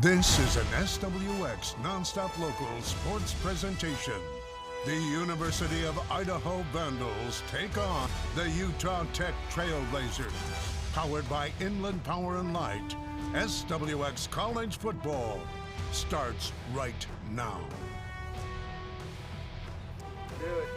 This is an SWX Nonstop Local sports presentation. The University of Idaho Vandals take on the Utah Tech Trailblazers. Powered by Inland Power and Light, SWX College Football starts right now.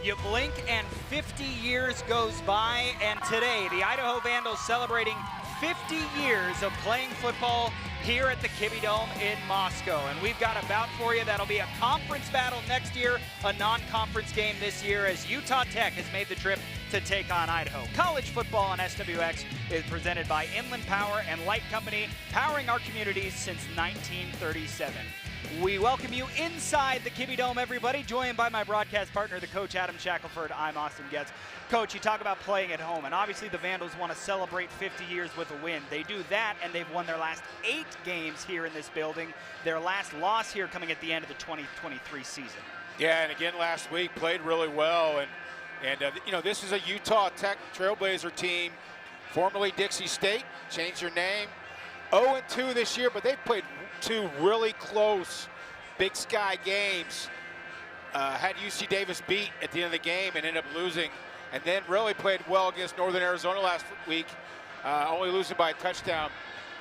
You blink and 50 years goes by, and today the Idaho Vandals celebrating 50 years of playing football here at the Kibbie Dome in Moscow. And we've got a bout for you that'll be a conference battle next year, a non-conference game this year as Utah Tech has made the trip to take on Idaho. College football on SWX is presented by Inland Power and Light Company, powering our communities since 1937. We welcome you inside the Kibbie Dome, everybody, joined by my broadcast partner, the coach Adam Shackelford. I'm Austin Getz. Coach, you talk about playing at home, and obviously the Vandals want to celebrate 50 years with a win. They do that, and they've won their last 8 games here in this building. Their last loss here coming at the end of the 2023 season. Yeah, and again last week played really well, and you know, this is a Utah Tech Trailblazer team, formerly Dixie State, changed their name. 0-2 this year, but they've played 2 really close Big Sky games. Had UC Davis beat at the end of the game and ended up losing, and then really played well against Northern Arizona last week, only losing by a touchdown.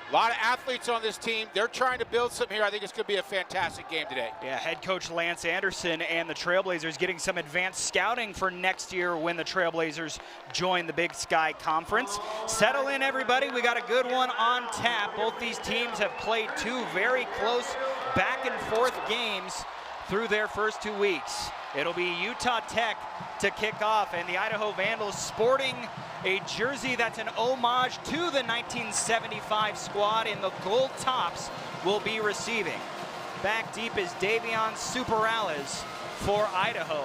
A lot of athletes on this team. They're trying to build something here. I think it's going to be a fantastic game today. Yeah, head coach Lance Anderson and the Trailblazers getting some advanced scouting for next year when the Trailblazers join the Big Sky Conference. Settle in, everybody. We got a good one on tap. Both these teams have played 2 very close back and forth games through their first 2 weeks. It'll be Utah Tech to kick off, and the Idaho Vandals sporting a jersey that's an homage to the 1975 squad in the gold tops will be receiving. Back deep is Davion Superales for Idaho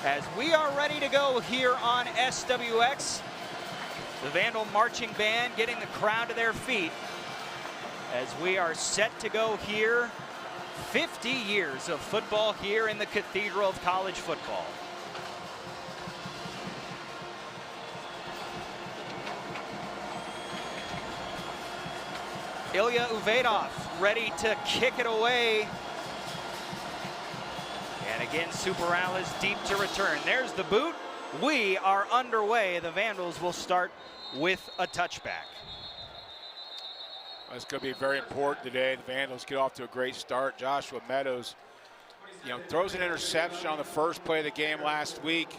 as we are ready to go here on SWX. The Vandal marching band getting the crowd to their feet as we are set to go here. 50 years of football here in the Cathedral of College Football. Ilya Uvedov ready to kick it away. And again, Superales deep to return. There's the boot. We are underway. The Vandals will start with a touchback. It's going to be very important today. The Vandals get off to a great start. Joshua Meadows, throws an interception on the first play of the game last week.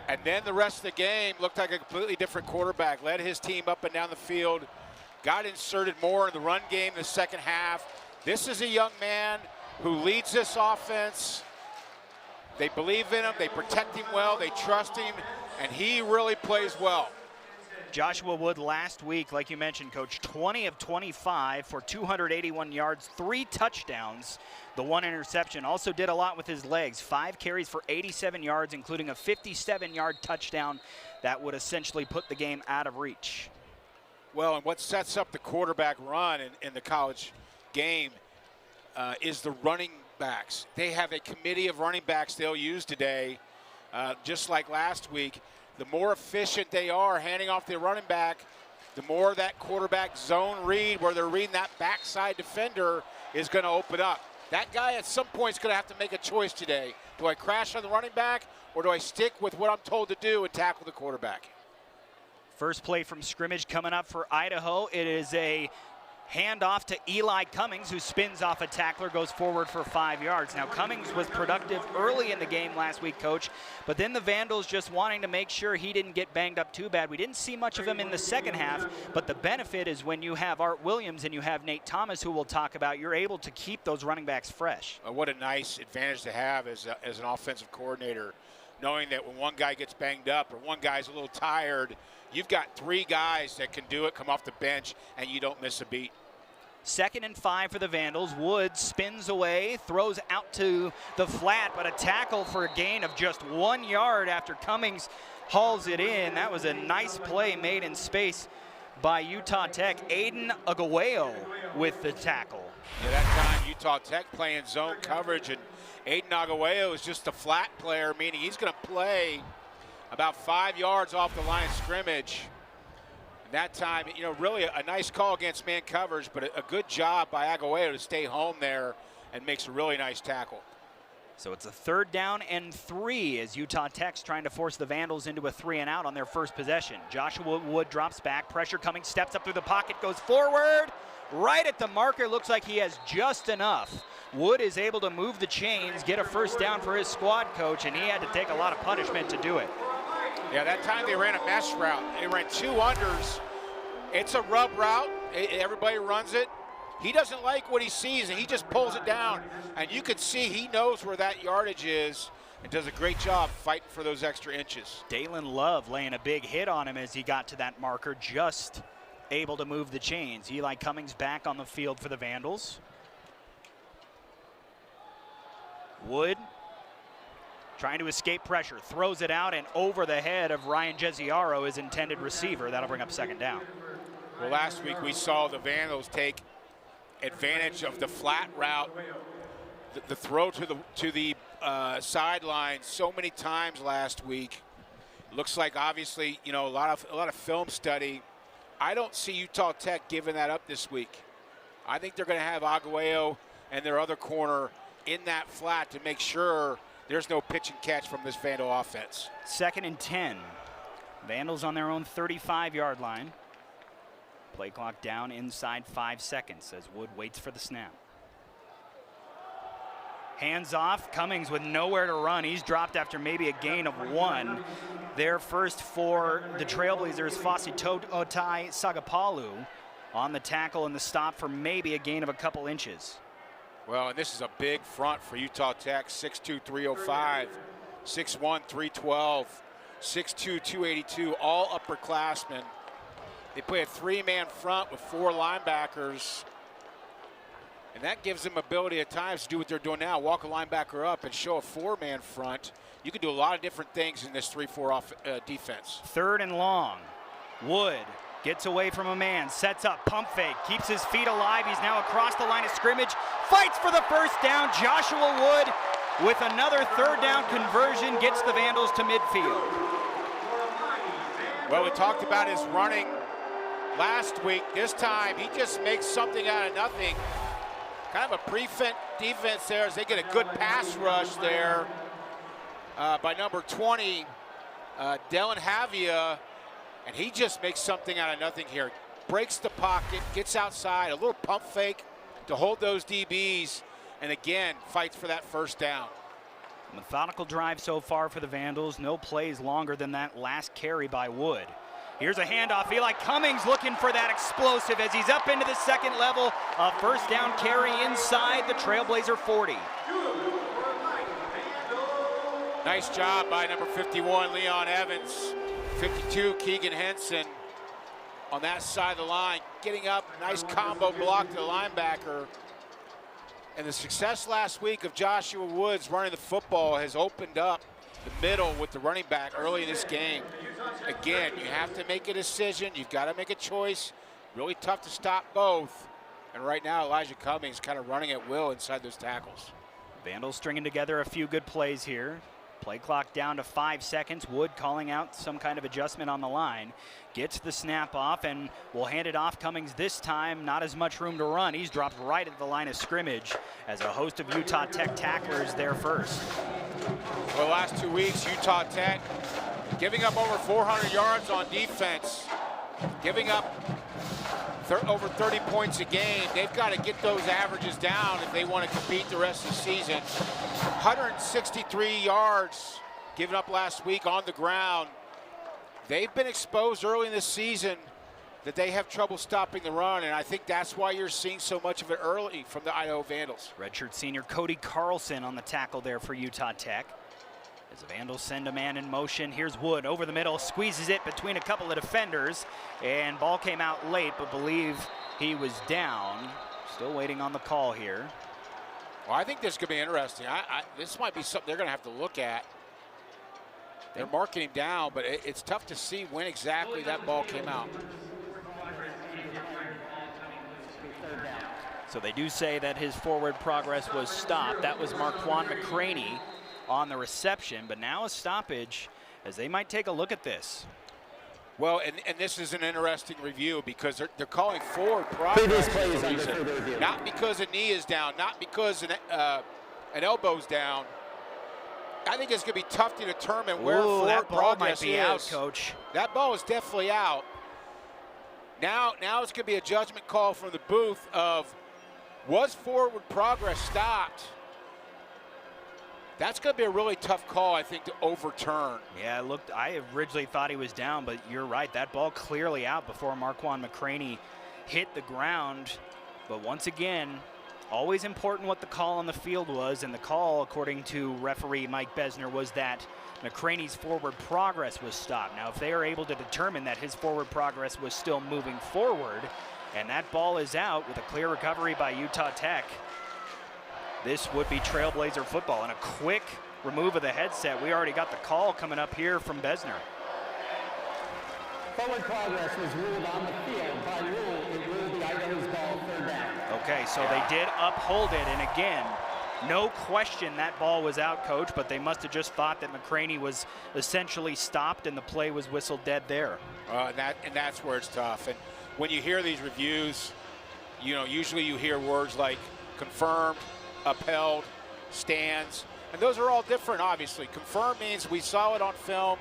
And then the rest of the game looked like a completely different quarterback. Led his team up and down the field. Got inserted more in the run game in the second half. This is a young man who leads this offense. They believe in him. They protect him well. They trust him. And he really plays well. Joshua Wood last week, like you mentioned, Coach, 20 of 25 for 281 yards, 3 touchdowns, the 1 interception. Also did a lot with his legs, 5 carries for 87 yards, including a 57-yard touchdown that would essentially put the game out of reach. Well, and what sets up the quarterback run in the college game is the running backs. They have a committee of running backs they'll use today, just like last week. The more efficient they are handing off the running back, the more that quarterback zone read, where they're reading that backside defender, is going to open up. That guy at some point is going to have to make a choice today. Do I crash on the running back, or do I stick with what I'm told to do and tackle the quarterback? First play from scrimmage coming up for Idaho. It is a handoff to Eli Cummings, who spins off a tackler, goes forward for 5 yards. Now, Cummings was productive early in the game last week, Coach, but then the Vandals just wanting to make sure he didn't get banged up too bad. We didn't see much of him in the second half, but the benefit is when you have Art Williams and you have Nate Thomas, who we'll talk about, you're able to keep those running backs fresh. What a nice advantage to have as an offensive coordinator, knowing that when one guy gets banged up or one guy's a little tired, you've got 3 guys that can do it, come off the bench, and you don't miss a beat. 2nd and 5 for the Vandals. Woods spins away, throws out to the flat, but a tackle for a gain of just 1 yard after Cummings hauls it in. That was a nice play made in space by Utah Tech. Aiden Aguayo with the tackle. Yeah, that time Utah Tech playing zone coverage, and Aiden Aguayo is just a flat player, meaning he's going to play about 5 yards off the line of scrimmage. That time, you know, really a nice call against man coverage, but a good job by Aguayo to stay home there and makes a really nice tackle. So it's a 3rd down and 3 as Utah Tech's trying to force the Vandals into a 3 and out on their first possession. Joshua Wood drops back, pressure coming, steps up through the pocket, goes forward, right at the marker. Looks like he has just enough. Wood is able to move the chains, get a first down for his squad coach, and he had to take a lot of punishment to do it. Yeah, that time they ran a mesh route. They ran 2 unders. It's a rub route. Everybody runs it. He doesn't like what he sees, and he just pulls it down. And you can see he knows where that yardage is and does a great job fighting for those extra inches. Dalen Love laying a big hit on him as he got to that marker, just able to move the chains. Eli Cummings back on the field for the Vandals. Wood trying to escape pressure, throws it out and over the head of Ryan Jesiaro, his intended receiver. That'll bring up 2nd down. Well, last week we saw the Vandals take advantage of the flat route, the throw to the sideline so many times last week. Looks like obviously, you know, a lot of film study. I don't see Utah Tech giving that up this week. I think they're going to have Aguayo and their other corner in that flat to make sure there's no pitch and catch from this Vandal offense. 2nd and 10. Vandals on their own 35-yard line. Play clock down inside 5 seconds as Wood waits for the snap. Hands off, Cummings with nowhere to run. He's dropped after maybe a gain of 1. Their first for the Trailblazers, Otai Sagapalu on the tackle and the stop for maybe a gain of a couple inches. Well, and this is a big front for Utah Tech, 6'2", 305, 6'1", 312, 6'2", 282, all upperclassmen. They play a 3-man front with 4 linebackers, and that gives them ability at times to do what they're doing now, walk a linebacker up and show a 4-man front. You can do a lot of different things in this 3-4 defense. 3rd and long. Wood gets away from a man, sets up, pump fake, keeps his feet alive. He's now across the line of scrimmage, fights for the first down. Joshua Wood with another 3rd down conversion gets the Vandals to midfield. Well, we talked about his running last week. This time, he just makes something out of nothing. Kind of a prevent defense there as they get a good pass rush there by number 20, Dylan Havia. And he just makes something out of nothing here. Breaks the pocket, gets outside, a little pump fake to hold those DBs, and again, fights for that first down. Methodical drive so far for the Vandals. No plays longer than that last carry by Wood. Here's a handoff. Eli Cummings looking for that explosive as he's up into the 2nd level. A first down carry inside the Trailblazer 40. Nice job by number 51, Leon Evans. 52, Keegan Henson on that side of the line, getting up, nice combo block to the linebacker. And the success last week of Joshua Woods running the football has opened up the middle with the running back early in this game. Again, you have to make a decision. You've got to make a choice. Really tough to stop both. And right now, Elijah Cummings kind of running at will inside those tackles. Vandals stringing together a few good plays here. Play clock down to 5 seconds. Wood calling out some kind of adjustment on the line. Gets the snap off and will hand it off. Cummings this time, not as much room to run. He's dropped right at the line of scrimmage as a host of Utah Tech tacklers there first. Well, the last 2 weeks, Utah Tech giving up over 400 yards on defense, giving up over 30 points a game. They've got to get those averages down if they want to compete the rest of the season. 163 yards given up last week on the ground. They've been exposed early in this season that they have trouble stopping the run, and I think that's why you're seeing so much of it early from the Idaho Vandals. Redshirt senior Cody Carlson on the tackle there for Utah Tech. As the Vandals send a man in motion, here's Wood over the middle, squeezes it between a couple of defenders, and ball came out late, but believe he was down. Still waiting on the call here. Well, I think this could be interesting. This might be something they're going to have to look at. They're marking him down, but it's tough to see when exactly that ball came out. So they do say that his forward progress was stopped. That was Marquand Well, and this is an interesting review because they're calling forward progress for a reason. Not because a knee is down, not because an elbow's down. I think it's going to be tough to determine where forward that ball progress might be is. out, Coach. That ball is definitely out. Now it's going to be a judgment call from the booth of, was forward progress stopped? That's going to be a really tough call, I think, to overturn. Yeah, I originally thought he was down, but you're right. That ball clearly out before Marquand McCraney hit the ground. But once again, always important what the call on the field was, and the call, according to referee Mike Besner, was that McCraney's forward progress was stopped. Now, if they are able to determine that his forward progress was still moving forward, and that ball is out with a clear recovery by Utah Tech, this would be Trailblazer football. And a quick remove of the headset. We already got the call coming up here from Besner. Forward progress was ruled on the field. By rule, it ruled the Idaho's ball 3rd down. Okay, so they did uphold it, and again, no question that ball was out, Coach, but they must have just thought that McCraney was essentially stopped and the play was whistled dead there. And that's where it's tough. And when you hear these reviews, usually you hear words like confirmed, upheld, stands, and those are all different, obviously. Confirmed means we saw it on film.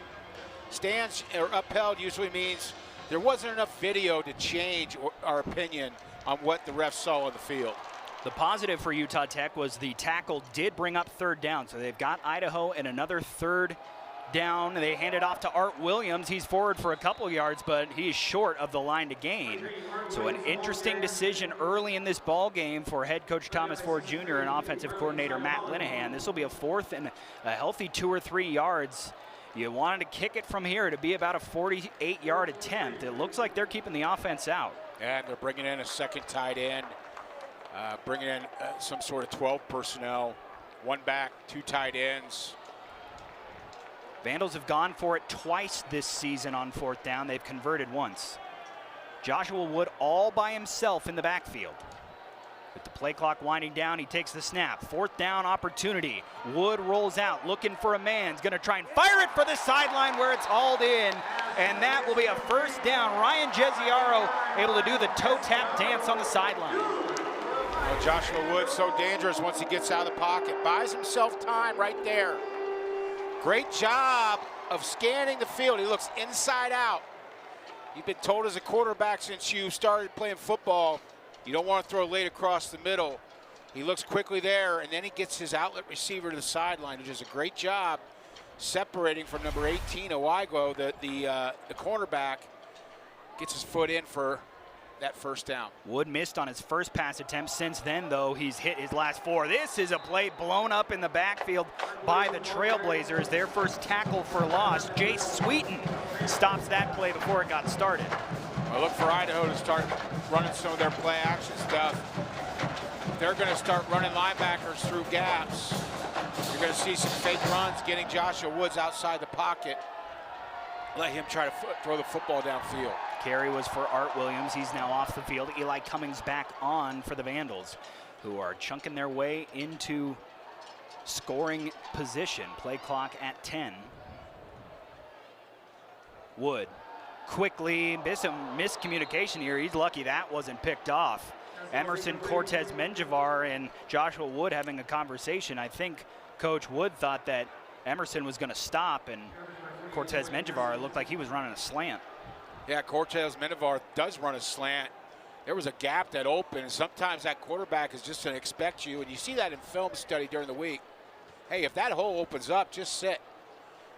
Stands or upheld usually means there wasn't enough video to change our opinion on what the refs saw on the field. The positive for Utah Tech was the tackle did bring up 3rd down, so they've got Idaho and another 3rd down. They hand it off to Art Williams. He's forward for a couple yards, but he's short of the line to gain. So an interesting decision early in this ball game for head coach Thomas Ford Jr. and offensive coordinator Matt Linehan. This will be a 4th and a healthy 2 or 3 yards. You wanted to kick it from here to be about a 48-yard attempt. It looks like they're keeping the offense out. And they're bringing in a second tight end, bringing in some sort of 12 personnel, 1 back, 2 tight ends. Vandals have gone for it twice this season on 4th down. They've converted once. Joshua Wood all by himself in the backfield. With the play clock winding down, he takes the snap. 4th down opportunity. Wood rolls out, looking for a man. He's going to try and fire it for the sideline where it's hauled in. And that will be a 1st down. Ryan Gesiaro able to do the toe tap dance on the sideline. Well, Joshua Wood so dangerous once he gets out of the pocket. Buys himself time right there. Great job of scanning the field. He looks inside out. You've been told as a quarterback since you started playing football, you don't want to throw late across the middle. He looks quickly there, and then he gets his outlet receiver to the sideline, who does a great job separating from number 18, Owigo, the cornerback. Gets his foot in for that 1st down. Wood missed on his first pass attempt. Since then, though, he's hit his last 4. This is a play blown up in the backfield by the Trailblazers. Their first tackle for loss. Jace Sweeten stops that play before it got started. I look for Idaho to start running some of their play action stuff. They're going to start running linebackers through gaps. You're going to see some fake runs, getting Joshua Woods outside the pocket. Let him try to throw the football downfield. Carry was for Art Williams. He's now off the field. Eli Cummings back on for the Vandals, who are chunking their way into scoring position. Play clock at 10. Wood quickly, some miscommunication here. He's lucky that wasn't picked off. Emerson Cortez Menjivar and Joshua Wood having a conversation. I think Coach Wood thought that Emerson was going to stop, and Cortez Menjivar looked like he was running a slant. Yeah, Cortez Menjivar does run a slant. There was a gap that opened, and sometimes that quarterback is just going to expect you, and you see that in film study during the week. Hey, if that hole opens up, just sit.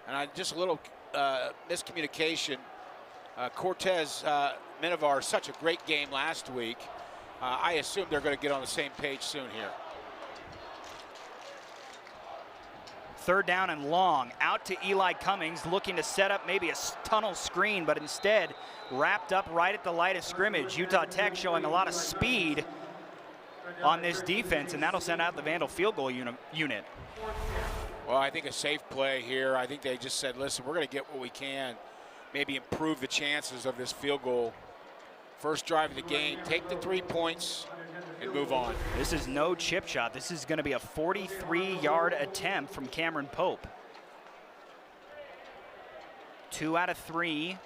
And just a little miscommunication. Cortez Menjivar, such a great game last week. I assume they're going to get on the same page soon here. 3rd down and long, out to Eli Cummings, looking to set up maybe a tunnel screen, but instead wrapped up right at the line of scrimmage. Utah Tech showing a lot of speed on this defense, and that'll send out the Vandal field goal unit. Well, I think a safe play here. I think they just said, listen, we're going to get what we can, maybe improve the chances of this field goal. First drive of the game, take the 3 points and move on. This is no chip shot. This is going to be a 43-yard attempt from Cameron Pope. 2 out of 3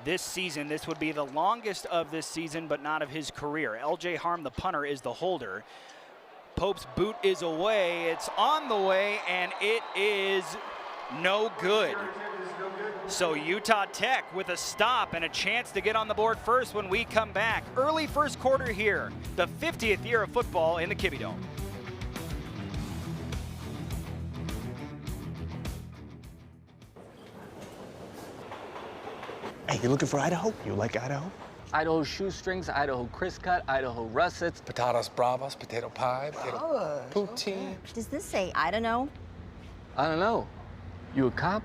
this season. This would be the longest of this season, but not of his career. LJ Harm, the punter, is the holder. Pope's boot is away. It's on the way, and it is no good. So Utah Tech with a stop and a chance to get on the board first when we come back. Early first quarter here, the 50th year of football in the Kibbie Dome. Hey, you looking for Idaho? You like Idaho? Idaho shoestrings, Idaho crisp cut, Idaho russets. Potatoes bravas, potato pie, potato poutine. Does this say I don't know? I don't know. You a cop?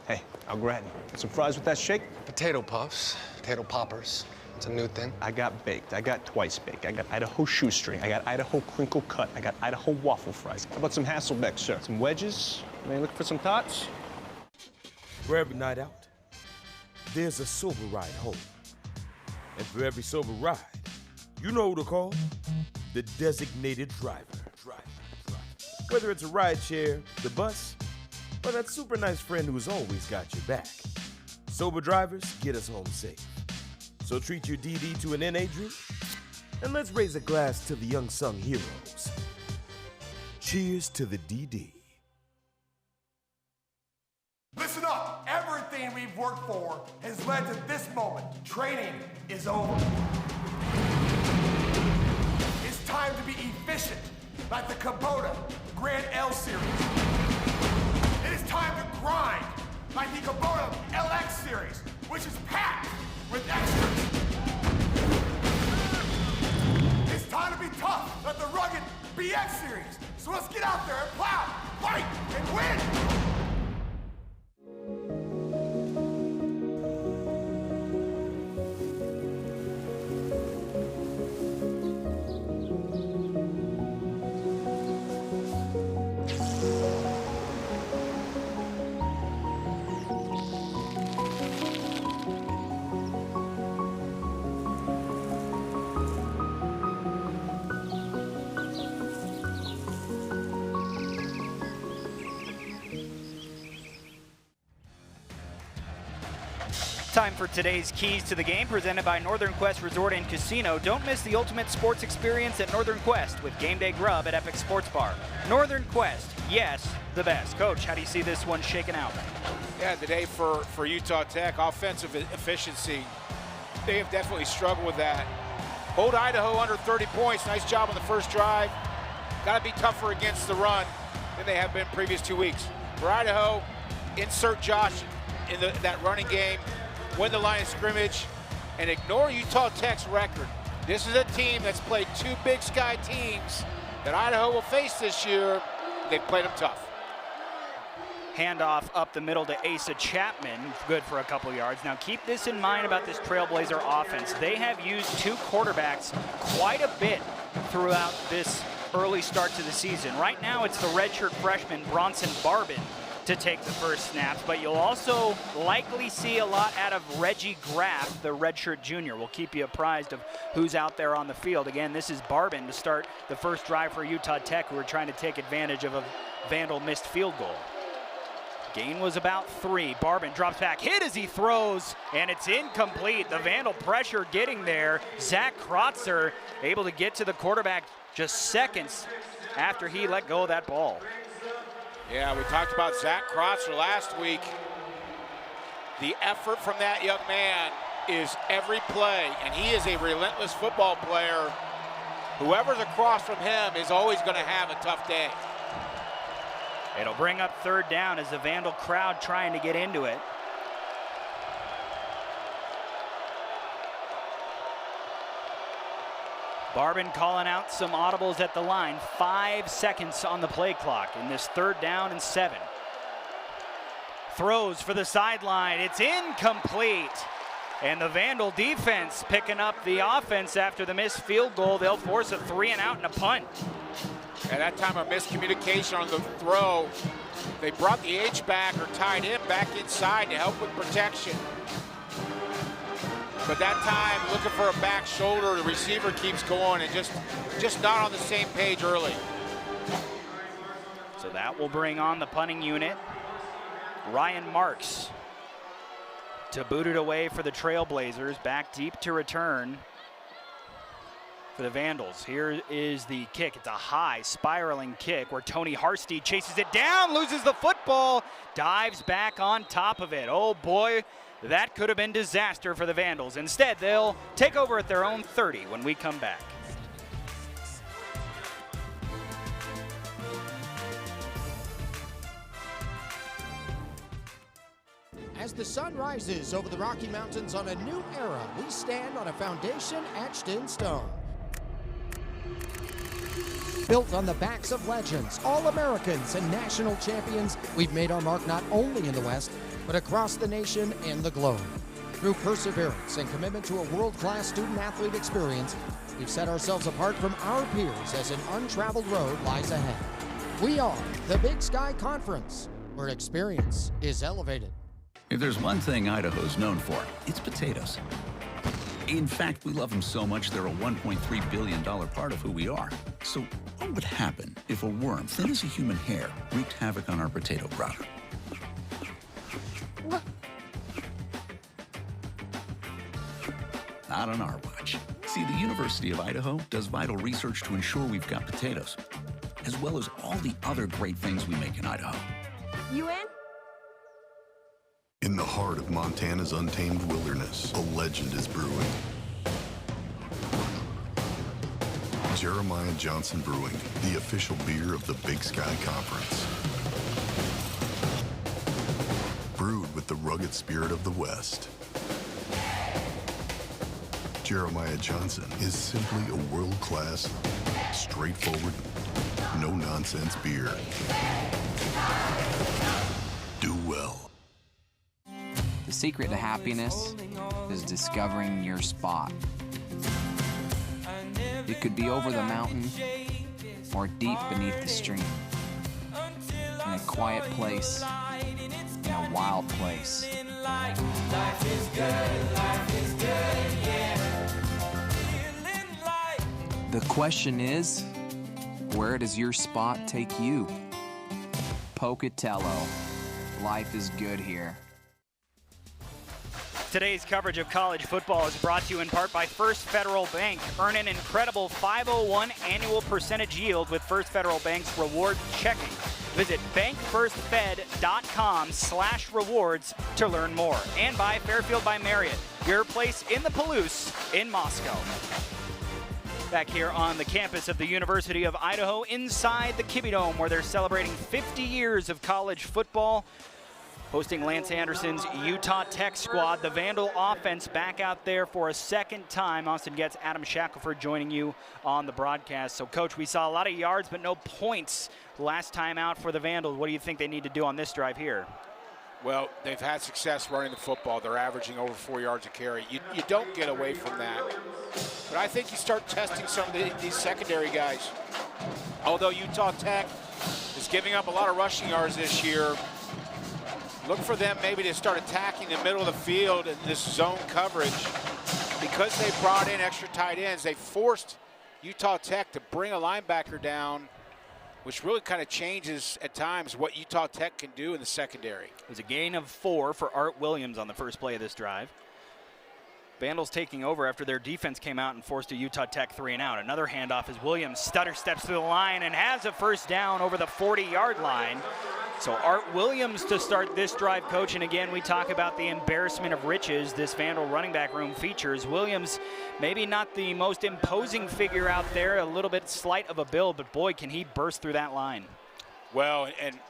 Hey, Al Grattan, get some fries with that shake? Potato puffs, potato poppers. It's a new thing. I got baked. I got twice baked. I got Idaho shoestring. I got Idaho crinkle cut. I got Idaho waffle fries. How about some Hasselbeck, sir? Some wedges? Maybe looking for some tots? For every night out, there's a sober ride home. And for every sober ride, you know who to call? The designated driver. Whether it's a ride share, the bus, or that super nice friend who's always got your back. Sober drivers get us home safe. So treat your DD to an NA drink, and let's raise a glass to the unsung heroes. Cheers to the DD. Listen up! Everything we've worked for has led to this moment. Training is over. It's time to be efficient, like the Kubota Grand L Series. It is time to grind, like the Kubota LX Series, which is packed with extras. It's time to be tough, like the rugged BX Series. So let's get out there and plow, fight, and win! Time for today's Keys to the Game, presented by Northern Quest Resort and Casino. Don't miss the ultimate sports experience at Northern Quest with Game Day Grub at Epic Sports Bar. Northern Quest, yes, the best. Coach, how do you see this one shaking out? Yeah, today for Utah Tech, offensive efficiency, they have definitely struggled with that. Hold Idaho under 30 points. Nice job on the first drive. Got to be tougher against the run than they have been previous 2 weeks. For Idaho, insert Josh in that running game, win the line of scrimmage, and ignore Utah Tech's record. This is a team that's played two Big Sky teams that Idaho will face this year. They've played them tough. Handoff up the middle to Asa Chapman, good for a couple yards. Now keep this in mind about this Trailblazer offense. They have used two quarterbacks quite a bit throughout this early start to the season. Right now it's the redshirt freshman Bronson Barbin to take the first snaps, but you'll also likely see a lot out of Reggie Graff, the redshirt junior. We'll keep you apprised of who's out there on the field. Again, this is Barbin to start the first drive for Utah Tech, who are trying to take advantage of a Vandal missed field goal. Gain was about 3. Barbin drops back, hit as he throws, and it's incomplete. The Vandal pressure getting there. Zach Krotzer able to get to the quarterback just seconds after he let go of that ball. Yeah, we talked about Zach Krotzer last week. The effort from that young man is every play, and he is a relentless football player. Whoever's across from him is always going to have a tough day. It'll bring up third down as the Vandal crowd trying to get into it. Barbin calling out some audibles at the line. 5 seconds on the play clock in this 3rd down and 7. Throws for the sideline. It's incomplete. And the Vandal defense picking up the offense after the missed field goal. They'll force a 3-and-out and a punt. At that time, a miscommunication on the throw. They brought the H-back or tight end back inside to help with protection. But that time, looking for a back shoulder, the receiver keeps going and just not on the same page early. So that will bring on the punting unit. Ryan Marks to boot it away for the Trailblazers. Back deep to return for the Vandals. Here is the kick. It's a high spiraling kick where Tony Harstey chases it down, loses the football, dives back on top of it. Oh boy, that could have been disaster for the Vandals. Instead, they'll take over at their own 30 when we come back. As the sun rises over the Rocky Mountains on a new era, we stand on a foundation etched in stone. Built on the backs of legends, All-Americans, and national champions, we've made our mark not only in the West, but across the nation and the globe. Through perseverance and commitment to a world-class student-athlete experience, we've set ourselves apart from our peers as an untraveled road lies ahead. We are the Big Sky Conference, where experience is elevated. If there's one thing Idaho's known for, it's potatoes. In fact, we love them so much they're a $1.3 billion part of who we are. So what would happen if a worm thin as a human hair wreaked havoc on our potato crop? Not on our watch. See, the University of Idaho does vital research to ensure we've got potatoes, as well as all the other great things we make in Idaho. You in? In the heart of Montana's untamed wilderness, a legend is brewing. Jeremiah Johnson Brewing, the official beer of the Big Sky Conference. Brewed with the rugged spirit of the West. Jeremiah Johnson is simply a world-class, straightforward, no-nonsense beer. Do well. The secret to happiness is discovering your spot. It could be over the mountain or deep beneath the stream. In a quiet place, in a wild place. The question is, where does your spot take you? Pocatello. Life is good here. Today's coverage of college football is brought to you in part by First Federal Bank. Earn an incredible 501 annual percentage yield with First Federal Bank's reward checking. Visit bankfirstfed.com/rewards to learn more. And by Fairfield by Marriott, your place in the Palouse in Moscow. Back here on the campus of the University of Idaho, inside the Kibbe Dome, where they're celebrating 50 years of college football. Hosting Lance Anderson's Utah Tech squad, the Vandal offense back out there for a second time. Austin Getz, Adam Shackelford joining you on the broadcast. So, Coach, we saw a lot of yards but no points last time out for the Vandals. What do you think they need to do on this drive here? Well, they've had success running the football. They're averaging over 4 yards a carry. You don't get away from that. But I think you start testing some of these secondary guys. Although Utah Tech is giving up a lot of rushing yards this year, look for them maybe to start attacking the middle of the field in this zone coverage. Because they brought in extra tight ends, they forced Utah Tech to bring a linebacker down, which really kind of changes at times what Utah Tech can do in the secondary. It was a gain of 4 for Art Williams on the first play of this drive. Vandals taking over after their defense came out and forced a Utah Tech 3-and-out. Another handoff as Williams stutter steps through the line and has a first down over the 40-yard line. So Art Williams to start this drive, Coach. And again, we talk about the embarrassment of riches this Vandal running back room features. Williams, maybe not the most imposing figure out there, a little bit slight of a build, but boy, can he burst through that line. Well,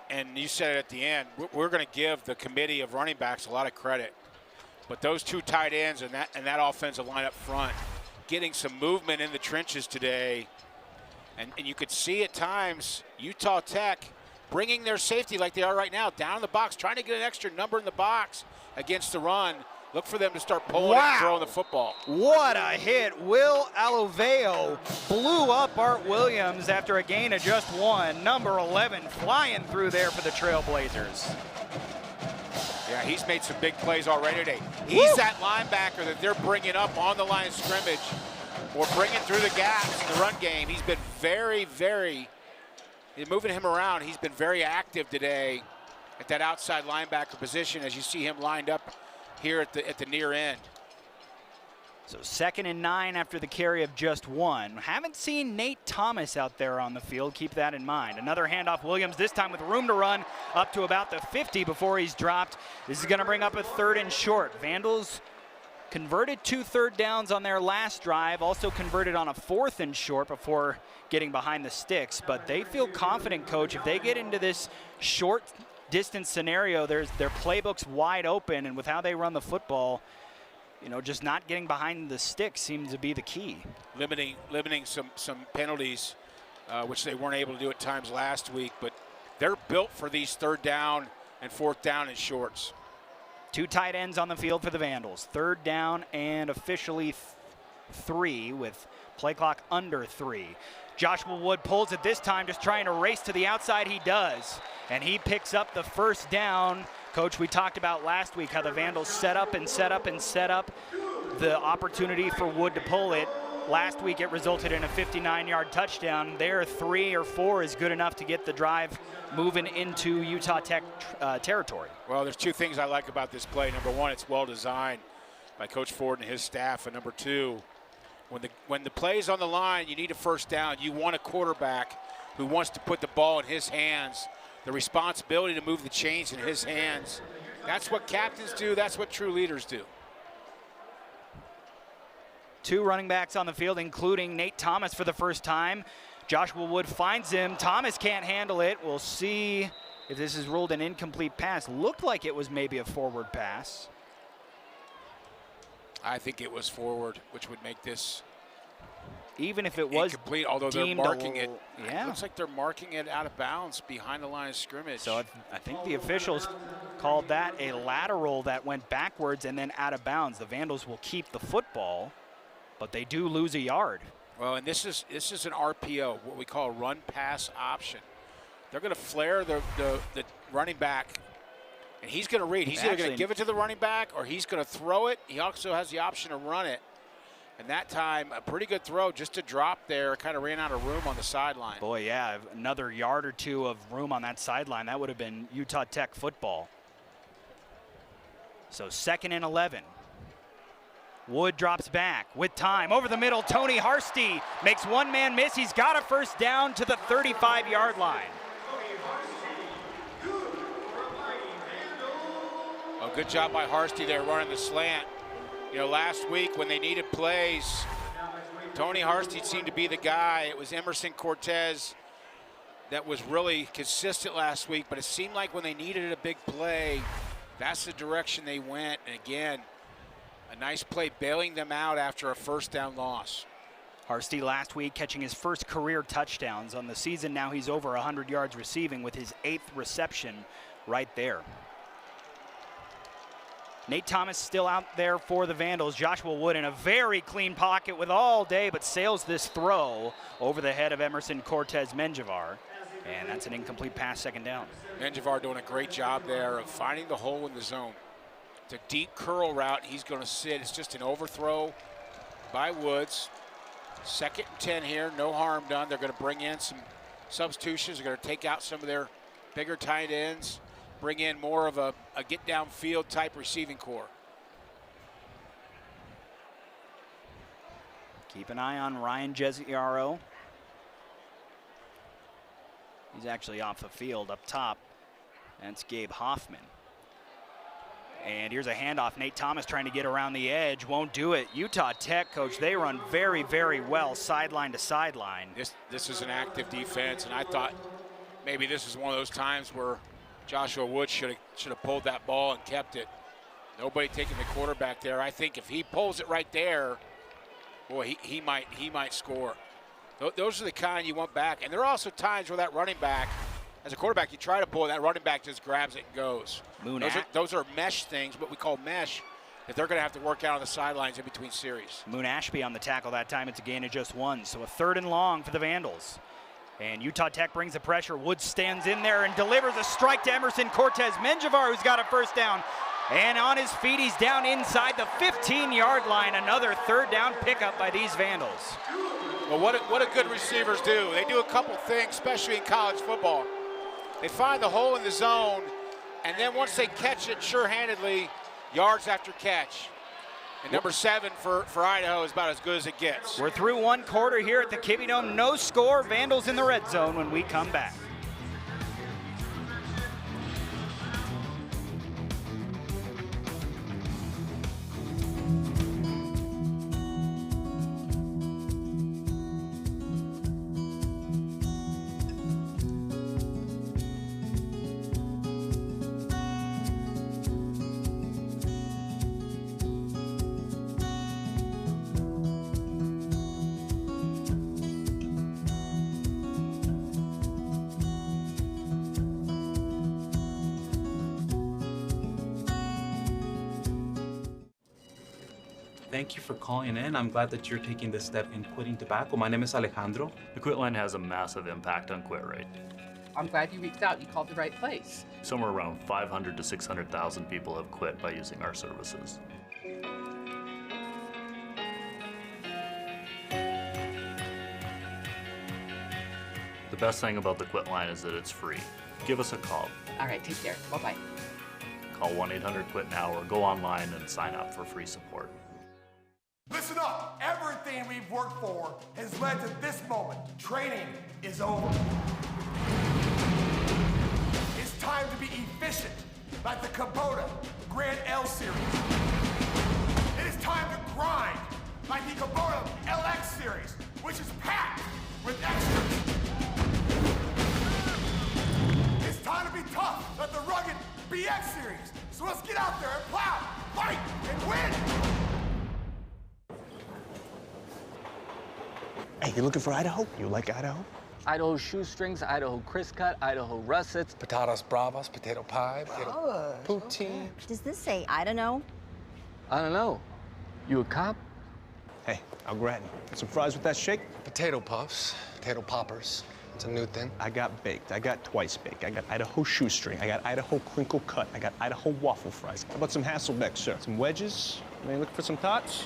and you said it at the end, we're going to give the committee of running backs a lot of credit. But those two tight ends and that offensive line up front, getting some movement in the trenches today. And you could see at times Utah Tech bringing their safety like they are right now down in the box, trying to get an extra number in the box against the run. Look for them to start pulling and throwing the football. What a hit. Will Aloveo blew up Art Williams after a gain of just 1. Number 11 flying through there for the Trailblazers. Yeah, he's made some big plays already today. He's that linebacker that they're bringing up on the line of scrimmage or bringing through the gaps in the run game. He's been moving him around. He's been very active today at that outside linebacker position as you see him lined up here at the near end. So 2nd and 9 after the carry of just 1. Haven't seen Nate Thomas out there on the field. Keep that in mind. Another handoff, Williams, this time with room to run up to about the 50 before he's dropped. This is going to bring up a 3rd and short. Vandals converted 2 third downs on their last drive, also converted on a 4th and short before getting behind the sticks. But they feel confident, Coach, if they get into this short distance scenario, their playbook's wide open, and with how they run the football, you know, just not getting behind the sticks seems to be the key. Limiting some penalties, which they weren't able to do at times last week, but they're built for these 3rd down and 4th down and shorts. 2 tight ends on the field for the Vandals. 3rd down and officially 3 with play clock under 3. Joshua Wood pulls it this time, just trying to race to the outside. He does, and he picks up the 1st down. Coach, we talked about last week how the Vandals set up the opportunity for Wood to pull it. Last week it resulted in a 59-yard touchdown. There, 3 or 4 is good enough to get the drive moving into Utah Tech territory. Well, there's 2 things I like about this play. Number 1, it's well designed by Coach Ford and his staff. And number 2, when the play's on the line, you need a 1st down. You want a quarterback who wants to put the ball in his hands. The responsibility to move the chains in his hands. That's what captains do. That's what true leaders do. 2 running backs on the field, including Nate Thomas for the first time. Joshua Wood finds him. Thomas can't handle it. We'll see if this is ruled an incomplete pass. Looked like it was maybe a forward pass. I think it was forward, which would make this even if it was incomplete, although they're marking it. Yeah. It looks like they're marking it out of bounds behind the line of scrimmage. So I think the officials called that a lateral that went backwards and then out of bounds. The Vandals will keep the football, but they do lose a yard. Well, and this is an RPO, what we call a run-pass option. They're going to flare the running back, and he's going to read. He's either going to give it to the running back or he's going to throw it. He also has the option to run it. And that time, a pretty good throw just to drop there, kind of ran out of room on the sideline. Boy, yeah, another yard or 2 of room on that sideline. That would have been Utah Tech football. So 2nd and 11. Wood drops back with time. Over the middle, Tony Harsty makes one man miss. He's got a 1st down to the 35-yard line. Oh, good job by Harsty there running the slant. You know, last week when they needed plays, Tony Harsty seemed to be the guy. It was Emerson Cortez that was really consistent last week, but it seemed like when they needed a big play, that's the direction they went. And again, a nice play bailing them out after a 1st down loss. Harsty last week catching his 1st career touchdowns on the season. Now he's over 100 yards receiving with his 8th reception right there. Nate Thomas still out there for the Vandals. Joshua Wood in a very clean pocket with all day, but sails this throw over the head of Emerson Cortez Menjivar. And that's an incomplete pass, 2nd down. Menjivar doing a great job there of finding the hole in the zone. It's a deep curl route. He's going to sit. It's just an overthrow by Woods. 2nd and 10 here. No harm done. They're going to bring in some substitutions. They're going to take out some of their bigger tight ends, bring in more of a get downfield type receiving core. Keep an eye on Ryan Jesiaro. He's actually off the field up top. That's Gabe Hoffman. And here's a handoff. Nate Thomas trying to get around the edge. Won't do it. Utah Tech, Coach, they run very, very well sideline to sideline. This is an active defense, and I thought maybe this is one of those times where Joshua Wood should have pulled that ball and kept it. Nobody taking the quarterback there. I think if he pulls it right there, boy, he might score. Those are the kind you want back. And there are also times where that running back, as a quarterback, you try to pull it, that running back just grabs it and goes. Those are mesh things, what we call mesh, that they're going to have to work out on the sidelines in between series. Moon Ashby on the tackle that time. It's a gain of just 1. So a 3rd and long for the Vandals. And Utah Tech brings the pressure. Woods stands in there and delivers a strike to Emerson Cortez Menjivar, who's got a 1st down. And on his feet, he's down inside the 15-yard line. Another 3rd down pickup by these Vandals. Well, what do good receivers do? They do a couple things, especially in college football. They find the hole in the zone, and then once they catch it sure-handedly, yards after catch. And number 7 for Idaho is about as good as it gets. We're through one quarter here at the Kibbie Dome. No score. Vandals in the red zone when we come back. Thank you for calling in. I'm glad that you're taking this step in quitting tobacco. My name is Alejandro. The quit line has a massive impact on quit rate. I'm glad you reached out. You called the right place. Somewhere around 500 to 600,000 people have quit by using our services. The best thing about the quit line is that it's free. Give us a call. All right, take care. Bye-bye. Call 1-800-QUIT-NOW or go online and sign up for free support. Listen up. Everything we've worked for has led to this moment. Training is over. It's time to be efficient, like the Kubota Grand L Series. It is time to grind, like the Kubota LX Series, which is packed with extras. It's time to be tough, like the rugged BX Series. So let's get out there and plow, fight, and win. Hey, you looking for Idaho? You like Idaho? Idaho shoestrings, Idaho crisp cut, Idaho russets. Patatas bravas, potato pie, potato poutine. Does this say I don't know? I don't know. You a cop? Hey, I'll gratin. Some fries with that shake? Potato puffs, potato poppers. It's a new thing. I got baked. I got twice baked. I got Idaho shoestring. I got Idaho crinkle cut. I got Idaho waffle fries. How about some Hasselbeck, sir? Some wedges? Maybe looking for some tots?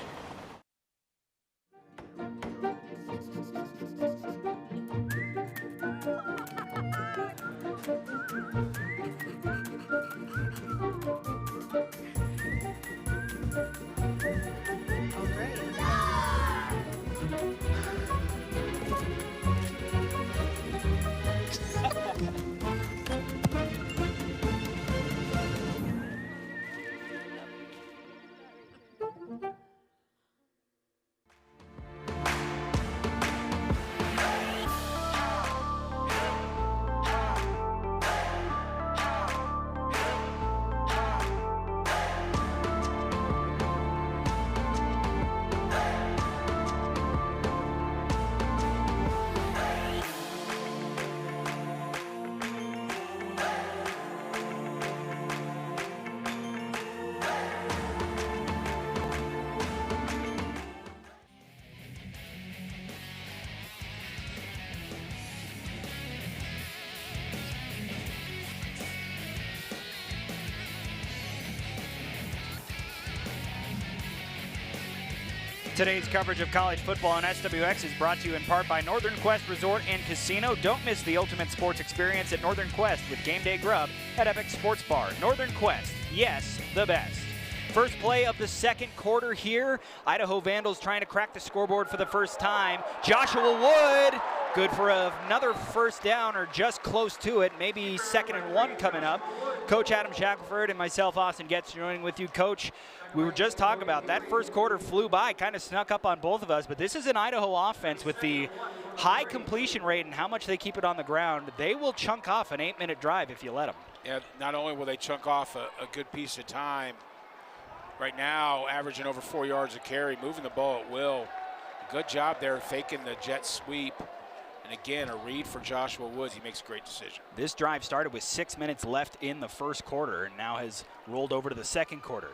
Today's coverage of college football on SWX is brought to you in part by Northern Quest Resort and Casino. Don't miss the ultimate sports experience at Northern Quest with Game Day Grub at Epic Sports Bar. Northern Quest, yes, the best. First play of the second quarter here. Idaho Vandals trying to crack the scoreboard for the first time. Joshua Wood, good for another first down or just close to it. Maybe 2nd and 1 coming up. Coach Adam Shackelford and myself, Austin Getz, joining with you. Coach, we were just talking about that first quarter flew by, kind of snuck up on both of us, but this is an Idaho offense with the high completion rate and how much they keep it on the ground. They will chunk off an 8-minute drive if you let them. Yeah, not only will they chunk off a good piece of time, right now averaging over 4 yards a carry, moving the ball at will. Good job there faking the jet sweep. And again, a read for Joshua Woods. He makes a great decision. This drive started with 6 minutes left in the first quarter and now has rolled over to the second quarter.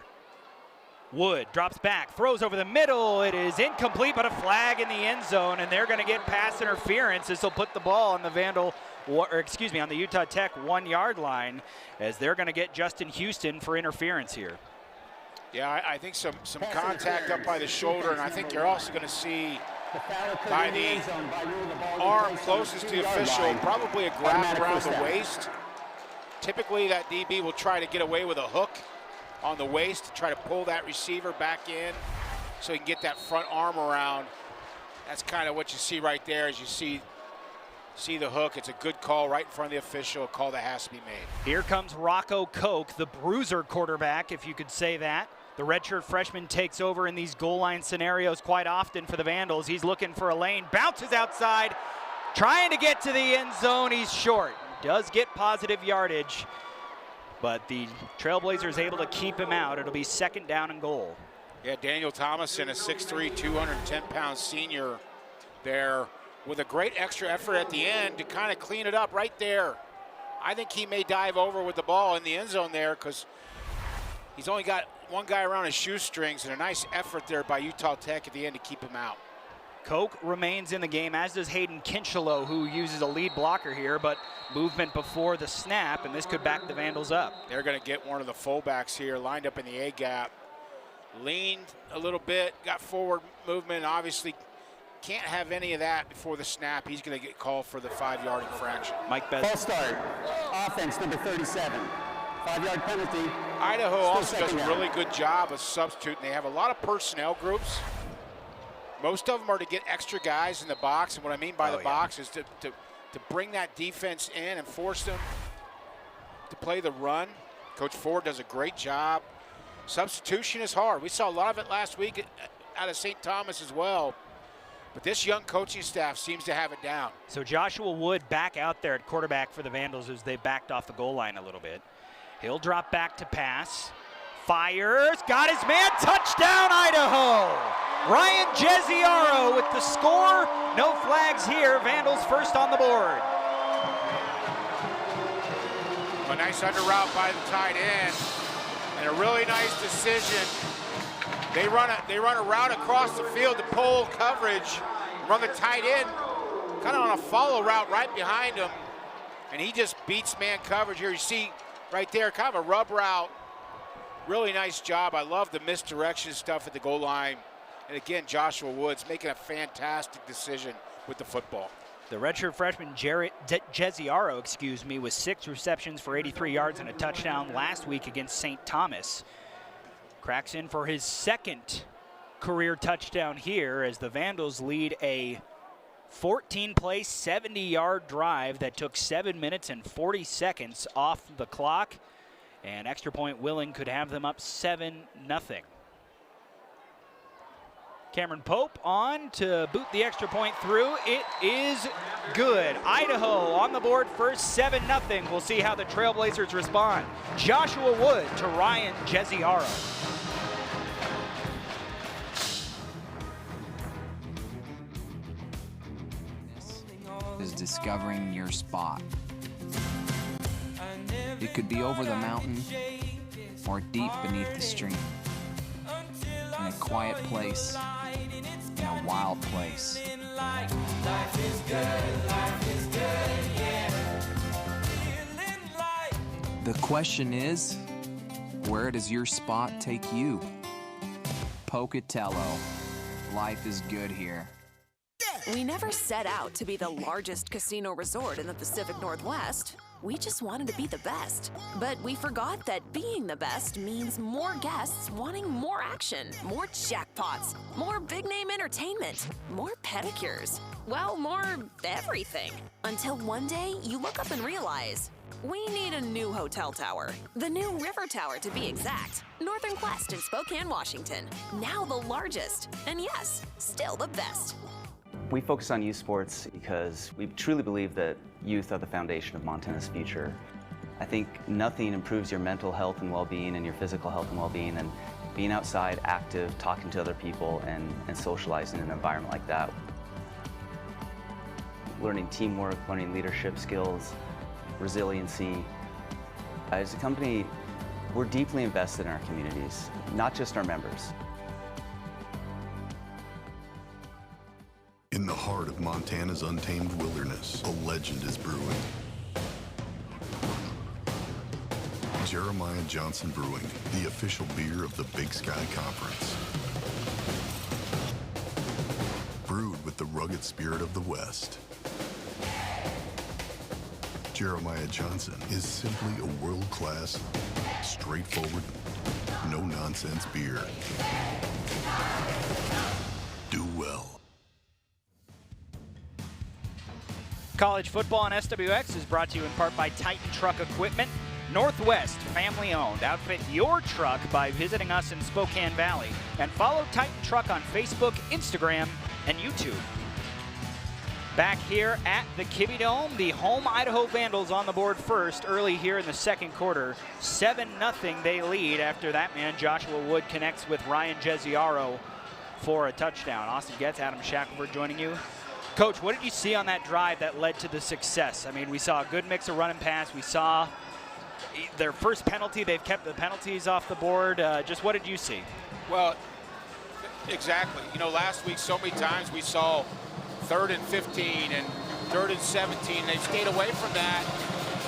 Wood drops back, throws over the middle. It is incomplete, but a flag in the end zone, and they're going to get pass interference. This will put the ball on the on the Utah Tech 1 yard line, as they're going to get Justin Houston for interference here. Yeah, I think some contact up by the shoulder, and I think you're also going to see by the arm closest to the official, probably a grab around the waist. Typically that DB will try to get away with a hook on the waist to try to pull that receiver back in so he can get that front arm around. That's kind of what you see right there as you see the hook. It's a good call right in front of the official, a call that has to be made. Here comes Rocco Koch, the bruiser quarterback, if you could say that. The redshirt freshman takes over in these goal line scenarios quite often for the Vandals. He's looking for a lane, bounces outside, trying to get to the end zone. He's short. Does get positive yardage, but the Trailblazers able to keep him out. It'll be 2nd down and goal. Yeah, Daniel Thomason, a 6'3", 210-pound senior there with a great extra effort at the end to kind of clean it up right there. I think he may dive over with the ball in the end zone there because he's only got one guy around his shoestrings, and a nice effort there by Utah Tech at the end to keep him out. Koch remains in the game, as does Hayden Kinchelow, who uses a lead blocker here, but movement before the snap, and this could back the Vandals up. They're going to get one of the fullbacks here, lined up in the A-gap. Leaned a little bit, got forward movement, obviously can't have any of that before the snap. He's going to get called for the 5-yard infraction. Mike Best. False start. Offense, number 37. 5-yard penalty. Idaho also does a really good job of substituting. They have a lot of personnel groups. Most of them are to get extra guys in the box, and what I mean by the box is to bring that defense in and force them to play the run. Coach Ford does a great job. Substitution is hard. We saw a lot of it last week out of St. Thomas as well. But this young coaching staff seems to have it down. So Joshua Wood back out there at quarterback for the Vandals as they backed off the goal line a little bit. He'll drop back to pass. Fires, got his man, touchdown Idaho! Ryan Jesiaro with the score. No flags here, Vandals first on the board. A nice under route by the tight end. And a really nice decision. They run a route across the field to pull coverage, run the tight end, kind of on a follow route right behind him. And he just beats man coverage here. You see right there, kind of a rub route. Really nice job. I love the misdirection stuff at the goal line. And again, Joshua Woods making a fantastic decision with the football. The redshirt freshman Jesiaro, with 6 receptions for 83 yards and a touchdown last week against St. Thomas. Cracks in for his 2nd career touchdown here as the Vandals lead a 14-play, 70-yard drive that took 7 minutes and 40 seconds off the clock. And extra point willing could have them up 7-0. Cameron Pope on to boot the extra point through. It is good. Idaho on the board first, 7-0. We'll see how the Trailblazers respond. Joshua Wood to Ryan Jesiaro. This is discovering your spot. It could be over the mountain or deep beneath the stream. In a quiet place, in a wild place. The question is, where does your spot take you? Pocatello. Life is good here. We never set out to be the largest casino resort in the Pacific Northwest. We just wanted to be the best. But we forgot that being the best means more guests wanting more action, more jackpots, more big-name entertainment, more pedicures. Well, more everything. Until one day, you look up and realize, we need a new hotel tower. The new River Tower, to be exact. Northern Quest in Spokane, Washington. Now the largest. And yes, still the best. We focus on youth sports because we truly believe that youth are the foundation of Montana's future. I think nothing improves your mental health and well-being and your physical health and well-being than being outside, active, talking to other people, and socializing in an environment like that. Learning teamwork, learning leadership skills, resiliency. As a company, we're deeply invested in our communities, not just our members. In the heart of Montana's untamed wilderness, a legend is brewing. Jeremiah Johnson Brewing, the official beer of the Big Sky Conference. Brewed with the rugged spirit of the West. Jeremiah Johnson is simply a world-class, straightforward, no-nonsense beer. Do well. College football on SWX is brought to you in part by Titan Truck Equipment. Northwest, family-owned. Outfit your truck by visiting us in Spokane Valley. And follow Titan Truck on Facebook, Instagram, and YouTube. Back here at the Kibbe Dome, the home Idaho Vandals on the board first early here in the second quarter. 7-0 they lead after that man Joshua Wood connects with Ryan Jesiaro for a touchdown. Austin Getz, Adam Shackelford joining you. Coach, what did you see on that drive that led to the success? I mean, we saw a good mix of run and pass. We saw their first penalty. They've kept the penalties off the board. Just what did you see? Well, exactly. You know, last week so many times we saw 3rd and 15 and 3rd and 17. They've stayed away from that,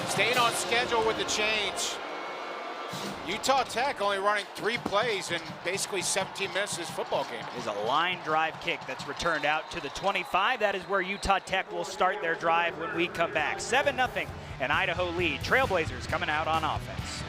staying on schedule with the change. Utah Tech only running 3 plays in basically 17 minutes of this football game. Is a line drive kick that's returned out to the 25. That is where Utah Tech will start their drive when we come back. 7-0, an Idaho lead. Trailblazers coming out on offense.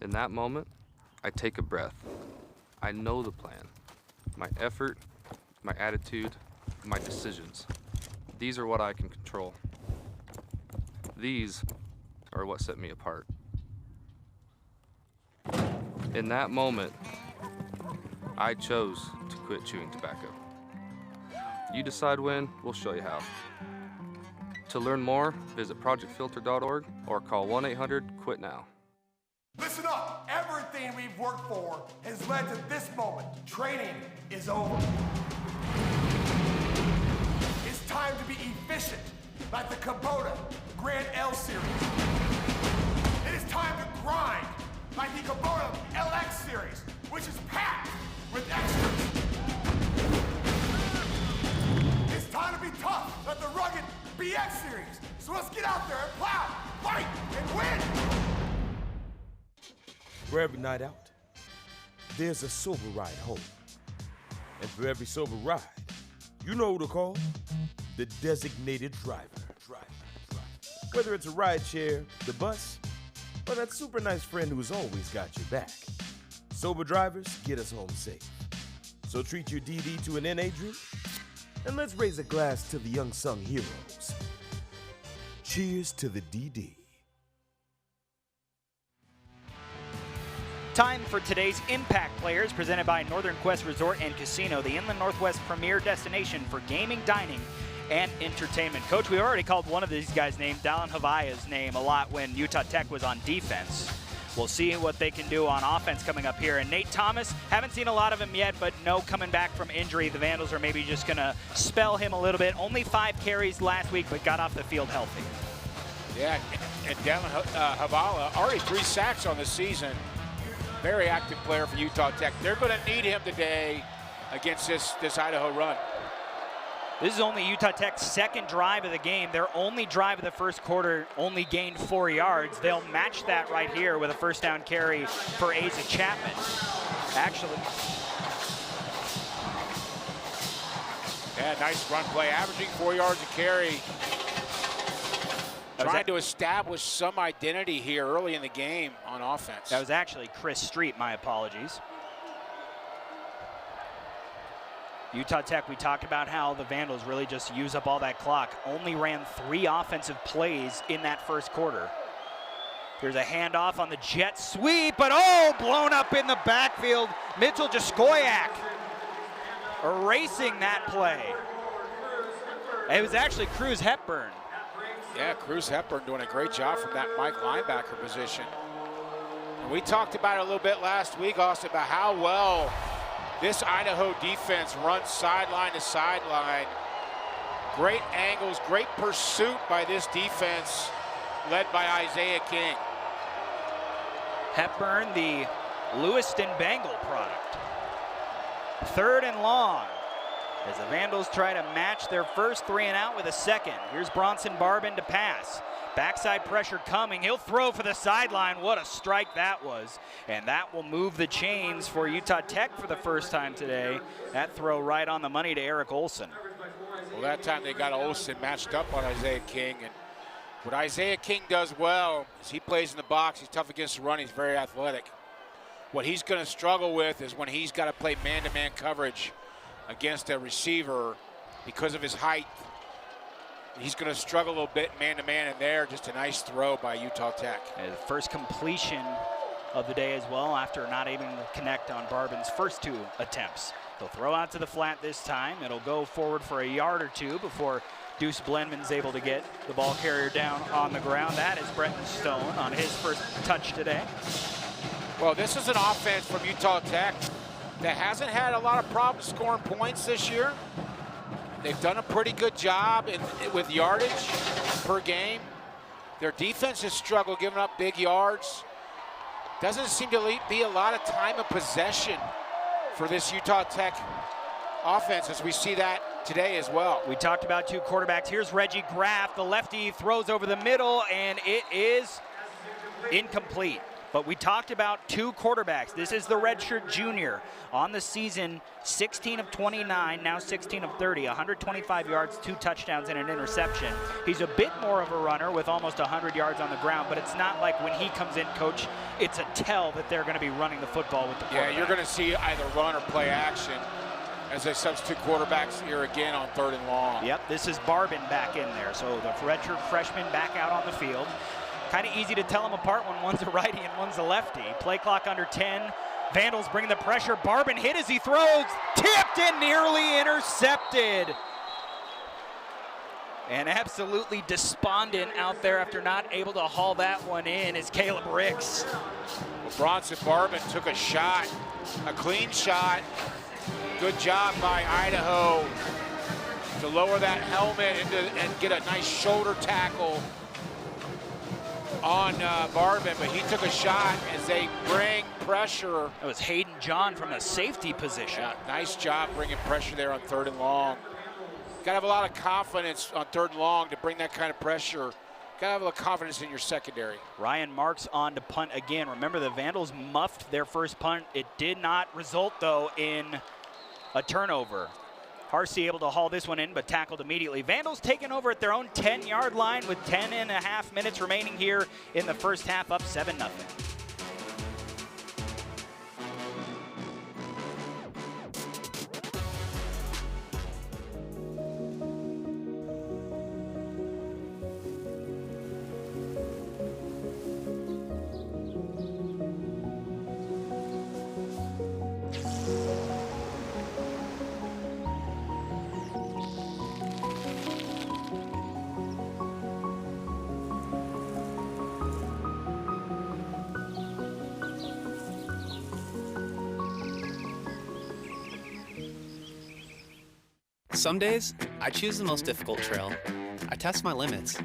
In that moment, I take a breath. I know the plan. My effort, my attitude, my decisions. These are what I can control. These are what set me apart. In that moment, I chose to quit chewing tobacco. You decide when, we'll show you how. To learn more, visit projectfilter.org or call 1-800-QUIT-NOW. Listen up! Everything we've worked for has led to this moment. Training is over. It's time to be efficient, like the Kubota Grand L Series. It is time to grind, like the Kubota LX Series, which is packed with extras. It's time to be tough, like the rugged BX Series. So let's get out there and plow, fight, and win! For every night out, there's a sober ride home. And for every sober ride, you know who to call? The designated driver. Whether it's a ride share, the bus, or that super nice friend who's always got your back. Sober drivers get us home safe. So treat your DD to an NA drink, and let's raise a glass to the unsung heroes. Cheers to the DD. Time for today's Impact Players, presented by Northern Quest Resort and Casino, the Inland Northwest premier destination for gaming, dining, and entertainment. Coach, we already called one of these guys' name, Dallin Havaya's name, a lot when Utah Tech was on defense. We'll see what they can do on offense coming up here. And Nate Thomas, haven't seen a lot of him yet, but no coming back from injury. The Vandals are maybe just going to spell him a little bit. Only 5 carries last week, but got off the field healthy. Yeah, and Dallin Havala, already 3 sacks on the season. Very active player for Utah Tech. They're going to need him today against this Idaho run. This is only Utah Tech's second drive of the game. Their only drive of the first quarter only gained 4 yards. They'll match that right here with a first down carry for Asa Chapman. Actually. Yeah, nice run play, averaging 4 yards a carry. Trying to establish some identity here early in the game on offense. That was actually Chris Street, my apologies. Utah Tech, we talked about how the Vandals really just use up all that clock. Only ran 3 offensive plays in that first quarter. Here's a handoff on the jet sweep, but oh, blown up in the backfield. Mitchell Jaskoyak erasing that play. It was actually Cruz Hepburn. Yeah, Cruz Hepburn doing a great job from that Mike linebacker position. And we talked about it a little bit last week, Austin, about how well this Idaho defense runs sideline to sideline. Great angles, great pursuit by this defense, led by Isaiah King. Hepburn, the Lewiston Bengal product. 3rd and long as the Vandals try to match their first 3 and out with a second. Here's Bronson Barbin to pass. Backside pressure coming. He'll throw for the sideline. What a strike that was. And that will move the chains for Utah Tech for the first time today. That throw right on the money to Eric Olson. Well, that time they got Olson matched up on Isaiah King. And what Isaiah King does well is he plays in the box. He's tough against the run. He's very athletic. What he's going to struggle with is when he's got to play man-to-man coverage against a receiver because of his height. He's going to struggle a little bit man-to-man, and there, just a nice throw by Utah Tech. And the first completion of the day as well after not able to connect on Barbin's first 2 attempts. He'll throw out to the flat this time. It'll go forward for a yard or 2 before Deuce Blenman's able to get the ball carrier down on the ground. That is Brenton Stone on his first touch today. Well, this is an offense from Utah Tech that hasn't had a lot of problems scoring points this year. They've done a pretty good job with yardage per game. Their defense has struggled giving up big yards. Doesn't seem to be a lot of time of possession for this Utah Tech offense, as we see that today as well. We talked about 2 quarterbacks. Here's Reggie Graff, the lefty, throws over the middle, and it is incomplete. But we talked about 2 quarterbacks. This is the redshirt junior on the season, 16 of 29, now 16 of 30, 125 yards, 2 touchdowns, and an interception. He's a bit more of a runner with almost 100 yards on the ground, but it's not like when he comes in, Coach, it's a tell that they're going to be running the football with the quarterback. Yeah, you're going to see either run or play action as they substitute quarterbacks here again on 3rd and long. Yep, this is Barbin back in there. So the redshirt freshman back out on the field. Kind of easy to tell them apart when one's a righty and one's a lefty. Play clock under 10. Vandals bring the pressure. Barbin hit as he throws. Tipped and nearly intercepted. And absolutely despondent out there after not able to haul that one in is Caleb Ricks. Well, Bronson Barbin took a shot, a clean shot. Good job by Idaho to lower that helmet and get a nice shoulder tackle on Barbin, but he took a shot as they bring pressure. That was Hayden John from a safety position. Yeah, nice job bringing pressure there on 3rd and long. Got to have a lot of confidence on 3rd and long to bring that kind of pressure. Got to have a lot of confidence in your secondary. Ryan Marks on to punt again. Remember, the Vandals muffed their first punt. It did not result, though, in a turnover. Harsey able to haul this one in, but tackled immediately. Vandals taking over at their own 10-yard line with 10.5 minutes remaining here in the first half, up 7-0. Some days, I choose the most difficult trail. I test my limits.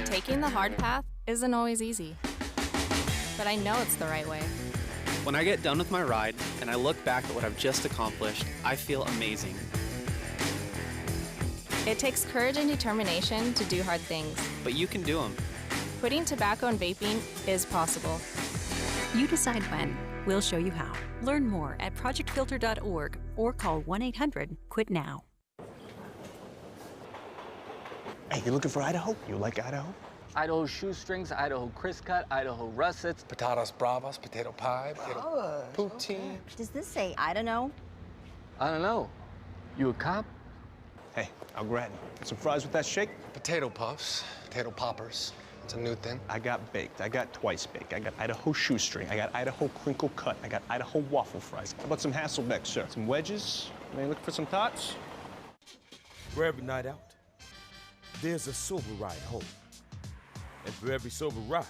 Taking the hard path isn't always easy, but I know it's the right way. When I get done with my ride and I look back at what I've just accomplished, I feel amazing. It takes courage and determination to do hard things. But you can do them. Quitting tobacco and vaping is possible. You decide when. We'll show you how. Learn more at projectfilter.org or call 1-800-QUIT-NOW. Hey, you looking for Idaho? You like Idaho? Idaho shoestrings, Idaho crisp cut, Idaho russets. Patatas bravas, potato pie, potato poutine. Okay. Does this say I don't know? I don't know. You a cop? Hey, I'll grab some fries with that shake. Potato puffs, potato poppers. It's a new thing. I got baked. I got twice baked. I got Idaho shoestring. I got Idaho crinkle cut. I got Idaho waffle fries. How about some Hasselbeck, sir? Some wedges? Maybe looking for some tots? For every night out, there's a sober ride home. And for every sober ride,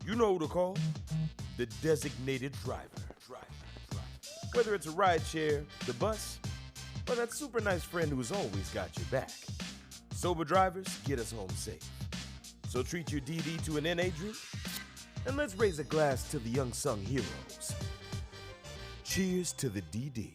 you know who to call? The designated driver. Whether it's a ride share, the bus, or that super nice friend who's always got your back. Sober drivers get us home safe. So treat your DD to an NA drink, and let's raise a glass to the unsung heroes. Cheers to the DD.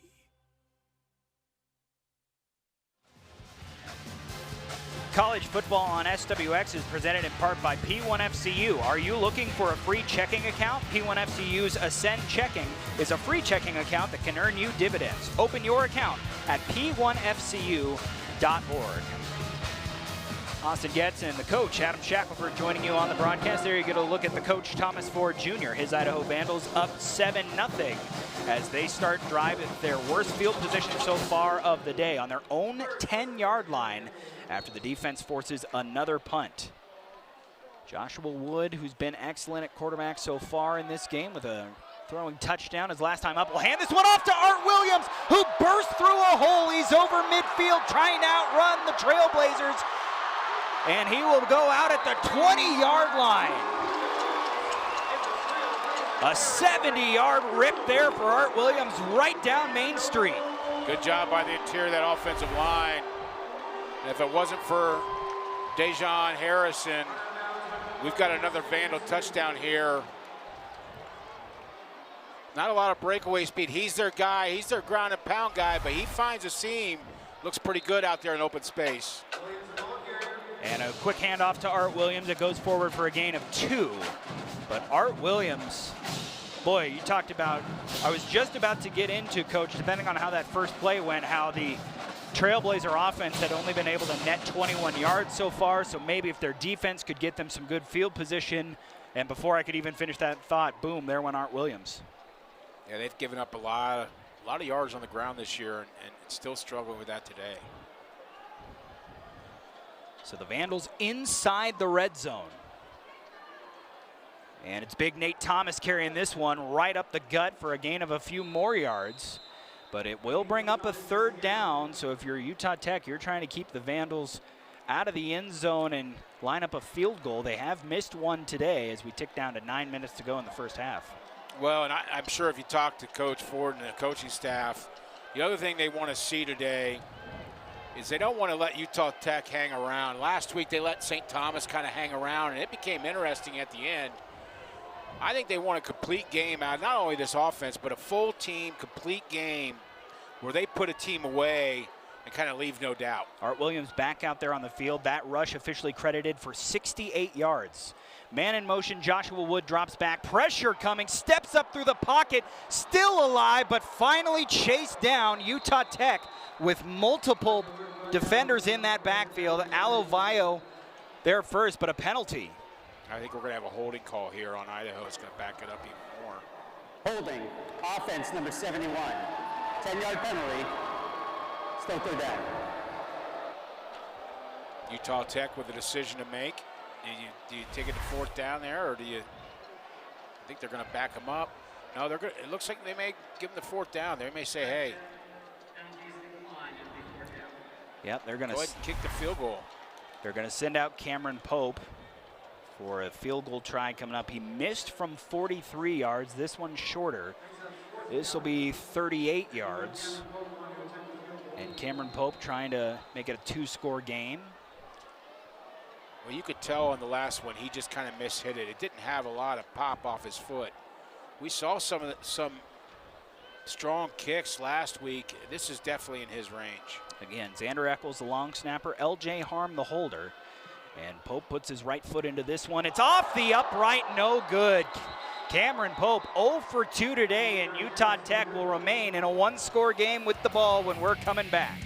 College football on SWX is presented in part by P1FCU. Are you looking for a free checking account? P1FCU's Ascend Checking is a free checking account that can earn you dividends. Open your account at P1FCU.org. Austin Getz and the coach, Adam Shackelford, joining you on the broadcast. There you get a look at the coach, Thomas Ford Jr. His Idaho Vandals up 7-0 as they start drive at their worst field position so far of the day on their own 10-yard line after the defense forces another punt. Joshua Wood, who's been excellent at quarterback so far in this game with a throwing touchdown his last time up, will hand this one off to Art Williams, who burst through a hole. He's over midfield trying to outrun the Trailblazers, and he will go out at the 20-yard line. A 70-yard rip there for Art Williams right down Main Street. Good job by the interior of that offensive line. And if it wasn't for Dejon Harrison, we've got another Vandal touchdown here. Not a lot of breakaway speed. He's their guy. He's their ground and pound guy, but he finds a seam. Looks pretty good out there in open space. And a quick handoff to Art Williams that goes forward for a gain of 2. But Art Williams, boy, you talked about, I was just about to get into, Coach, depending on how that first play went, how the Trailblazer offense had only been able to net 21 yards so far, so maybe if their defense could get them some good field position, and before I could even finish that thought, boom, there went Art Williams. Yeah, they've given up a lot of yards on the ground this year, and still struggling with that today. So the Vandals inside the red zone. And it's big Nate Thomas carrying this one right up the gut for a gain of a few more yards. But it will bring up a 3rd down. So if you're Utah Tech, you're trying to keep the Vandals out of the end zone and line up a field goal. They have missed one today as we tick down to 9 minutes to go in the first half. Well, and I'm sure if you talk to Coach Ford and the coaching staff, the other thing they want to see today is they don't want to let Utah Tech hang around. Last week they let St. Thomas kind of hang around, and it became interesting at the end. I think they want a complete game out, not only this offense, but a full team, complete game where they put a team away and kind of leave no doubt. Art Williams back out there on the field. That rush officially credited for 68 yards. Man in motion, Joshua Wood drops back. Pressure coming, steps up through the pocket, still alive, but finally chased down. Utah Tech with multiple defenders in that backfield. Alovaio there first, but a penalty. I think we're going to have a holding call here on Idaho. It's going to back it up even more. Holding, offense number 71. 10-yard penalty, still 3rd down. Utah Tech with a decision to make. Do you take it to 4th down there, or do you think they're going to back them up? No, they're good. It looks like they may give them the 4th down. They may say, hey. Yep, they're going to go ahead and kick the field goal. They're going to send out Cameron Pope for a field goal try coming up. He missed from 43 yards. This one's shorter. This will be 38 yards. And Cameron Pope trying to make it a 2-score game. Well, you could tell on the last one, he just kind of mishit it. It didn't have a lot of pop off his foot. We saw some strong kicks last week. This is definitely in his range. Again, Xander Eccles, the long snapper, LJ Harm, the holder. And Pope puts his right foot into this one. It's off the upright, no good. Cameron Pope 0 for 2 today, and Utah Tech will remain in a 1-score game with the ball when we're coming back.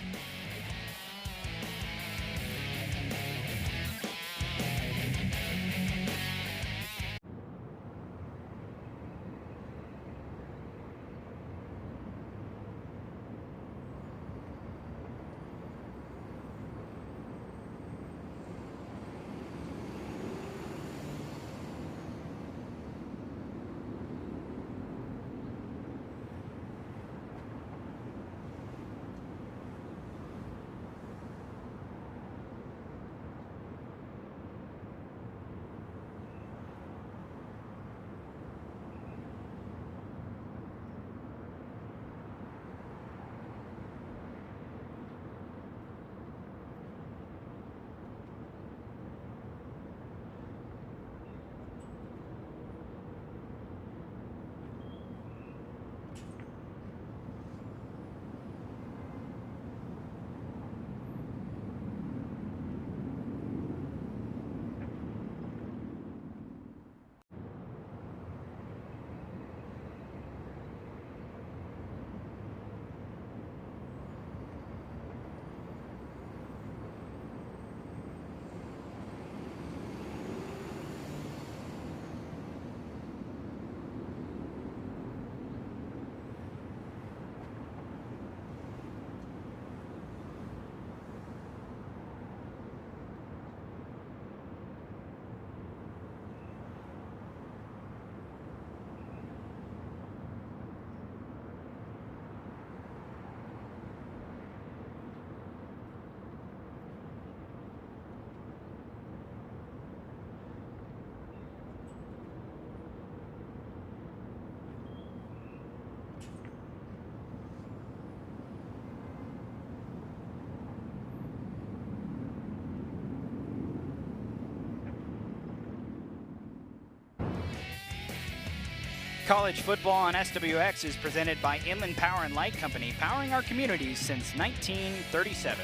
College football on SWX is presented by Inland Power and Light Company, powering our communities since 1937.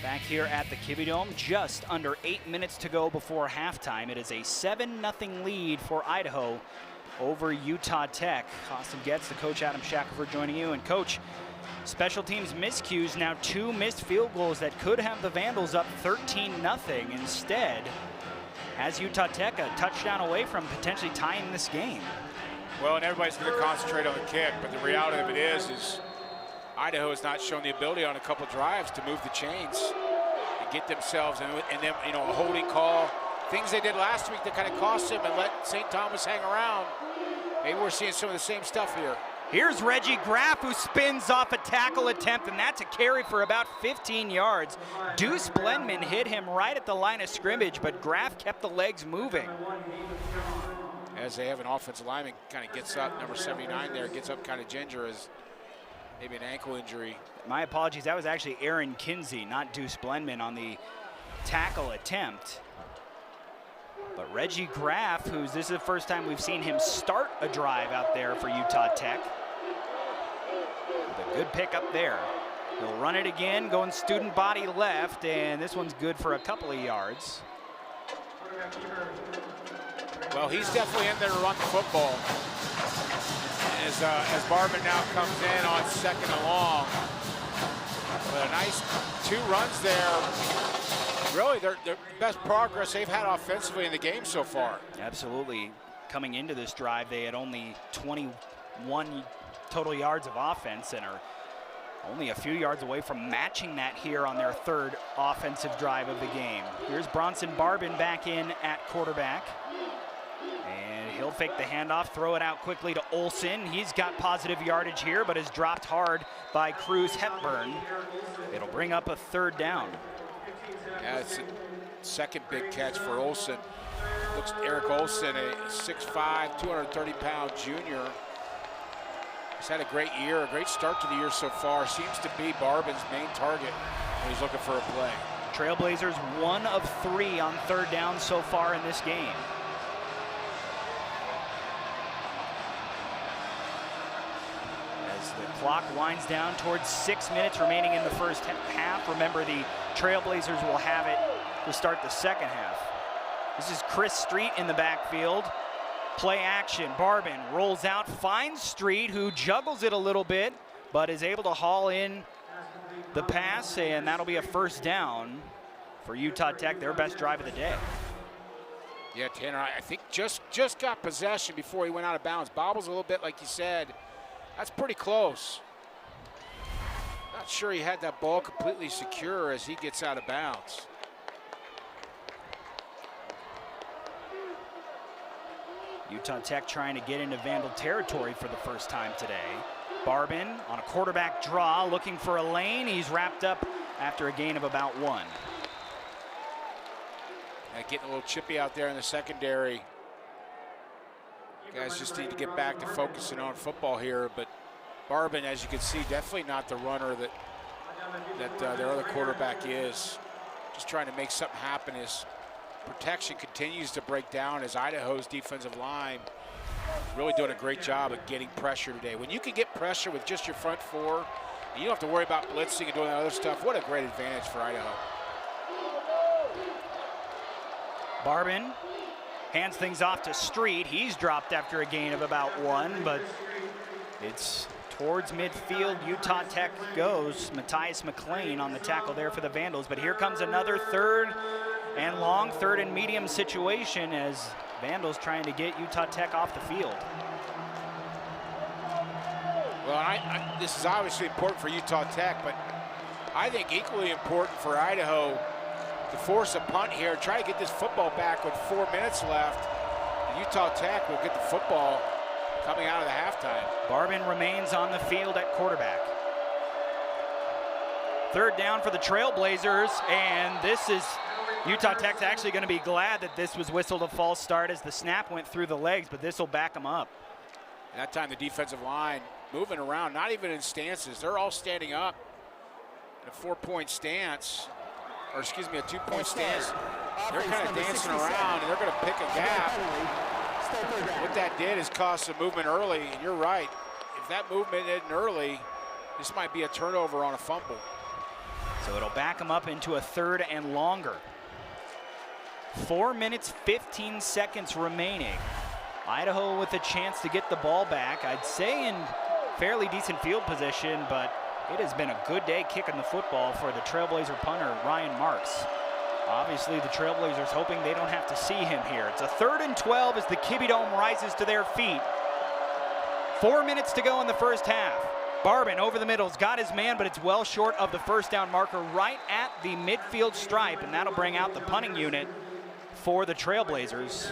Back here at the Kibbie Dome, just under 8 minutes to go before halftime. It is a 7-0 lead for Idaho over Utah Tech. Austin Getz, the coach, Adam Shackelford joining you. And coach, special teams miscues, now 2 missed field goals that could have the Vandals up 13-0. Instead, has Utah Tech a touchdown away from potentially tying this game. Well, and everybody's going to concentrate on the kick, but the reality of it is Idaho has not shown the ability on a couple drives to move the chains and get themselves, and then, you know, a holding call, things they did last week that kind of cost them and let St. Thomas hang around. Maybe we're seeing some of the same stuff here. Here's Reggie Graff, who spins off a tackle attempt, and that's a carry for about 15 yards. Deuce Blendman hit him right at the line of scrimmage, but Graff kept the legs moving. As they have an offensive lineman kind of gets up, number 79 there, gets up kind of ginger as maybe an ankle injury. My apologies, that was actually Aaron Kinsey, not Deuce Blendman on the tackle attempt. But Reggie Graff, this is the first time we've seen him start a drive out there for Utah Tech. With a good pick up there. He'll run it again, going student body left, and this one's good for a couple of yards. Well, he's definitely in there to run the football. As Barban now comes in on 2nd and long. But a nice 2 runs there. Really, their best progress they've had offensively in the game so far. Absolutely. Coming into this drive, they had only 21 total yards of offense and are only a few yards away from matching that here on their 3rd offensive drive of the game. Here's Bronson Barban back in at quarterback. And he'll fake the handoff, throw it out quickly to Olsen. He's got positive yardage here, but is dropped hard by Cruz Hepburn. It'll bring up a 3rd down. Yeah, it's a 2nd big catch for Olsen. Looks Eric Olsen, a 6'5", 230-pound junior. He's had a great year, a great start to the year so far. Seems to be Barban's main target when he's looking for a play. Trailblazers 1 of 3 on 3rd down so far in this game. As the clock winds down towards 6 minutes remaining in the first half. Remember, the Trailblazers will have it to start the 2nd half. This is Chris Street in the backfield. Play action. Barban rolls out, finds Street, who juggles it a little bit, but is able to haul in the pass, and that'll be a 1st down for Utah Tech, their best drive of the day. Yeah, Tanner, I think just got possession before he went out of bounds. Bobbles a little bit, like you said. That's pretty close. Not sure he had that ball completely secure as he gets out of bounds. Utah Tech trying to get into Vandal territory for the first time today. Barban on a quarterback draw, looking for a lane. He's wrapped up after a gain of about 1. Getting a little chippy out there in the secondary. Guys just need to get back to focusing on football here, but Barban, as you can see, definitely not the runner that their other quarterback is. Just trying to make something happen. His protection continues to break down as Idaho's defensive line really doing a great job of getting pressure today. When you can get pressure with just your front 4, and you don't have to worry about blitzing and doing that other stuff, what a great advantage for Idaho. Barban hands things off to Street. He's dropped after a gain of about 1, but it's towards midfield. Utah Tech goes. Matthias McLean on the tackle there for the Vandals, but here comes another 3rd and long, 3rd and medium situation as Vandals trying to get Utah Tech off the field. Well, this is obviously important for Utah Tech, but I think equally important for Idaho to force a punt here, try to get this football back with 4 minutes left. And Utah Tech will get the football coming out of the halftime. Barban remains on the field at quarterback. 3rd down for the Trailblazers, and this is Utah Tech's actually going to be glad that this was whistled a false start as the snap went through the legs, but this will back them up. And that time the defensive line moving around, not even in stances. They're all standing up in a 4-point stance, or excuse me, a 2-point stance. They're kind of dancing around, and they're going to pick a gap with that did is cause some movement early, and you're right. If that movement isn't early, this might be a turnover on a fumble. So it'll back them up into a 3rd and longer. 4 minutes, 15 seconds remaining. Idaho with a chance to get the ball back. I'd say in fairly decent field position, but it has been a good day kicking the football for the Trailblazer punter, Ryan Marks. Obviously, the Trailblazers hoping they don't have to see him here. It's a 3rd and 12 as the Kibbe Dome rises to their feet. 4 minutes to go in the first half. Barbin over the middle's got his man, but it's well short of the first down marker right at the midfield stripe, and that'll bring out the punting unit for the Trailblazers.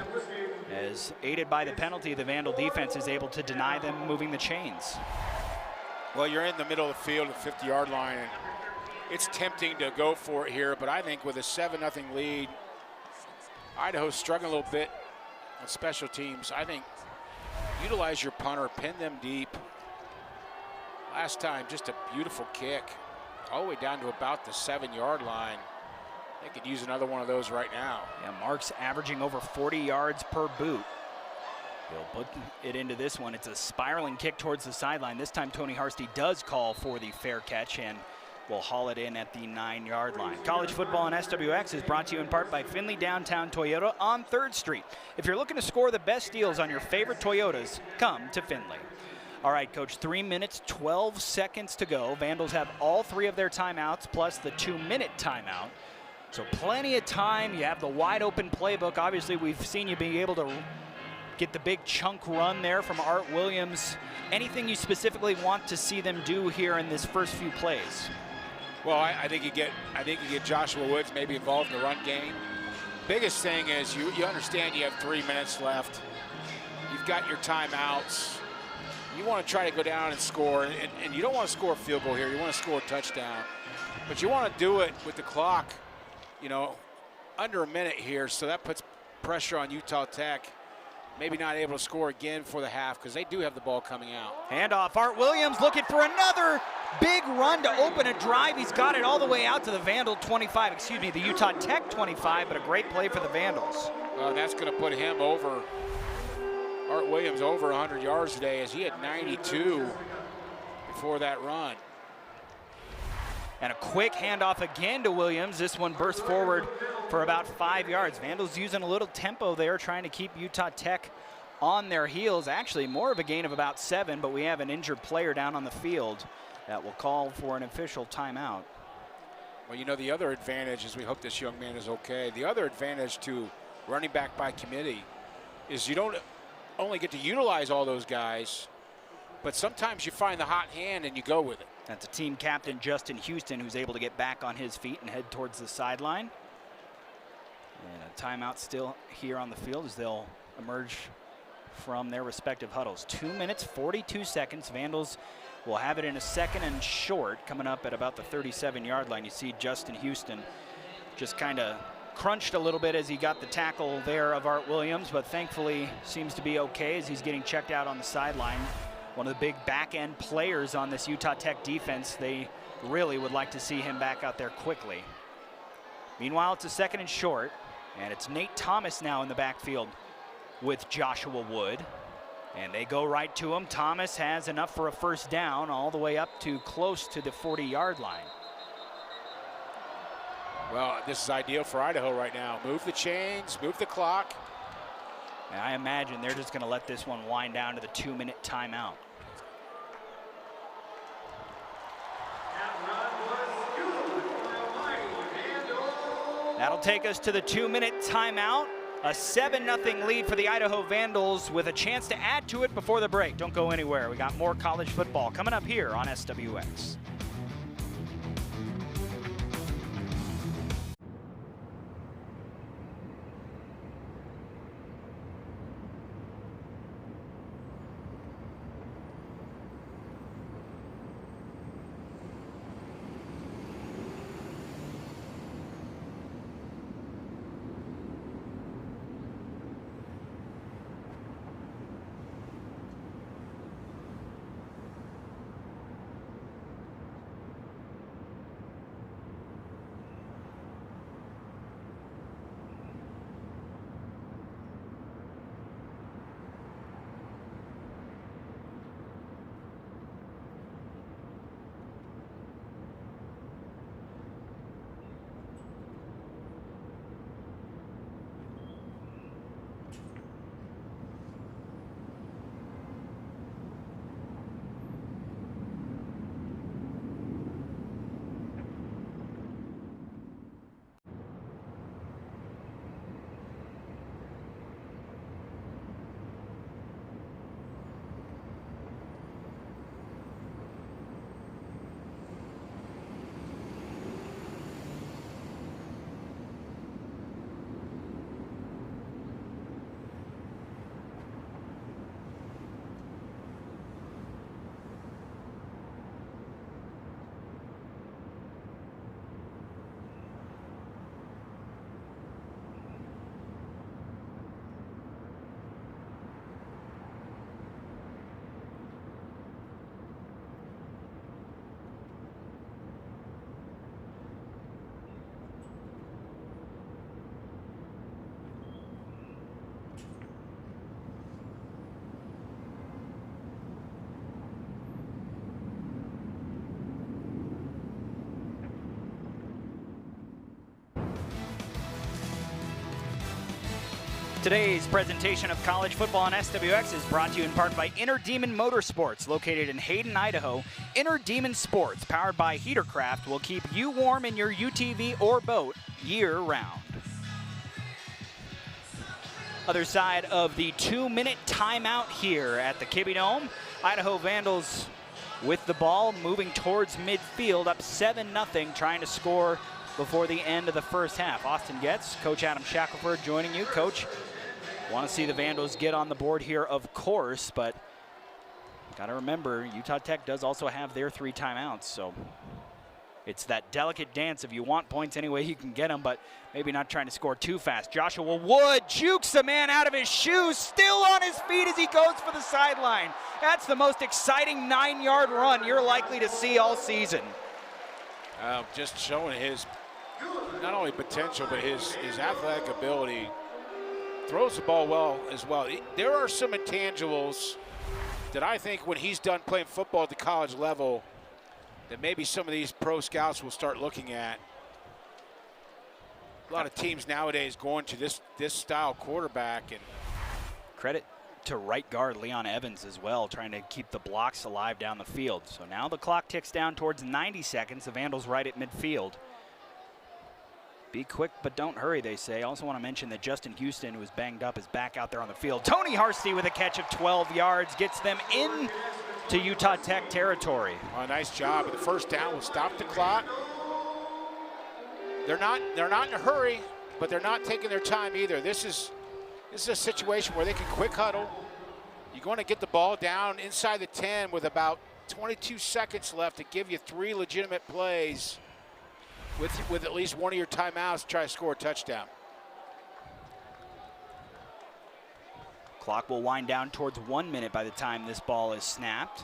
As aided by the penalty, the Vandal defense is able to deny them moving the chains. Well, you're in the middle of the field at the 50-yard line, and it's tempting to go for it here, but I think with a 7-0 lead, Idaho's struggling a little bit on special teams. I think utilize your punter, pin them deep. Last time, just a beautiful kick all the way down to about the 7-yard line. They could use another one of those right now. Yeah, Mark's averaging over 40 yards per boot. He'll put it into this one. It's a spiraling kick towards the sideline. This time Tony Harsty does call for the fair catch and will haul it in at the 9-yard line. College football on SWX is brought to you in part by Findlay Downtown Toyota on 3rd Street. If you're looking to score the best deals on your favorite Toyotas, come to Findlay. All right, Coach, 3 minutes, 12 seconds to go. Vandals have all 3 of their timeouts plus the 2-minute timeout. So plenty of time. You have the wide open playbook. Obviously, we've seen you be able to get the big chunk run there from Art Williams. Anything you specifically want to see them do here in this first few plays? Well, I think you get Joshua Woods maybe involved in the run game. Biggest thing is you understand you have 3 minutes left. You've got your timeouts. You want to try to go down and score, and you don't want to score a field goal here. You want to score a touchdown. But you want to do it with the clock, you know, under a minute here, so that puts pressure on Utah Tech. Maybe not able to score again for the half because they do have the ball coming out. Handoff, Art Williams looking for another big run to open a drive. He's got it all the way out to the Vandal 25, excuse me, the Utah Tech 25, but a great play for the Vandals. Well, that's going to put him over, Art Williams over 100 yards today as he had 92 before that run. And a quick handoff again to Williams. This one bursts forward for about 5 yards. Vandals using a little tempo there, trying to keep Utah Tech on their heels. Actually, more of a gain of about 7, but we have an injured player down on the field that will call for an official timeout. Well, you know, the other advantage is we hope this young man is okay. The other advantage to running back by committee is you don't only get to utilize all those guys, but sometimes you find the hot hand and you go with it. That's a team captain, Justin Houston, who's able to get back on his feet and head towards the sideline. And a timeout still here on the field as they'll emerge from their respective huddles. 2 minutes, 42 seconds. Vandals will have it in a 2nd and short, coming up at about the 37-yard line. You see Justin Houston just kind of crunched a little bit as he got the tackle there of Art Williams, but thankfully seems to be okay as he's getting checked out on the sideline. One of the big back-end players on this Utah Tech defense. They really would like to see him back out there quickly. Meanwhile, it's a 2nd and short, and it's Nate Thomas now in the backfield with Joshua Wood. And they go right to him. Thomas has enough for a first down all the way up to close to the 40-yard line. Well, this is ideal for Idaho right now. Move the chains, move the clock. And I imagine they're just going to let this one wind down to the 2-minute timeout. That'll take us to the 2-minute timeout. A 7-0 lead for the Idaho Vandals with a chance to add to it before the break. Don't go anywhere. We got more college football coming up here on SWX. Today's presentation of college football on SWX is brought to you in part by Inner Demon Motorsports, located in Hayden, Idaho. Inner Demon Sports, powered by Heatercraft, will keep you warm in your UTV or boat year-round. Other side of the 2-minute timeout here at the Kibbe Dome. Idaho Vandals with the ball, moving towards midfield, up 7-0, trying to score before the end of the first half. Austin Getz, Coach Adam Shackelford joining you. Coach, want to see the Vandals get on the board here, of course, but got to remember, Utah Tech does also have their 3 timeouts, so it's that delicate dance. If you want points any way you can get them, but maybe not trying to score too fast. Joshua Wood jukes a man out of his shoes, still on his feet as he goes for the sideline. That's the most exciting 9-yard run you're likely to see all season. Just showing his, not only potential, but his athletic ability. Throws the ball well as well. There are some intangibles that I think when he's done playing football at the college level, that maybe some of these pro scouts will start looking at. A lot of teams nowadays going to this style quarterback. And credit to right guard Leon Evans as well, trying to keep the blocks alive down the field. So now the clock ticks down towards 90 seconds. The Vandals right at midfield. Be quick, but don't hurry, they say. Also want to mention that Justin Houston, who was banged up, is back out there on the field. Tony Harsty with a catch of 12 yards gets them in to Utah Tech territory. Well, nice job. The first down will stop the clock. They're not in a hurry, but they're not taking their time either. This is a situation where they can quick huddle. You're going to get the ball down inside the 10 with about 22 seconds left to give you 3 legitimate plays with at least one of your timeouts to try to score a touchdown. Clock will wind down towards 1 minute by the time this ball is snapped.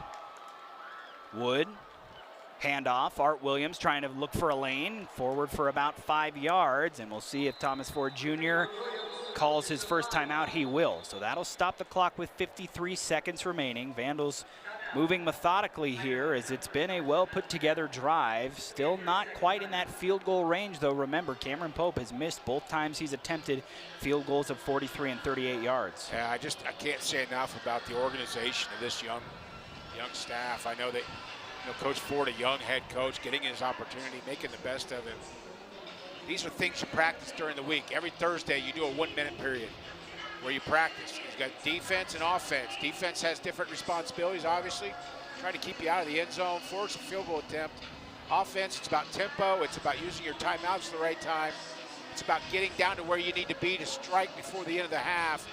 Wood, handoff. Art Williams trying to look for a lane. Forward for about 5 yards, and we'll see if Thomas Ford Jr. calls his first timeout. He will. So that'll stop the clock with 53 seconds remaining. Vandals moving methodically here, as it's been a well put together drive. Still not quite in that field goal range, though. Remember, Cameron Pope has missed both times he's attempted field goals of 43 and 38 yards. Yeah, I can't say enough about the organization of this young staff. I know that, Coach Ford, a young head coach, getting his opportunity, making the best of it. These are things you practice during the week. Every Thursday you do a 1-minute period where you practice. He's got defense and offense. Defense has different responsibilities, obviously. Trying to keep you out of the end zone, force a field goal attempt. Offense, it's about tempo. It's about using your timeouts at the right time. It's about getting down to where you need to be to strike before the end of the half.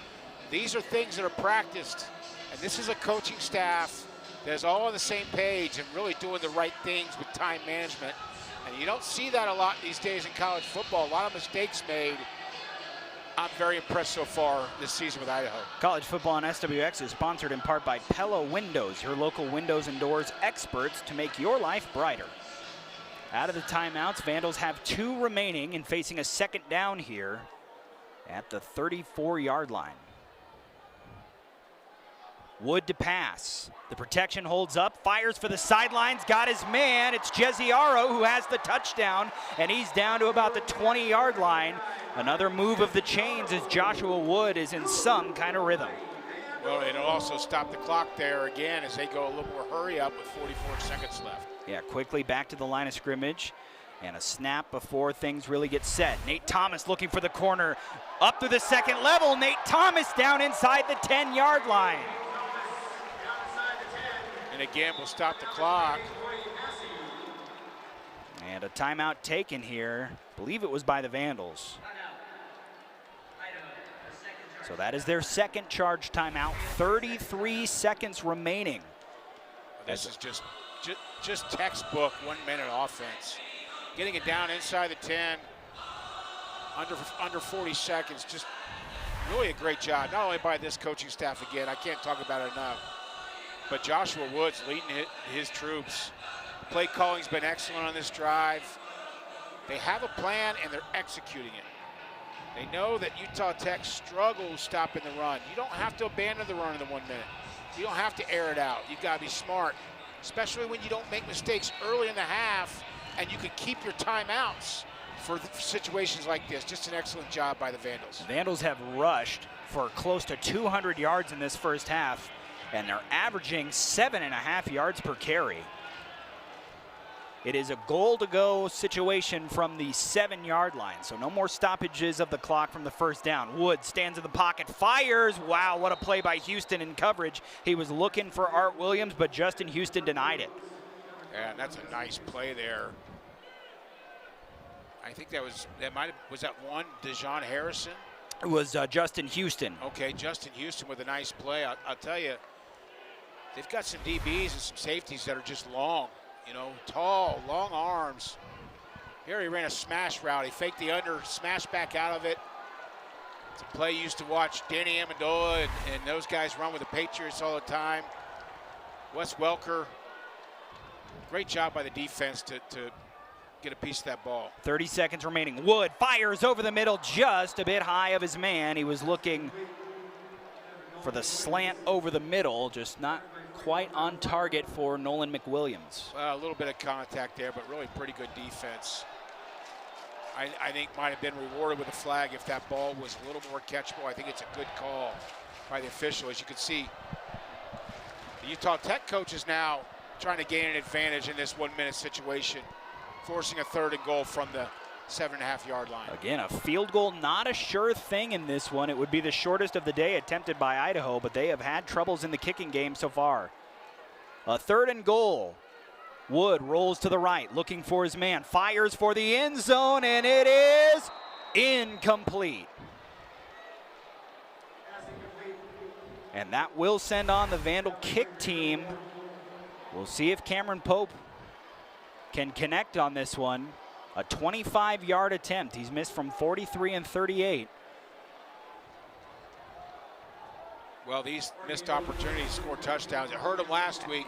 These are things that are practiced. And this is a coaching staff that is all on the same page and really doing the right things with time management. And you don't see that a lot these days in college football. A lot of mistakes made. I'm very impressed so far this season with Idaho. College football on SWX is sponsored in part by Pella Windows, your local windows and doors experts to make your life brighter. Out of the timeouts, Vandals have 2 remaining and facing a second down here at the 34-yard line. Wood to pass. The protection holds up, fires for the sidelines, got his man. It's Jesiaro who has the touchdown, and he's down to about the 20-yard line. Another move of the chains as Joshua Wood is in some kind of rhythm. Well, it'll also stop the clock there again as they go a little more hurry up with 44 seconds left. Yeah, quickly back to the line of scrimmage. And a snap before things really get set. Nate Thomas looking for the corner. Up through the second level. Nate Thomas down inside the 10-yard line. And again, we'll stop the clock. And a timeout taken here. I believe it was by the Vandals. So that is their second charge timeout. 33 seconds remaining. This is just textbook 1-minute offense. Getting it down inside the 10, under 40 seconds. Just really a great job, not only by this coaching staff again, I can't talk about it enough, but Joshua Woods leading his troops. Play calling's been excellent on this drive. They have a plan and they're executing it. They know that Utah Tech struggles stopping the run. You don't have to abandon the run in the 1 minute. You don't have to air it out. You've got to be smart, especially when you don't make mistakes early in the half and you can keep your timeouts for situations like this. Just an excellent job by the Vandals. Vandals have rushed for close to 200 yards in this first half, and they're averaging 7.5 yards per carry. It is a goal-to-go situation from the 7-yard line, so no more stoppages of the clock from the first down. Wood stands in the pocket, fires. Wow, what a play by Houston in coverage. He was looking for Art Williams, but Justin Houston denied it. Yeah, that's a nice play there. I think was that one, Dejon Harrison? It was Justin Houston. Okay, Justin Houston with a nice play. I'll tell you, they've got some DBs and some safeties that are just long. You know, tall, long arms. Here he ran a smash route. He faked the under, smashed back out of it. It's a play you used to watch Danny Amendola and those guys run with the Patriots all the time. Wes Welker, great job by the defense to get a piece of that ball. 30 seconds remaining. Wood fires over the middle, just a bit high of his man. He was looking for the slant over the middle, just not quite on target for Nolan McWilliams. Well, a little bit of contact there, but really pretty good defense. I think might have been rewarded with a flag if that ball was a little more catchable. I think it's a good call by the official. As you can see, the Utah Tech coach is now trying to gain an advantage in this 1-minute situation, forcing a 3rd and goal from the 7.5-yard line. Again, a field goal, not a sure thing in this one. It would be the shortest of the day attempted by Idaho, but they have had troubles in the kicking game so far. A 3rd and goal. Wood rolls to the right, looking for his man, fires for the end zone, and it is incomplete. And that will send on the Vandal kick team. We'll see if Cameron Pope can connect on this one. A 25-yard attempt. He's missed from 43 and 38. Well, these missed opportunities to score touchdowns. It hurt him last week.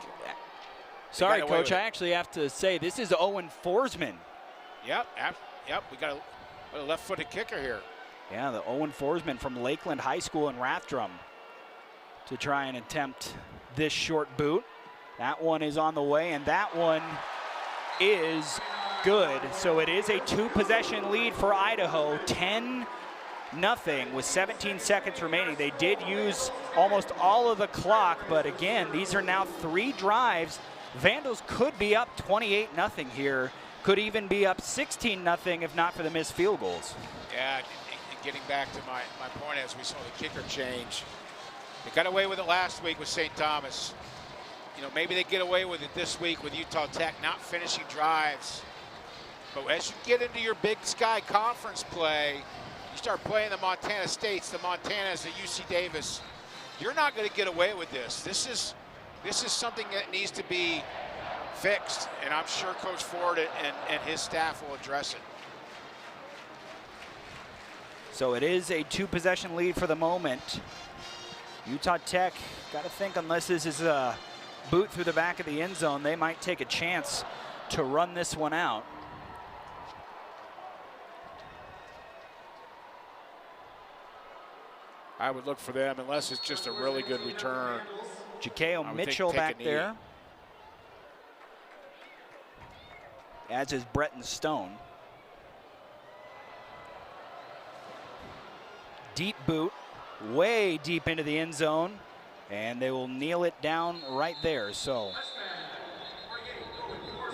Sorry, Coach, I actually have to say this is Owen Forsman. Yep, we got a left-footed kicker here. Yeah, the Owen Forsman from Lakeland High School in Rathdrum to try and attempt this short boot. That one is on the way, and that one is good. So it is a 2-possession lead for Idaho, 10-0 with 17 seconds remaining. They did use almost all of the clock, but again, these are now 3 drives. Vandals could be up 28-0 here, could even be up 16-0 if not for the missed field goals. Yeah, and getting back to my point as we saw the kicker change. They got away with it last week with St. Thomas. You know, maybe they get away with it this week with Utah Tech not finishing drives. But as you get into your Big Sky Conference play, you start playing the Montana States, the Montanas, the UC Davis, you're not going to get away with this. This is something that needs to be fixed, and I'm sure Coach Ford and his staff will address it. So it is a 2-possession lead for the moment. Utah Tech, got to think unless this is a boot through the back of the end zone, they might take a chance to run this one out. I would look for them unless it's just a really good return. Jakeo Mitchell back there. As is Bretton Stone. Deep boot, way deep into the end zone, and they will kneel it down right there. So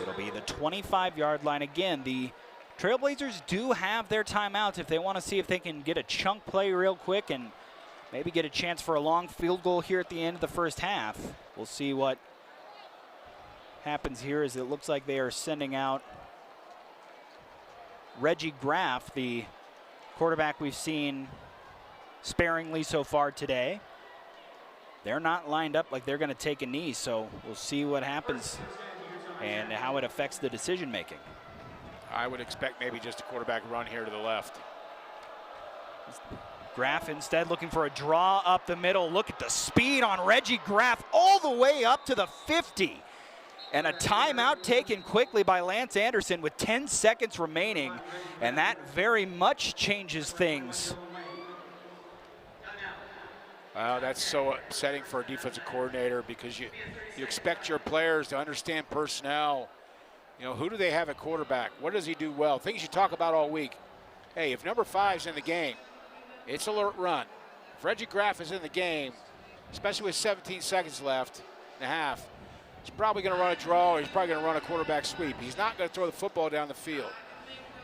it'll be the 25-yard line. Again, the Trailblazers do have their timeouts if they want to see if they can get a chunk play real quick and maybe get a chance for a long field goal here at the end of the first half. We'll see what happens here as it looks like they are sending out Reggie Graff, the quarterback we've seen sparingly so far today. They're not lined up like they're going to take a knee, so we'll see what happens and how it affects the decision making. I would expect maybe just a quarterback run here to the left. Graff instead looking for a draw up the middle. Look at the speed on Reggie Graff all the way up to the 50. And a timeout taken quickly by Lance Anderson with 10 seconds remaining. And that very much changes things. Wow, that's so upsetting for a defensive coordinator because you expect your players to understand personnel You know, who do they have at quarterback? What does he do well? Things you talk about all week. Hey, if number 5's in the game, it's alert run. If Reggie Graff is in the game, especially with 17 seconds left and a half, he's probably going to run a draw or he's probably going to run a quarterback sweep. He's not going to throw the football down the field.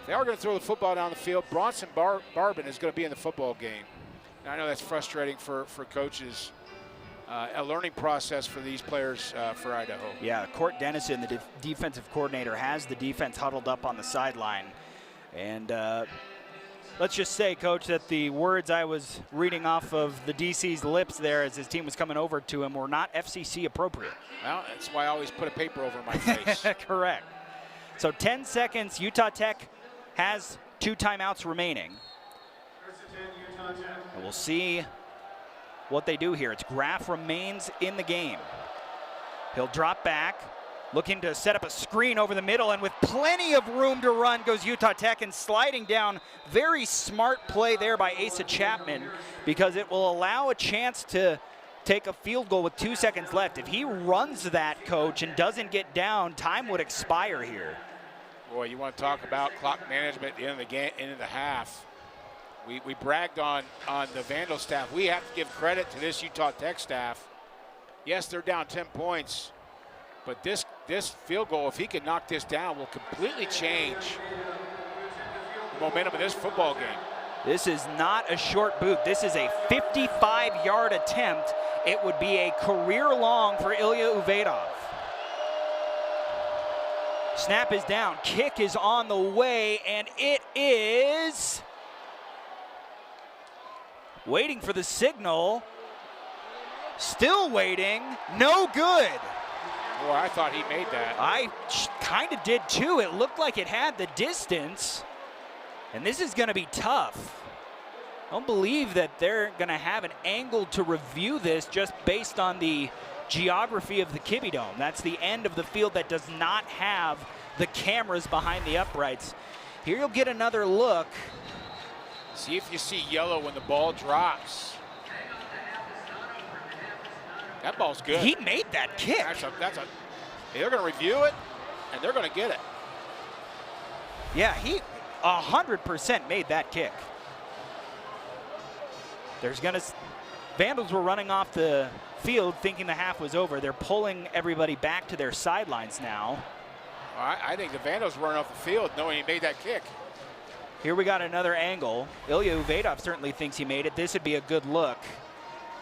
If they are going to throw the football down the field, Bronson Barbin is going to be in the football game. And I know that's frustrating for coaches. A learning process for these players for Idaho. Yeah, Court Dennison, the defensive coordinator, has the defense huddled up on the sideline. And let's just say, Coach, that the words I was reading off of the DC's lips there as his team was coming over to him were not FCC appropriate. Well, that's why I always put a paper over my face. Correct. So 10 seconds, Utah Tech has 2 timeouts remaining. And we'll see what they do here. It's Graff remains in the game. He'll drop back, looking to set up a screen over the middle, and with plenty of room to run goes Utah Tech, and sliding down. Very smart play there by Asa Chapman, because it will allow a chance to take a field goal with 2 seconds left. If he runs that, Coach, and doesn't get down, time would expire here. Boy, you want to talk about clock management at the end of the game, end of the half. We bragged on the Vandal staff. We have to give credit to this Utah Tech staff. Yes, they're down 10 points, but this field goal, if he can knock this down, will completely change the momentum of this football game. This is not a short boot. This is a 55-yard attempt. It would be a career long for Ilya Uvedov. Snap is down. Kick is on the way, and it is waiting for the signal. Still waiting. No good. Boy, I thought he made that. I kind of did too. It looked like it had the distance. And this is going to be tough. I don't believe that they're going to have an angle to review this just based on the geography of the Kibbe Dome. That's the end of the field that does not have the cameras behind the uprights. Here you'll get another look. See if you see yellow when the ball drops. That ball's good. He made that kick. They're going to review it, and they're going to get it. Yeah, he 100% made that kick. Vandals were running off the field thinking the half was over. They're pulling everybody back to their sidelines now. I think the Vandals were running off the field knowing he made that kick. Here we got another angle. Ilya Uvedov certainly thinks he made it. This would be a good look.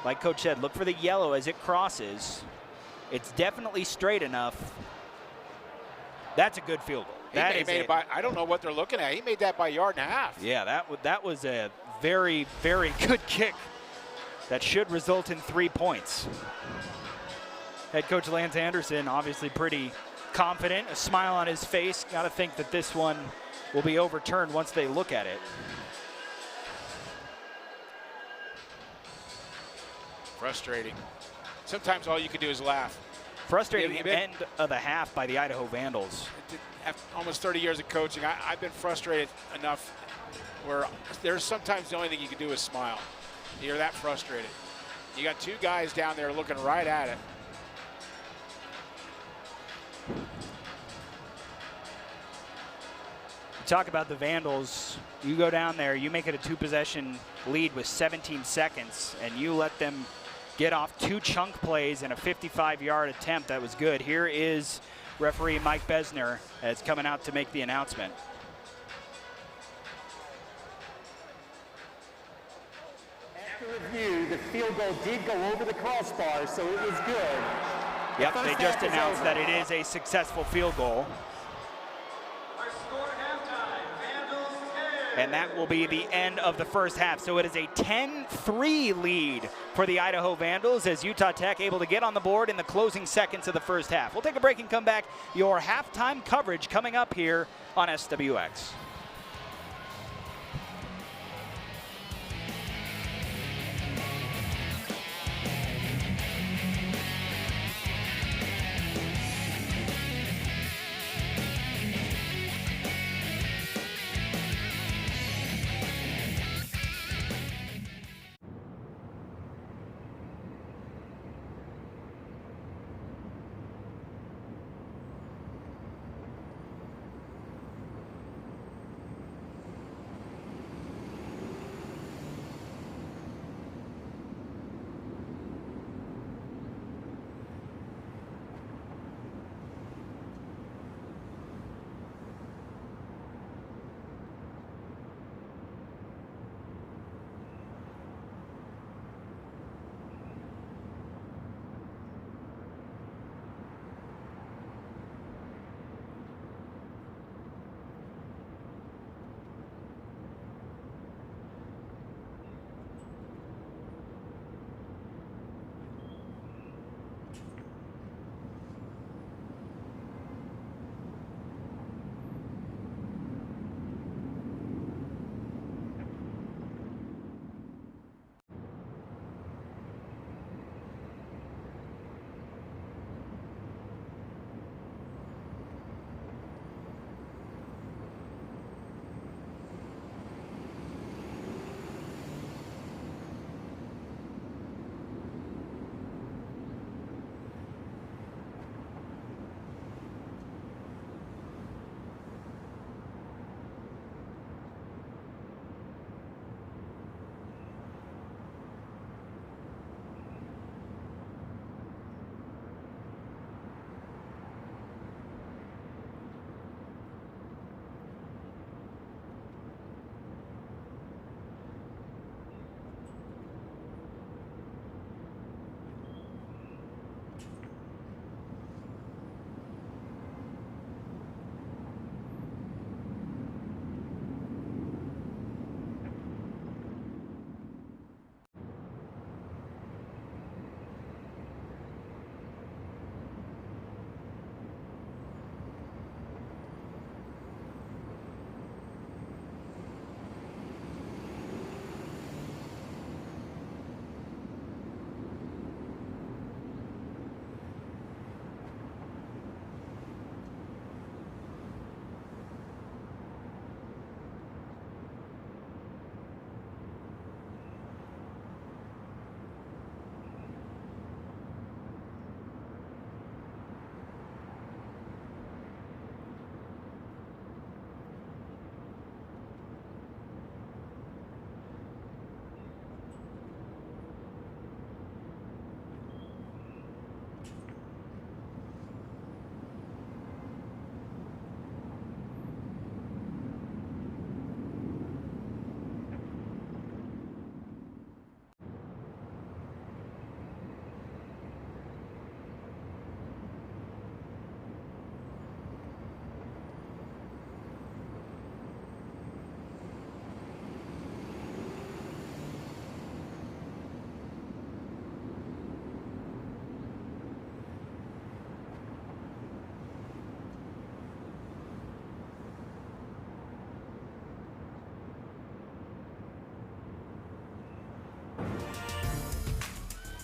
Like Coach said, look for the yellow as it crosses. It's definitely straight enough. That's a good field goal. I don't know what they're looking at. He made that by a yard and a half. Yeah, that was a very, very good kick that should result in 3 points. Head coach Lance Anderson obviously pretty confident, a smile on his face. Got to think that this one will be overturned once they look at it. Frustrating. Sometimes all you can do is laugh. Frustrating end of the half by the Idaho Vandals. After almost 30 years of coaching, I've been frustrated enough where there's sometimes the only thing you can do is smile. You're that frustrated. You got 2 guys down there looking right at it. Talk about the Vandals. You go down there, you make it a 2-possession lead with 17 seconds, and you let them get off 2 chunk plays and a 55-yard attempt. That was good. Here is referee Mike Besner as coming out to make the announcement. After review, the field goal did go over the crossbar, so it was good. Yep, they just announced that it is a successful field goal. And that will be the end of the first half. So it is a 10-3 lead for the Idaho Vandals as Utah Tech able to get on the board in the closing seconds of the first half. We'll take a break and come back. Your halftime coverage coming up here on SWX.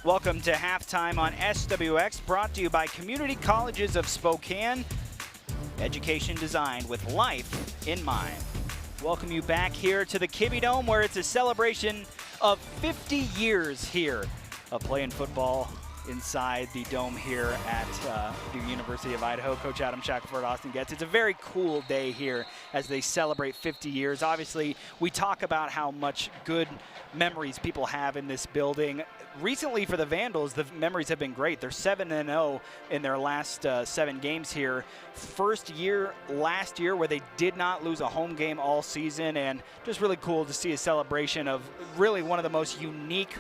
Welcome to Halftime on SWX, brought to you by Community Colleges of Spokane. Education designed with life in mind. Welcome you back here to the Kibbe Dome, where it's a celebration of 50 years here of playing football inside the dome here at the University of Idaho. Coach Adam Shackelford, Austin Getz. It's a very cool day here as they celebrate 50 years. Obviously, we talk about how much good memories people have in this building. Recently for the Vandals, the memories have been great. They're 7-0 in their last 7 games here. First year last year where they did not lose a home game all season, and just really cool to see a celebration of really one of the most unique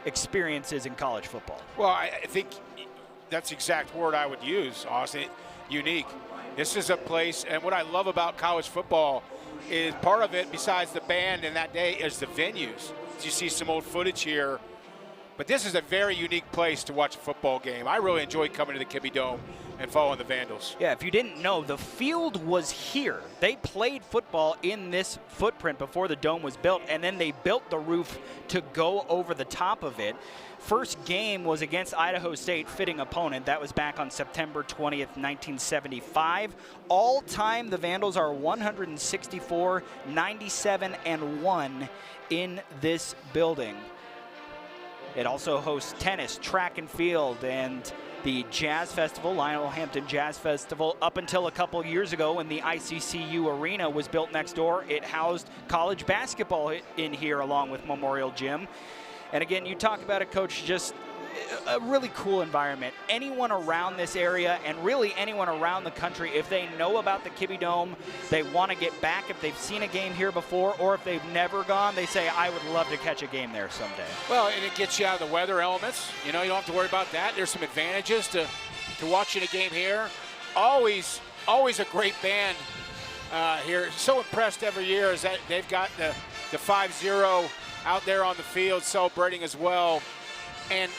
experiences in college football. Well, I think that's the exact word I would use, Austin. Unique. This is a place, and what I love about college football is part of it, besides the band and that day, is the venues. You see some old footage here, but this is a very unique place to watch a football game. I really enjoy coming to the Kibbe Dome and following the Vandals. Yeah, if you didn't know, the field was here. They played football in this footprint before the dome was built, and then they built the roof to go over the top of it. First game was against Idaho State, fitting opponent. That was back on September 20th, 1975. All time, the Vandals are 164, 97-1 in this building. It also hosts tennis, track and field, and the Jazz Festival, Lionel Hampton Jazz Festival. Up until a couple years ago when the ICCU Arena was built next door, it housed college basketball in here along with Memorial Gym. And again, you talk about it, Coach, just a really cool environment. Anyone around this area, and really anyone around the country, if they know about the Kibbe Dome, they want to get back. If they've seen a game here before, or if they've never gone, they say, I would love to catch a game there someday. Well, and it gets you out of the weather elements. You know, you don't have to worry about that. There's some advantages to watching a game here. Always a great band here. So impressed every year is that they've got the 5-0 out there on the field celebrating as well. And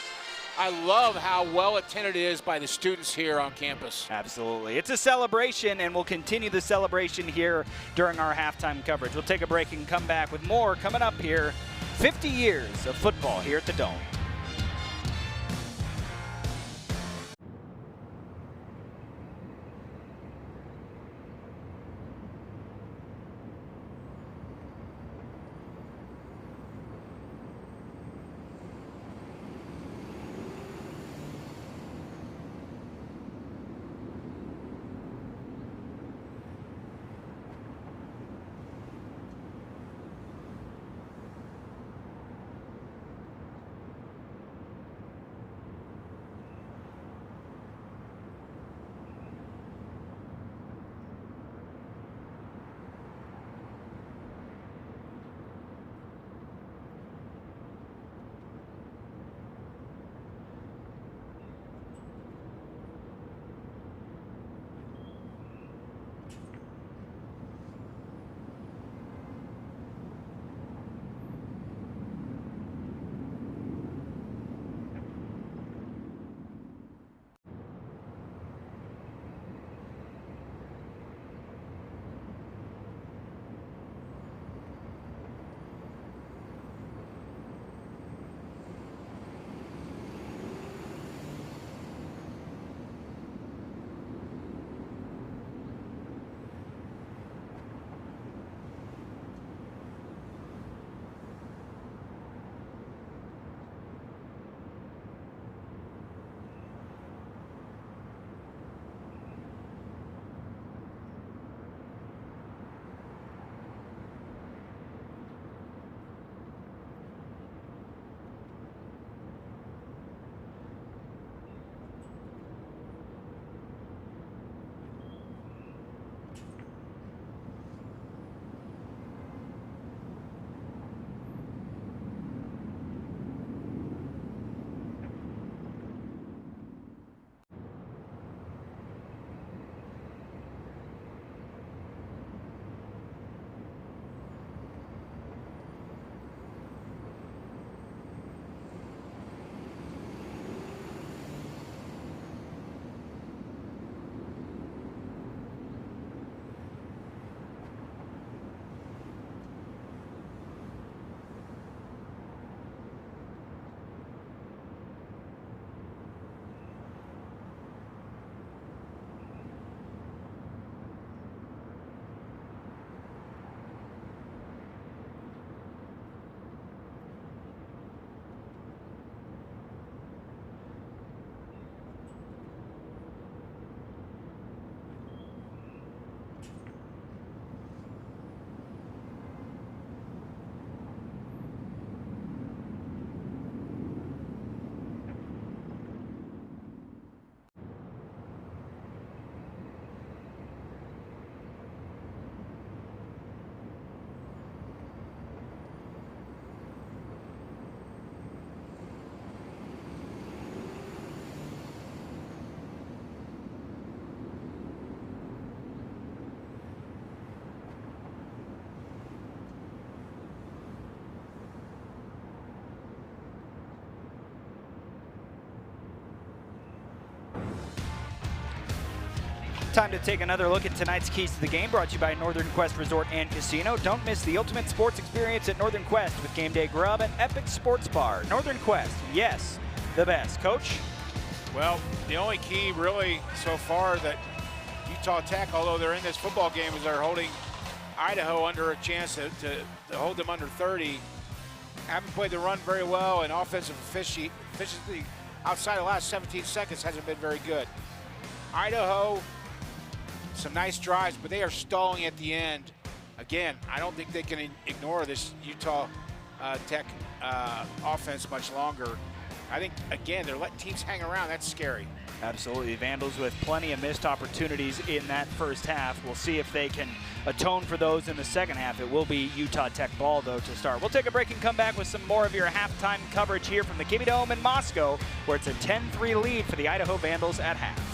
I love how well attended it is by the students here on campus. Absolutely. It's a celebration, and we'll continue the celebration here during our halftime coverage. We'll take a break and come back with more coming up here. 50 years of football here at the Dome. Time to take another look at tonight's keys to the game, brought to you by Northern Quest Resort and Casino. Don't miss the ultimate sports experience at Northern Quest with Game Day Grub and Epic Sports Bar. Northern Quest, yes, the best. Coach? Well, the only key really so far that Utah Tech, although they're in this football game, is they're holding Idaho under a chance to hold them under 30. Haven't played the run very well, and offensive efficiency outside the last 17 seconds hasn't been very good. Idaho, some nice drives, but they are stalling at the end. Again, I don't think they can ignore this Utah Tech offense much longer. I think, again, they're letting teams hang around. That's scary. Absolutely. Vandals with plenty of missed opportunities in that first half. We'll see if they can atone for those in the second half. It will be Utah Tech ball, though, to start. We'll take a break and come back with some more of your halftime coverage here from the Kimmie Dome in Moscow, where it's a 10-3 lead for the Idaho Vandals at half.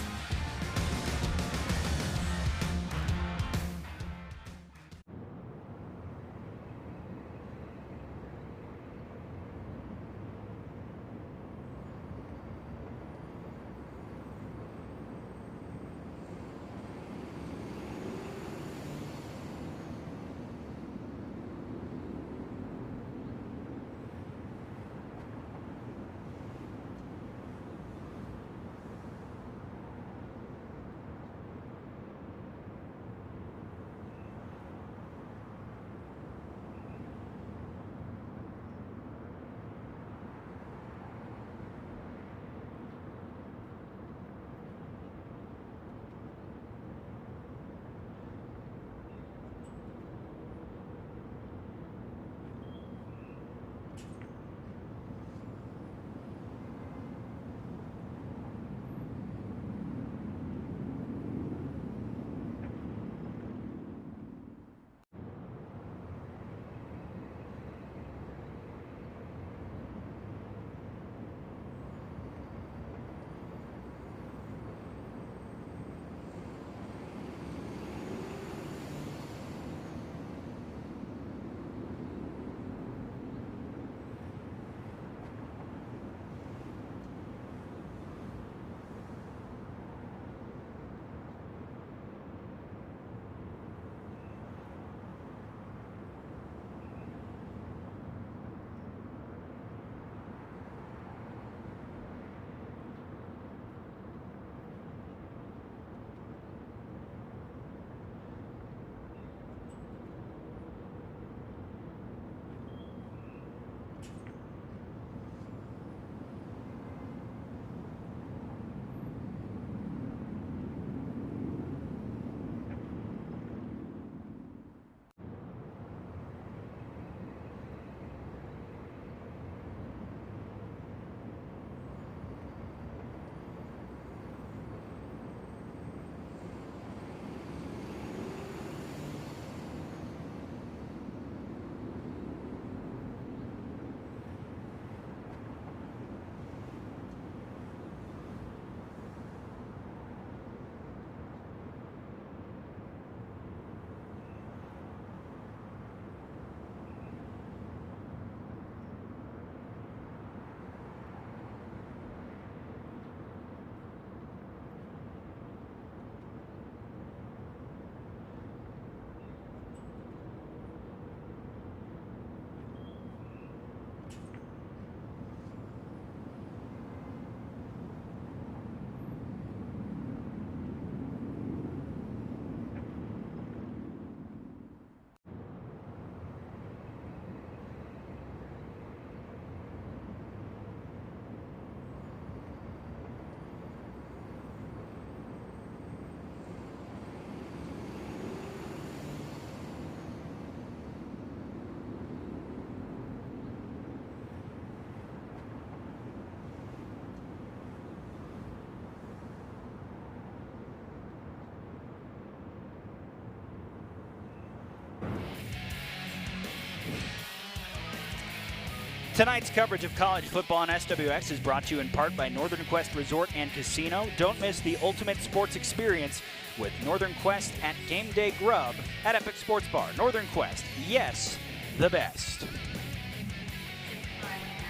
Tonight's coverage of college football on SWX is brought to you in part by Northern Quest Resort and Casino. Don't miss the ultimate sports experience with Northern Quest at Game Day Grub at Epic Sports Bar. Northern Quest, yes, the best.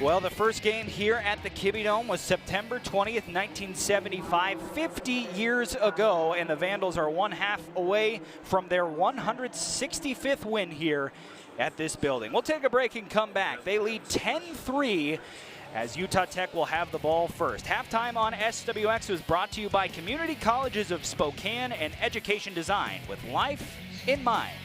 Well, the first game here at the Kibbe Dome was September 20th, 1975, 50 years ago, and the Vandals are 1/2 away from their 165th win here at this building. We'll take a break and come back. They lead 10-3 as Utah Tech will have the ball first. Halftime on SWX was brought to you by Community Colleges of Spokane and Education Design with life in mind.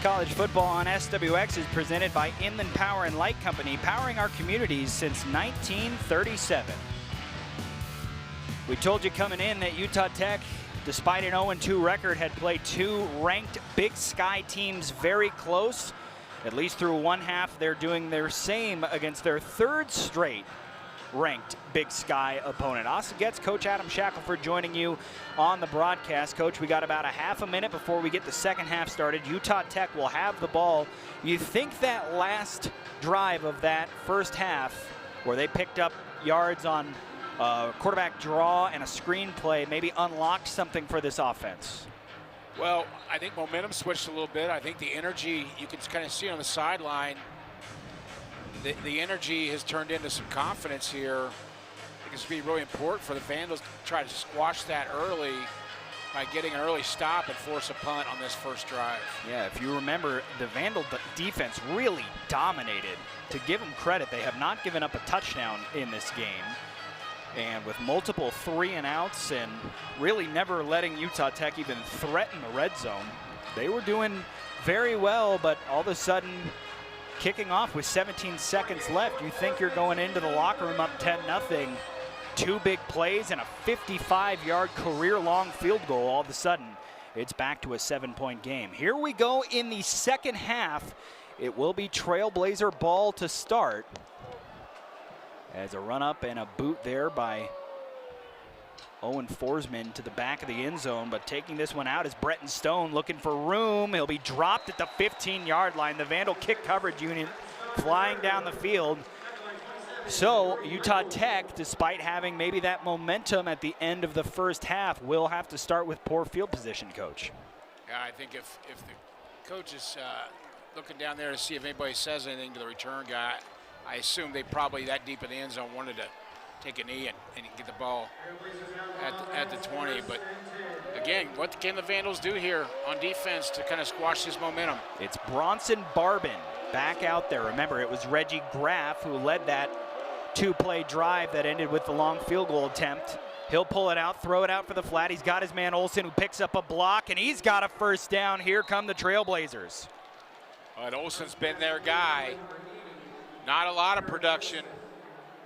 College football on SWX is presented by Inland Power and Light Company, powering our communities since 1937. We told you coming in that Utah Tech, despite an 0-2 record, had played two ranked Big Sky teams very close. At least through one half, they're doing their same against their third straight ranked Big Sky opponent. Austin Getz, Coach Adam Shackelford joining you on the broadcast. Coach, we got about a half a minute before we get the second half started. Utah Tech will have the ball. You think that last drive of that first half, where they picked up yards on a quarterback draw and a screen play, maybe unlocked something for this offense? Well, I think momentum switched a little bit. I think the energy, you can kind of see on the sideline, the energy has turned into some confidence here. I think it's going to be really important for the Vandals to try to squash that early by getting an early stop and force a punt on this first drive. Yeah, if you remember, the Vandal defense really dominated. To give them credit, they have not given up a touchdown in this game. And with multiple 3-and-outs and really never letting Utah Tech even threaten the red zone, they were doing very well, but all of a sudden, kicking off with 17 seconds left, you think you're going into the locker room up 10-0. 2 big plays and a 55-yard career-long field goal. All of a sudden, it's back to a 7-point game. Here we go in the second half. It will be Trailblazer ball to start. As a run-up and a boot there by Owen Forsman to the back of the end zone, but taking this one out is Bretton Stone looking for room. He'll be dropped at the 15-yard line. The Vandal kick coverage unit flying down the field. So Utah Tech, despite having maybe that momentum at the end of the first half, will have to start with poor field position, Coach. Yeah, I think if the coach is looking down there to see if anybody says anything to the return guy, I assume they probably that deep in the end zone wanted to take a knee and get the ball at the 20. But again, what can the Vandals do here on defense to kind of squash this momentum? It's Bronson Barbin back out there. Remember, it was Reggie Graff who led that 2-play drive that ended with the long field goal attempt. He'll pull it out, throw it out for the flat. He's got his man Olsen who picks up a block, and he's got a first down. Here come the Trailblazers. But Olsen's been their guy. Not a lot of production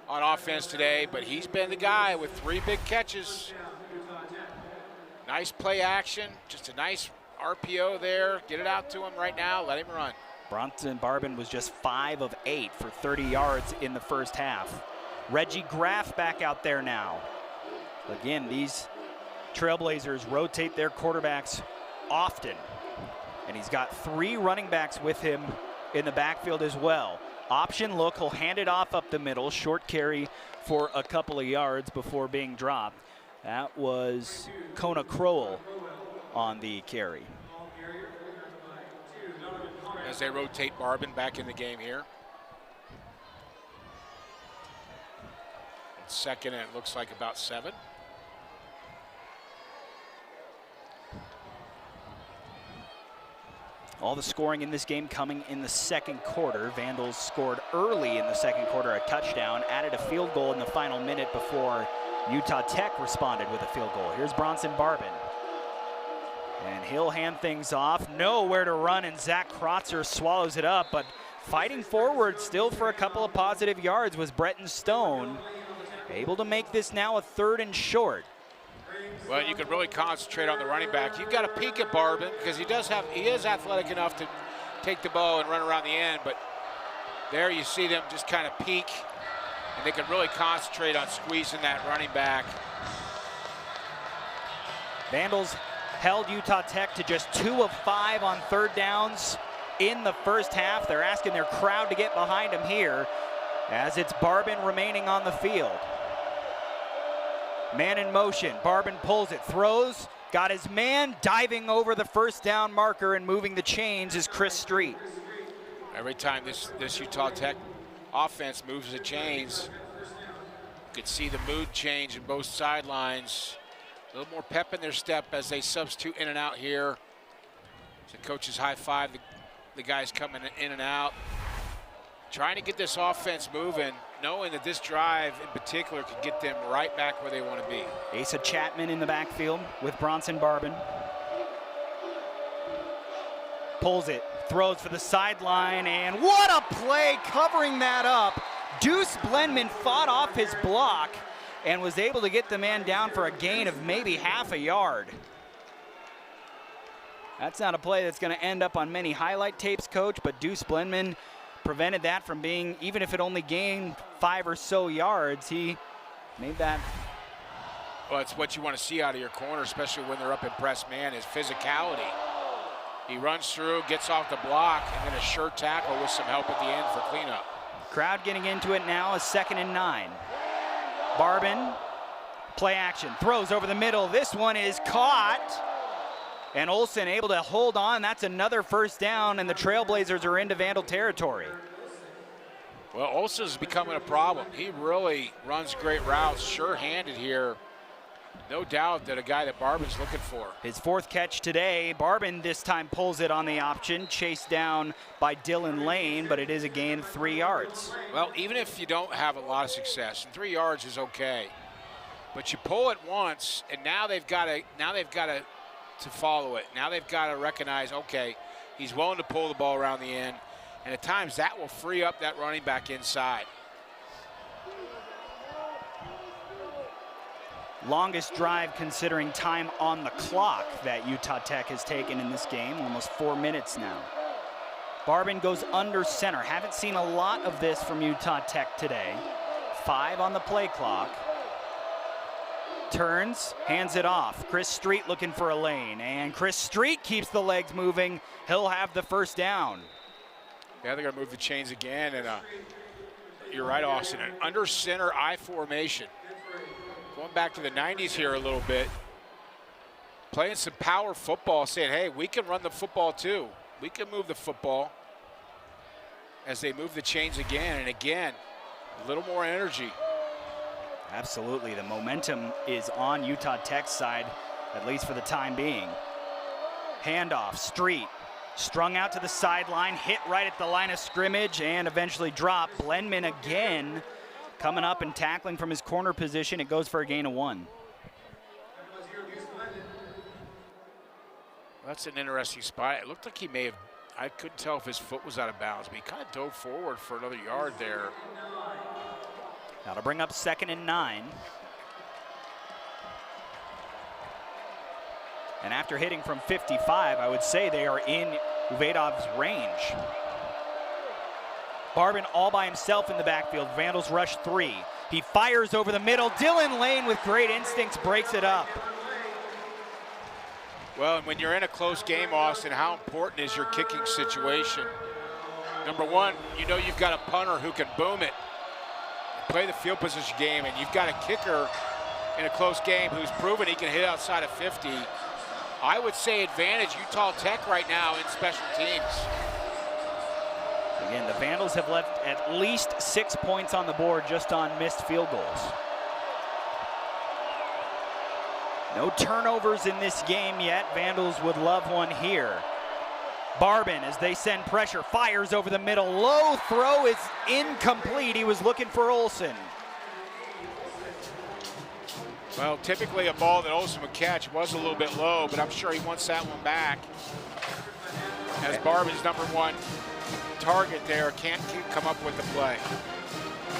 on offense today, but he's been the guy with 3 big catches. Nice play action, just a nice RPO there. Get it out to him right now, let him run. Bronson Barbin was just 5 of 8 for 30 yards in the first half. Reggie Graff back out there now. Again, these Trailblazers rotate their quarterbacks often. And he's got 3 running backs with him in the backfield as well. Option look, he'll hand it off up the middle. Short carry for a couple of yards before being dropped. That was Kona Crowell on the carry. As they rotate Barbin back in the game here. It's second and it looks like about 7. All the scoring in this game coming in the second quarter. Vandals scored early in the second quarter, a touchdown, added a field goal in the final minute before Utah Tech responded with a field goal. Here's Bronson Barbin. And he'll hand things off. Nowhere to run, and Zach Krotzer swallows it up, but fighting forward still for a couple of positive yards was Bretton Stone. Able to make this now a 3rd and short. Well, you can really concentrate on the running back. You've got to peek at Barbin because he is athletic enough to take the ball and run around the end, but there you see them just kind of peek, and they can really concentrate on squeezing that running back. Vandals held Utah Tech to just 2 of 5 on 3rd downs in the first half. They're asking their crowd to get behind them here as it's Barbin remaining on the field. Man in motion, Barbin pulls it, throws, got his man diving over the first down marker and moving the chains is Chris Street. Every time this Utah Tech offense moves the chains, you could see the mood change in both sidelines. A little more pep in their step as they substitute in and out here. The coaches high five the guys coming in and out. Trying to get this offense moving, knowing that this drive in particular could get them right back where they want to be. Asa Chapman in the backfield with Bronson Barbin. Pulls it, throws for the sideline, and what a play covering that up. Deuce Blenman fought off his block and was able to get the man down for a gain of maybe half a yard. That's not a play that's going to end up on many highlight tapes, Coach, but Deuce Blenman prevented that from being, even if it only gained 5 or so yards, he made that. Well, it's what you want to see out of your corner, especially when they're up in press man, is physicality. He runs through, gets off the block, and then a sure tackle with some help at the end for cleanup. Crowd getting into it now, is 2nd and 9. Barbin, play action, throws over the middle. This one is caught. And Olsen able to hold on. That's another first down, and the Trailblazers are into Vandal territory. Well, Olsen's becoming a problem. He really runs great routes, sure-handed here. No doubt that a guy that Barbin's looking for. His 4th catch today. Barbin this time pulls it on the option, chased down by Dylan Lane, but it is a gain of 3 yards. Well, even if you don't have a lot of success, 3 yards is okay. But you pull it once, and now they've got to follow it. Now they've got to recognize, okay, he's willing to pull the ball around the end, and at times that will free up that running back inside. Longest drive considering time on the clock that Utah Tech has taken in this game, almost 4 minutes now. Barbin goes under center. Haven't seen a lot of this from Utah Tech today. 5 on the play clock. Turns, hands it off. Chris Street looking for a lane, and Chris Street keeps the legs moving. He'll have the first down. Yeah, they're gonna move the chains again, and you're right, Austin, an under center I formation. Going back to the 90s here a little bit, playing some power football, saying, hey, we can run the football too. We can move the football as they move the chains again and again. A little more energy. Absolutely, the momentum is on Utah Tech's side, at least for the time being. Handoff, Street, strung out to the sideline, hit right at the line of scrimmage, and eventually dropped. Blenman again coming up and tackling from his corner position. It goes for a gain of 1. That's an interesting spot. It looked like he may have, I couldn't tell if his foot was out of bounds, but he kind of dove forward for another yard there. Now to bring up 2nd and 9. And after hitting from 55, I would say they are in Uvedov's range. Barbin all by himself in the backfield. Vandals rush 3. He fires over the middle. Dylan Lane with great instincts breaks it up. Well, and when you're in a close game, Austin, how important is your kicking situation? Number one, you know you've got a punter who can boom it. Play the field position game, and you've got a kicker in a close game who's proven he can hit outside of 50. I would say advantage Utah Tech right now in special teams. Again, the Vandals have left at least 6 points on the board just on missed field goals. No turnovers in this game yet. Vandals would love one here. Barbin, as they send pressure, fires over the middle. Low throw is incomplete. He was looking for Olsen. Well, typically a ball that Olsen would catch was a little bit low, but I'm sure he wants that one back. As Barbin's number 1 target there, can't come up with the play.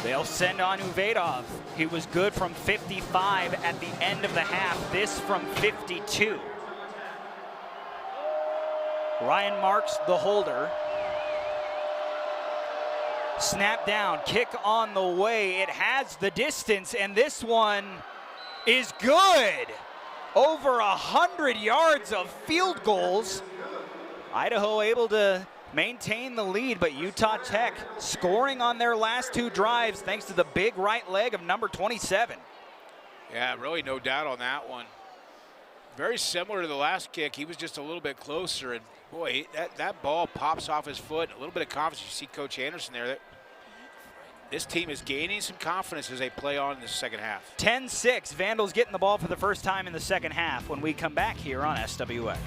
They'll send on Uvedov. He was good from 55 at the end of the half. This from 52. Ryan Marks, the holder. Snap down, kick on the way. It has the distance, and this one is good. Over 100 yards of field goals. Idaho able to maintain the lead, but Utah Tech scoring on their last 2 drives thanks to the big right leg of number 27. Yeah, really no doubt on that one. Very similar to the last kick. He was just a little bit closer, and boy, that ball pops off his foot. A little bit of confidence. You see Coach Anderson there. This team is gaining some confidence as they play on in the second half. 10-6, Vandals getting the ball for the first time in the second half when we come back here on SWX.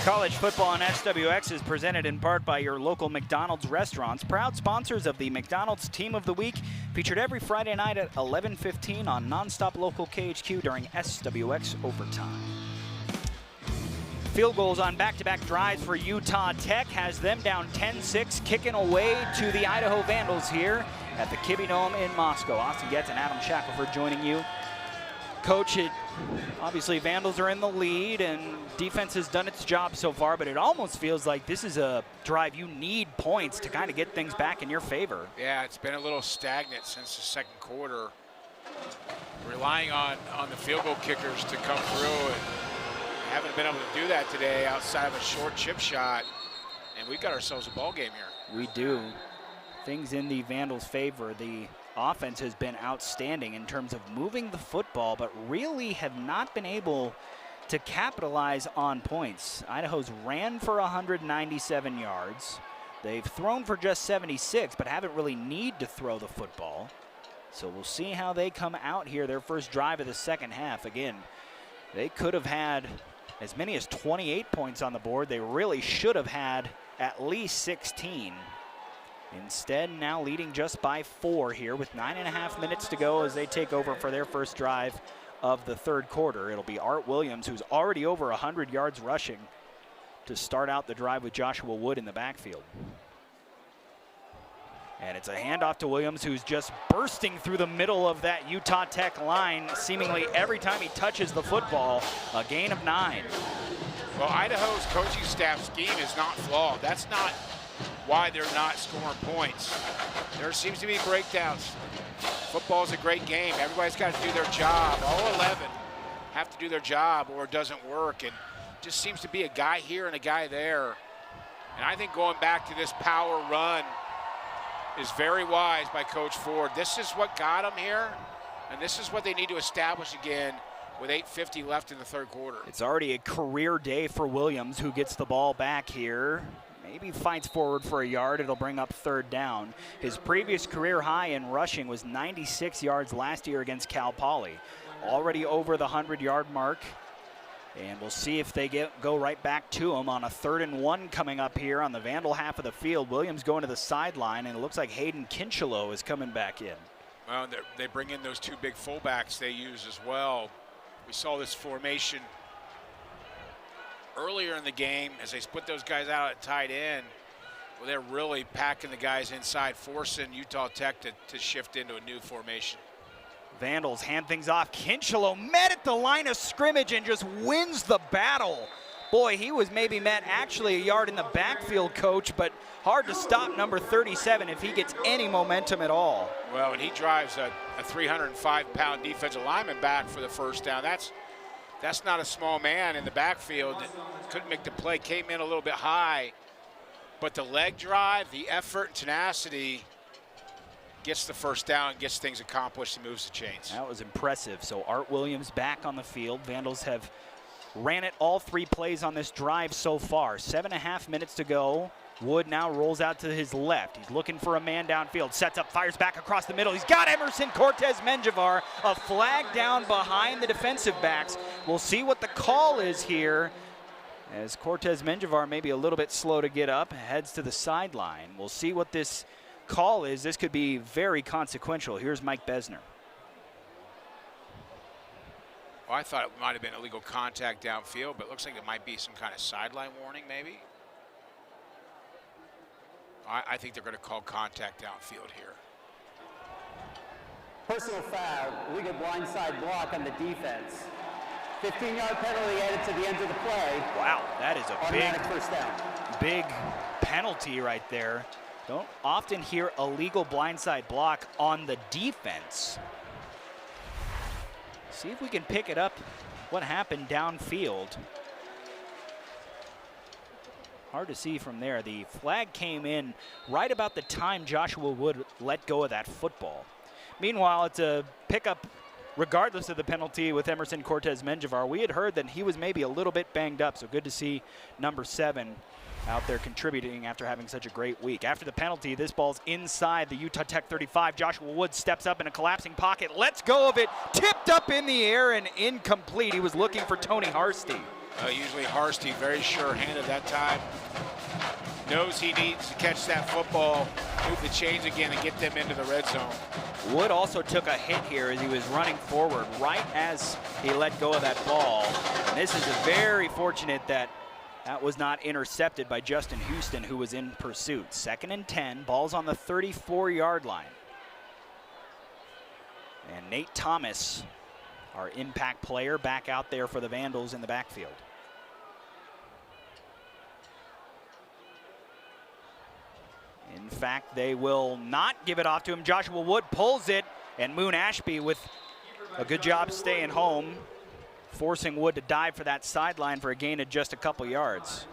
College football on SWX is presented in part by your local McDonald's restaurants, proud sponsors of the McDonald's Team of the Week, featured every Friday night at 11:15 on Nonstop Local KHQ during SWX Overtime. Field goals on back-to-back drives for Utah Tech has them down 10-6, kicking away to the Idaho Vandals here at the Kibbe Dome in Moscow. Austin Getz and Adam Shackelford joining you. Coach, obviously Vandals are in the lead and defense has done its job so far, but it almost feels like this is a drive you need points to kind of get things back in your favor. Yeah, it's been a little stagnant since the second quarter. Relying on the field goal kickers to come through, and haven't been able to do that today outside of a short chip shot, and we've got ourselves a ball game here. We do. Things in the Vandals' favor. The offense has been outstanding in terms of moving the football, but really have not been able to capitalize on points. Idaho's ran for 197 yards. They've thrown for just 76, but haven't really need to throw the football. So we'll see how they come out here, their first drive of the second half. Again, they could have had as many as 28 points on the board. They really should have had at least 16. Instead, now leading just by 4 here with 9.5 minutes to go as they take over for their first drive of the third quarter. It'll be Art Williams, who's already over 100 yards rushing, to start out the drive with Joshua Wood in the backfield. And it's a handoff to Williams, who's just bursting through the middle of that Utah Tech line seemingly every time he touches the football. A gain of 9. Well, Idaho's coaching staff scheme is not flawed. That's not why they're not scoring points. There seems to be breakdowns. Football's a great game. Everybody's got to do their job. All 11 have to do their job or it doesn't work. And just seems to be a guy here and a guy there. And I think going back to this power run is very wise by Coach Ford. This is what got them here, and this is what they need to establish again with 8:50 left in the third quarter. It's already a career day for Williams, who gets the ball back here. Maybe fights forward for a yard. It'll bring up third down. His previous career high in rushing was 96 yards last year against Cal Poly. Already over the 100-yard mark. And we'll see if they go right back to him on a 3rd and 1 coming up here on the Vandal half of the field. Williams going to the sideline, and it looks like Hayden Kinchelow is coming back in. Well, they bring in those 2 big fullbacks they use as well. We saw this formation earlier in the game as they split those guys out at tight end. Well, they're really packing the guys inside, forcing Utah Tech to shift into a new formation. Vandals hand things off. Kinchelow met at the line of scrimmage and just wins the battle. Boy, he was maybe met actually a yard in the backfield, Coach, but hard to stop number 37 if he gets any momentum at all. Well, and he drives a 305-pound defensive lineman back for the first down. That's not a small man in the backfield. Couldn't make the play, came in a little bit high. But the leg drive, the effort, and tenacity gets the first down, gets things accomplished, and moves the chains. That was impressive. So Art Williams back on the field. Vandals have ran it all 3 plays on this drive so far. 7.5 minutes to go. Wood now rolls out to his left. He's looking for a man downfield. Sets up, fires back across the middle. He's got Emerson Cortez Menjivar. A flag down behind the defensive backs. We'll see what the call is here, as Cortez Menjivar maybe a little bit slow to get up, heads to the sideline. We'll see what this call is. This could be very consequential. Here's Mike Besner. Well, I thought it might have been illegal contact downfield, but it looks like it might be some kind of sideline warning maybe. I think they're going to call contact downfield here. Personal foul, illegal blindside block on the defense. 15-yard penalty added to the end of the play. Wow, that is a automatic first down. Big penalty right there. Don't often hear illegal blindside block on the defense. See if we can pick it up, what happened downfield. Hard to see from there. The flag came in right about the time Joshua Wood let go of that football. Meanwhile, it's a pickup regardless of the penalty with Emerson Cortez Menjivar. We had heard that he was maybe a little bit banged up, so good to see number 7 out there contributing after having such a great week. After the penalty, this ball's inside the Utah Tech 35. Joshua Wood steps up in a collapsing pocket, lets go of it, tipped up in the air and incomplete. He was looking for Tony Harsty. Usually Harsty very sure-handed that time. Knows he needs to catch that football, move the chains again, and get them into the red zone. Wood also took a hit here as he was running forward right as he let go of that ball. And this is very fortunate that that was not intercepted by Justin Houston, who was in pursuit. 2nd and 10, ball's on the 34-yard line. And Nate Thomas, our impact player, back out there for the Vandals in the backfield. In fact, they will not give it off to him. Joshua Wood pulls it, and Moon Ashby with a good job staying home, forcing Wood to dive for that sideline for a gain of just a couple yards.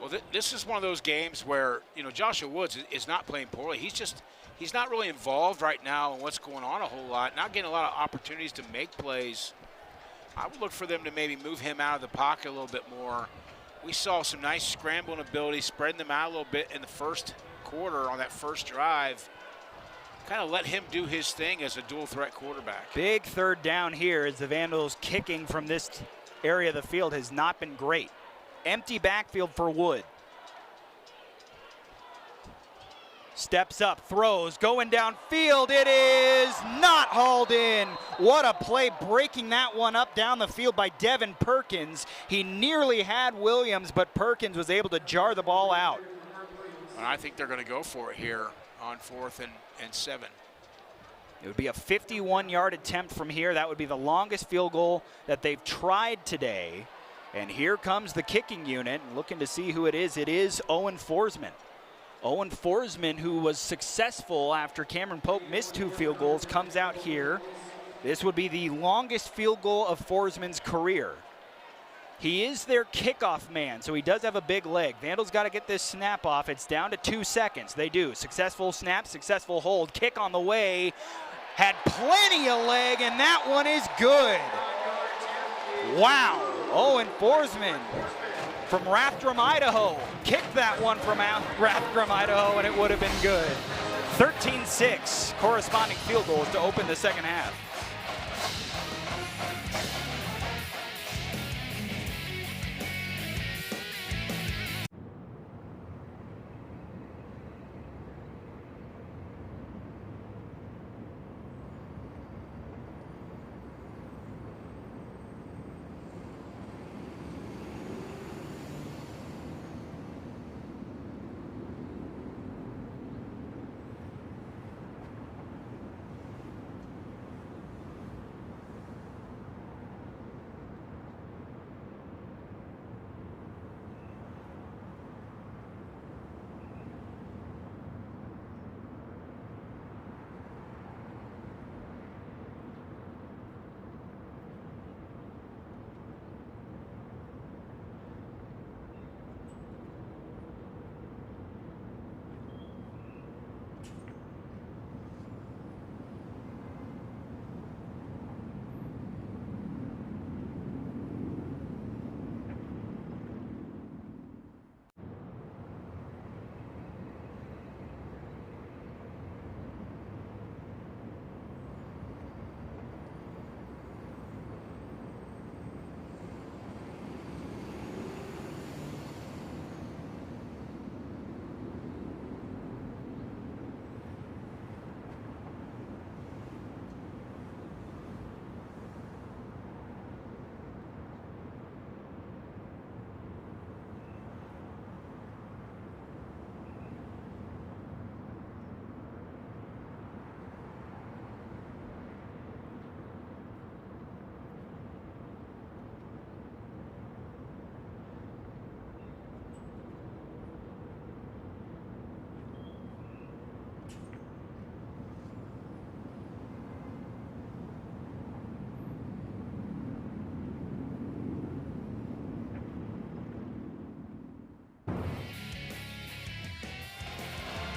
Well, this is one of those games where, you know, Joshua Woods is not playing poorly. He's not really involved right now in what's going on a whole lot, not getting a lot of opportunities to make plays. I would look for them to maybe move him out of the pocket a little bit more. We saw some nice scrambling ability, spreading them out a little bit in the first quarter on that first drive. Kind of let him do his thing as a dual threat quarterback. Big 3rd down here as the Vandals kicking from this area of the field has not been great. Empty backfield for Wood. Steps up, throws, going downfield. It is not hauled in. What a play, breaking that one up down the field by Devin Perkins. He nearly had Williams, but Perkins was able to jar the ball out. And I think they're going to go for it here on 4th and 7. It would be a 51-yard attempt from here. That would be the longest field goal that they've tried today. And here comes the kicking unit, looking to see who it is. It is Owen Forsman. Owen Forsman, who was successful after Cameron Pope missed 2 field goals, comes out here. This would be the longest field goal of Forsman's career. He is their kickoff man, so he does have a big leg. Vandals got to get this snap off. It's down to 2 seconds. They do. Successful snap, successful hold. Kick on the way. Had plenty of leg, and that one is good. Wow. Owen Forsman from Rathdrum, Idaho. Kicked that one from Rathdrum, Idaho, and it would have been good. 13-6, corresponding field goals to open the second half.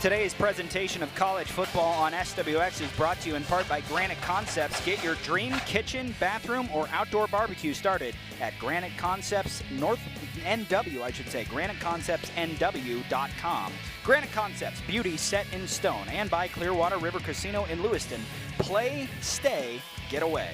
Today's presentation of college football on SWX is brought to you in part by Granite Concepts. Get your dream kitchen, bathroom, or outdoor barbecue started at Granite Concepts GraniteConceptsNW.com. Granite Concepts, beauty set in stone. And by Clearwater River Casino in Lewiston. Play, stay, get away.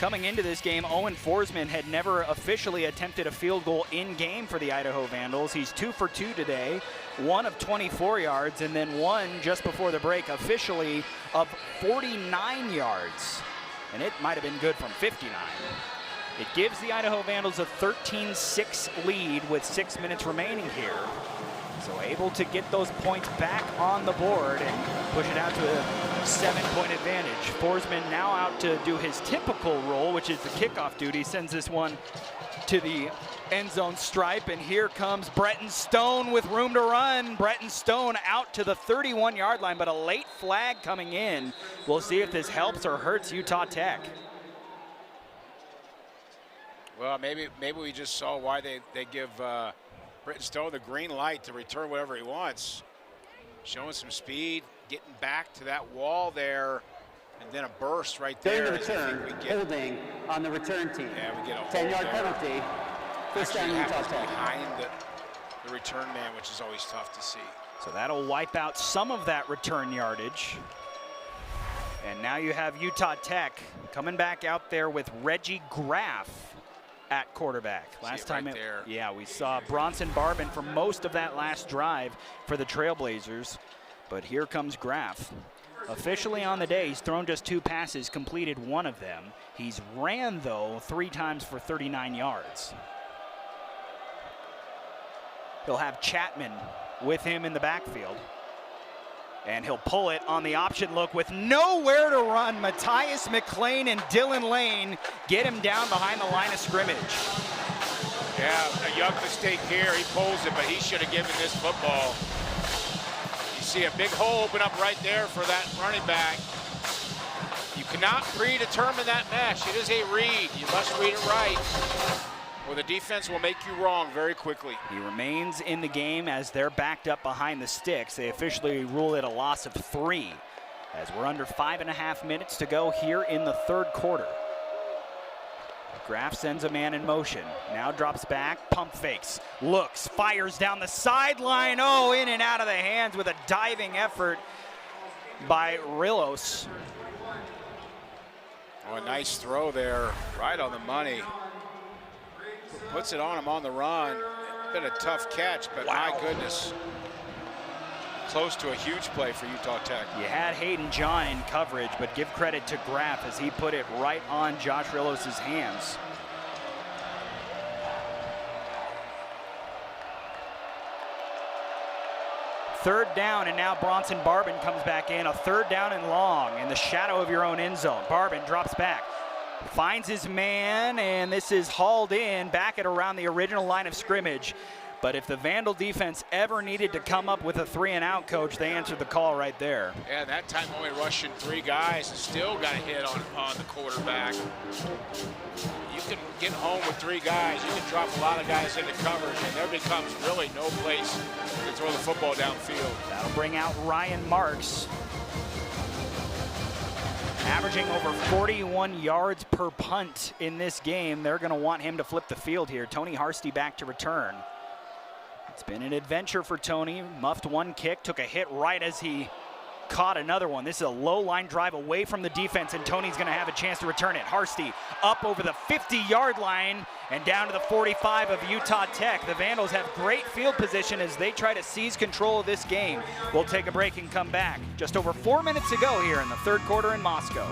Coming into this game, Owen Forsman had never officially attempted a field goal in-game for the Idaho Vandals. He's 2 for 2 today, 1 of 24 yards, and then 1 just before the break, officially of 49 yards. And it might have been good from 59. It gives the Idaho Vandals a 13-6 lead with 6 minutes remaining here. So able to get those points back on the board and push it out to a 7-point advantage. Forsman now out to do his typical role, which is the kickoff duty. Sends this one to the end zone stripe, and here comes Bretton Stone with room to run. Bretton Stone out to the 31-yard line, but a late flag coming in. We'll see if this helps or hurts Utah Tech. Well, maybe we just saw why they give Bretton Stone the green light to return whatever he wants. Showing some speed, getting back to that wall there, and then a burst right there. During the return, holding on the return team. Yeah, we get a 10-yard penalty. First down Utah Tech. Behind the return man, which is always tough to see. So that'll wipe out some of that return yardage. And now you have Utah Tech coming back out there with Reggie Graff at quarterback. Last time, yeah, we saw Bronson Barbin for most of that last drive for the Trailblazers. But here comes Graff. Officially on the day, he's thrown just 2 passes, completed 1 of them. He's ran, though, 3 times for 39 yards. He'll have Chapman with him in the backfield. And he'll pull it on the option look with nowhere to run. Matthias McLean and Dylan Lane get him down behind the line of scrimmage. Yeah, a young mistake here. He pulls it, but he should have given this football. You see a big hole open up right there for that running back. You cannot predetermine that mesh. It is a read. You must read it right, or the defense will make you wrong very quickly. He remains in the game as they're backed up behind the sticks. They officially rule it a loss of 3 as we're under 5.5 minutes to go here in the 3rd quarter. Graff sends a man in motion, now drops back, pump fakes, looks, fires down the sideline. Oh, in and out of the hands with a diving effort by Rillos. Oh, a nice throw there, right on the money. Puts it on him on the run. Been a tough catch, but wow, my goodness. Close to a huge play for Utah Tech. You had Hayden John in coverage, but give credit to Graff as he put it right on Josh Rillos' hands. Third down, and now Bronson Barbin comes back in. A 3rd down and long in the shadow of your own end zone. Barbin drops back. Finds his man, and this is hauled in back at around the original line of scrimmage. But if the Vandal defense ever needed to come up with a 3-and-out, coach, they answered the call right there. Yeah, that time only rushing 3 guys and still got a hit on the quarterback. You can get home with 3 guys. You can drop a lot of guys into coverage, and there becomes really no place to throw the football downfield. That'll bring out Ryan Marks, averaging over 41 yards per punt in this game. They're going to want him to flip the field here. Tony Harsty back to return. It's been an adventure for Tony. Muffed 1 kick, took a hit right as he caught another one. This is a low line drive away from the defense, and Tony's going to have a chance to return it. Harsty up over the 50-yard line and down to the 45 of Utah Tech. The Vandals have great field position as they try to seize control of this game. We'll take a break and come back. Just over 4 minutes to go here in the 3rd quarter in Moscow.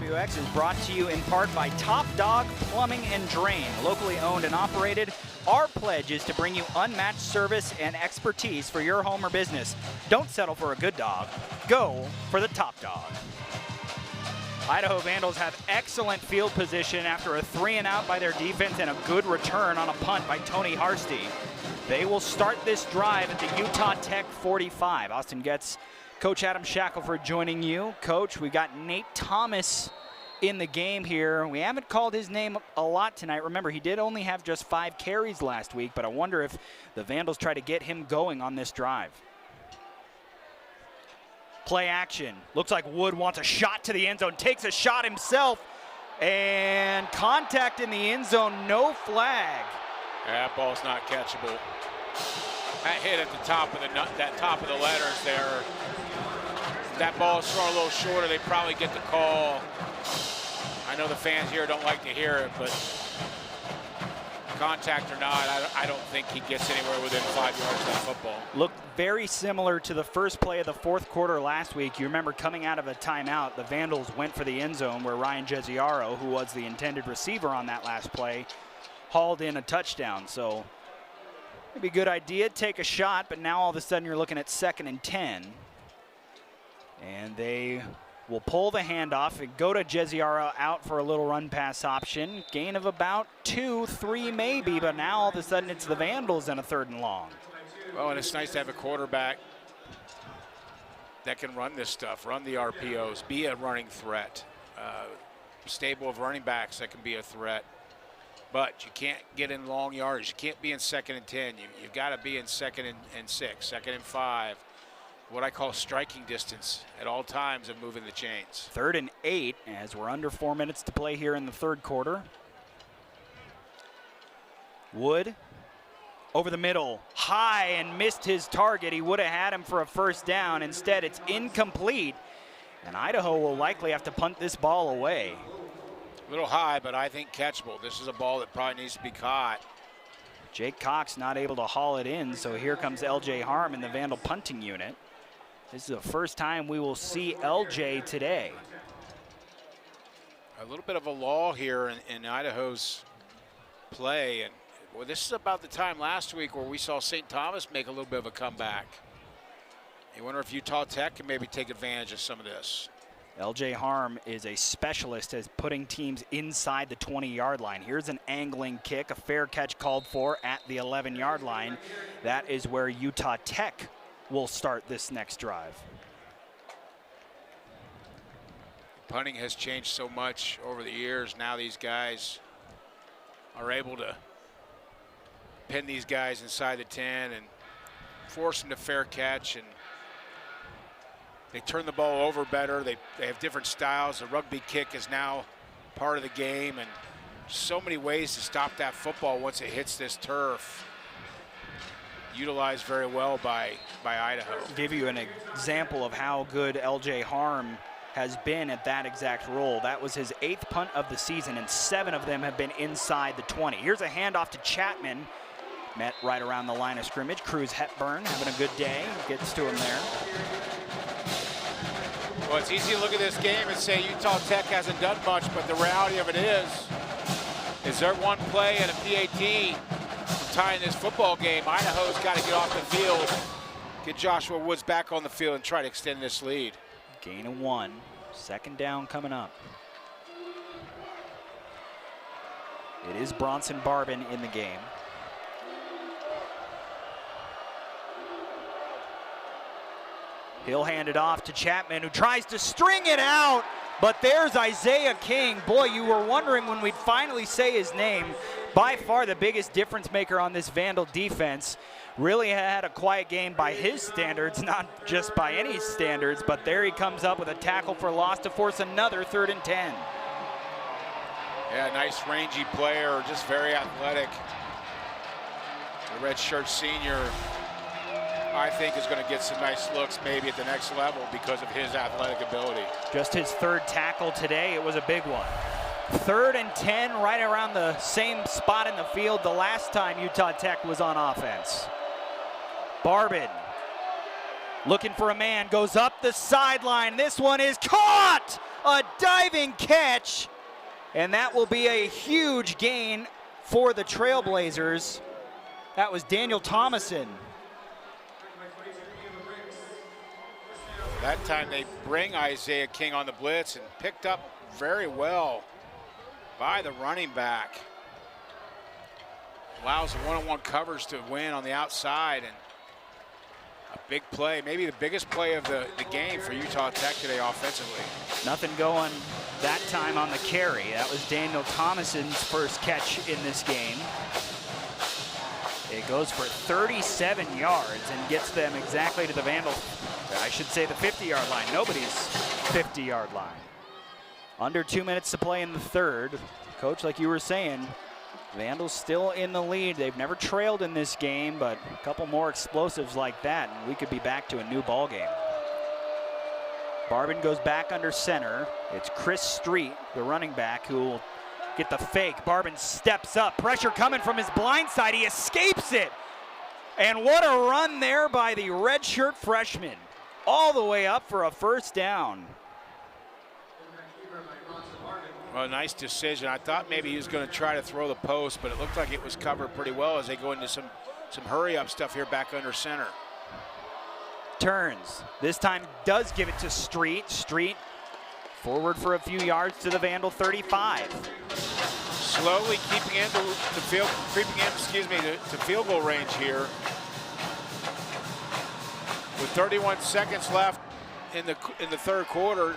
NSWX is brought to you in part by Top Dog Plumbing and Drain. Locally owned and operated, our pledge is to bring you unmatched service and expertise for your home or business. Don't settle for a good dog. Go for the top dog. Idaho Vandals have excellent field position after a 3-and-out by their defense and a good return on a punt by Tony Harsty. They will start this drive at the Utah Tech 45. Austin Getz, Coach Adam Shackelford joining you. Coach, we got Nate Thomas in the game here. We haven't called his name a lot tonight. Remember, he did only have just 5 carries last week, but I wonder if the Vandals try to get him going on this drive. Play action. Looks like Wood wants a shot to the end zone, takes a shot himself, and contact in the end zone, no flag. That ball's not catchable. That hit at the top of the letters there. That ball's thrown a little shorter, they probably get the call. I know the fans here don't like to hear it, but contact or not, I don't think he gets anywhere within 5 yards of that football. Looked very similar to the first play of the fourth quarter last week. You remember coming out of a timeout, the Vandals went for the end zone where Ryan Jesiaro, who was the intended receiver on that last play, hauled in a touchdown. So maybe a good idea, take a shot, but now all of a sudden you're looking at 2nd and 10. And they will pull the handoff and go to Jesiaro out for a little run pass option. Gain of about 2, 3 maybe, but now all of a sudden it's the Vandals in a 3rd and long. Well, and it's nice to have a quarterback that can run this stuff, run the RPOs, be a running threat. Stable of running backs that can be a threat. But you can't get in long yards. You can't be in 2nd and 10. You've got to be in 2nd and 6, 2nd and 5. What I call striking distance at all times of moving the chains. 3rd and 8 as we're under 4 minutes to play here in the 3rd quarter. Wood over the middle, high, and missed his target. He would have had him for a 1st down. Instead, it's incomplete, and Idaho will likely have to punt this ball away. A little high, but I think catchable. This is a ball that probably needs to be caught. Jake Cox not able to haul it in, so here comes LJ Harm in the Vandal punting unit. This is the first time we will see LJ today. A little bit of a lull here in Idaho's play. And well, this is about the time last week where we saw St. Thomas make a little bit of a comeback. You wonder if Utah Tech can maybe take advantage of some of this. LJ Harm is a specialist at putting teams inside the 20-yard line. Here's an angling kick, a fair catch called for at the 11-yard line. That is where Utah Tech will start this next drive. Punting has changed so much over the years. Now these guys are able to pin these guys inside the 10 and force them to fair catch, and they turn the ball over better. They have different styles. The rugby kick is now part of the game, and so many ways to stop that football once it hits this turf. Utilized very well by Idaho. Give you an example of how good LJ Harm has been at that exact role. That was his 8th punt of the season, and 7 of them have been inside the 20. Here's a handoff to Chapman. Met right around the line of scrimmage. Cruz Hepburn having a good day. Gets to him there. Well, it's easy to look at this game and say Utah Tech hasn't done much, but the reality of it is there one play and a PAT tying this football game. Idaho's got to get off the field, get Joshua Woods back on the field, and try to extend this lead. Gain of 1. 2nd down coming up. It is Bronson Barbin in the game. He'll hand it off to Chapman, who tries to string it out, but there's Isaiah King. Boy, you were wondering when we'd finally say his name. By far the biggest difference maker on this Vandal defense. Really had a quiet game by his standards, not just by any standards, but there he comes up with a tackle for loss to force another 3rd and 10. Yeah, nice rangy player, just very athletic. The redshirt senior, I think, is going to get some nice looks maybe at the next level because of his athletic ability. Just his 3rd tackle today. It was a big one. 3rd and 10, right around the same spot in the field the last time Utah Tech was on offense. Barbin looking for a man, goes up the sideline. This one is caught a diving catch, and that will be a huge gain for the Trailblazers. That was Daniel Thomason. That time they bring Isaiah King on the blitz and picked up very well by the running back. Allows the one-on-one coverage to win on the outside, and a big play, maybe the biggest play of the game for Utah Tech today offensively. Nothing going that time on the carry. That was Daniel Thomason's first catch in this game. It goes for 37 yards and gets them exactly to the Vandal, I should say the 50-yard line. Nobody's 50-yard line. Under 2 minutes to play in the third. Coach, like you were saying, Vandals still in the lead. They've never trailed in this game, but a couple more explosives like that, and we could be back to a new ball game. Barbin goes back under center. It's Chris Street, the running back, who will get the fake. Barbin steps up. Pressure coming from his blind side. He escapes it. And what a run there by the redshirt freshman. All the way up for a first down. Well, nice decision. I thought maybe he was going to try to throw the post, but it looked like it was covered pretty well as they go into some hurry-up stuff here back under center. Turns. This time does give it to Street. Street forward for a few yards to the Vandal 35. Slowly keeping into the field, creeping in, to field goal range here. With 31 seconds left in the third quarter,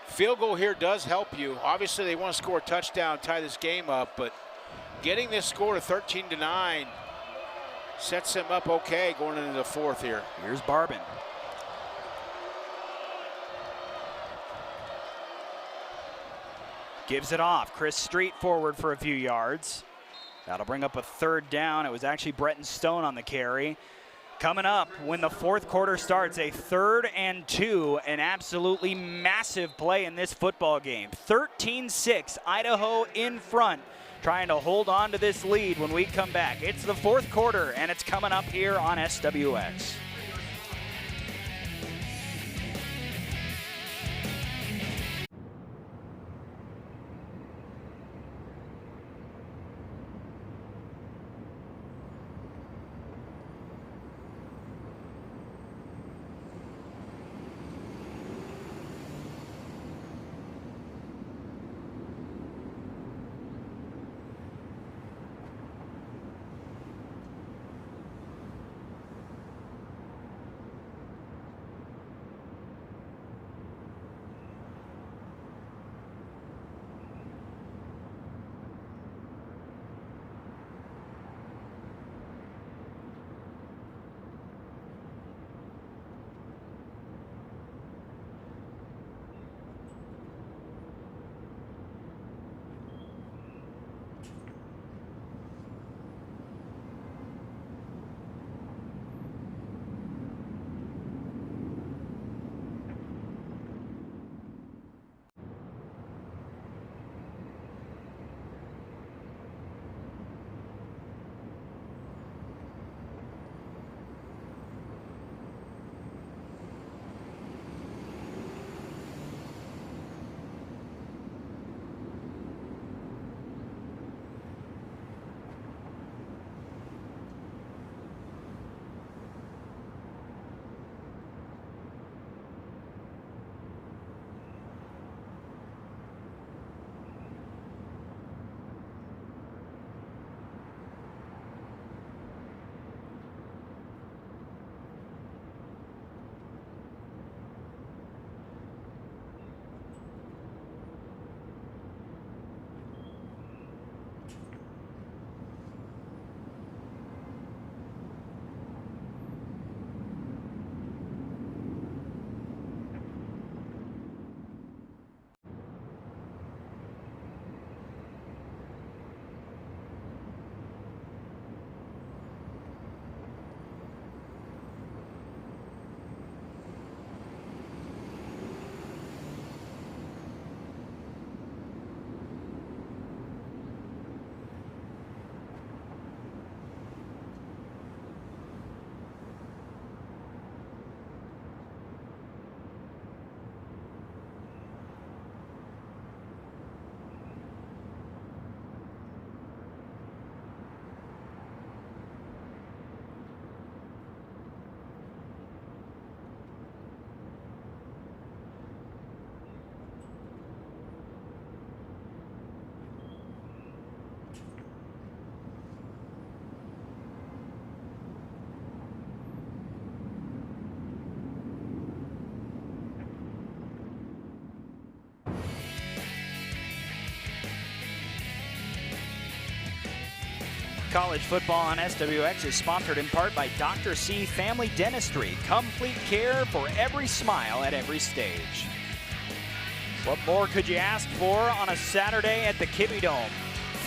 field goal here does help you. Obviously, they want to score a touchdown, tie this game up, but getting this score to 13-9 sets them up okay going into the fourth here. Here's Barbin. Gives it off. Chris Street forward for a few yards. That'll bring up a third down. It was actually Bretton Stone on the carry. Coming up when the fourth quarter starts, a 3rd and 2, an absolutely massive play in this football game. 13-6, Idaho in front, trying to hold on to this lead when we come back. It's the fourth quarter, and it's coming up here on SWX. College football on SWX is sponsored in part by Dr. C Family Dentistry. Complete care for every smile at every stage. What more could you ask for on a Saturday at the Kibbie Dome?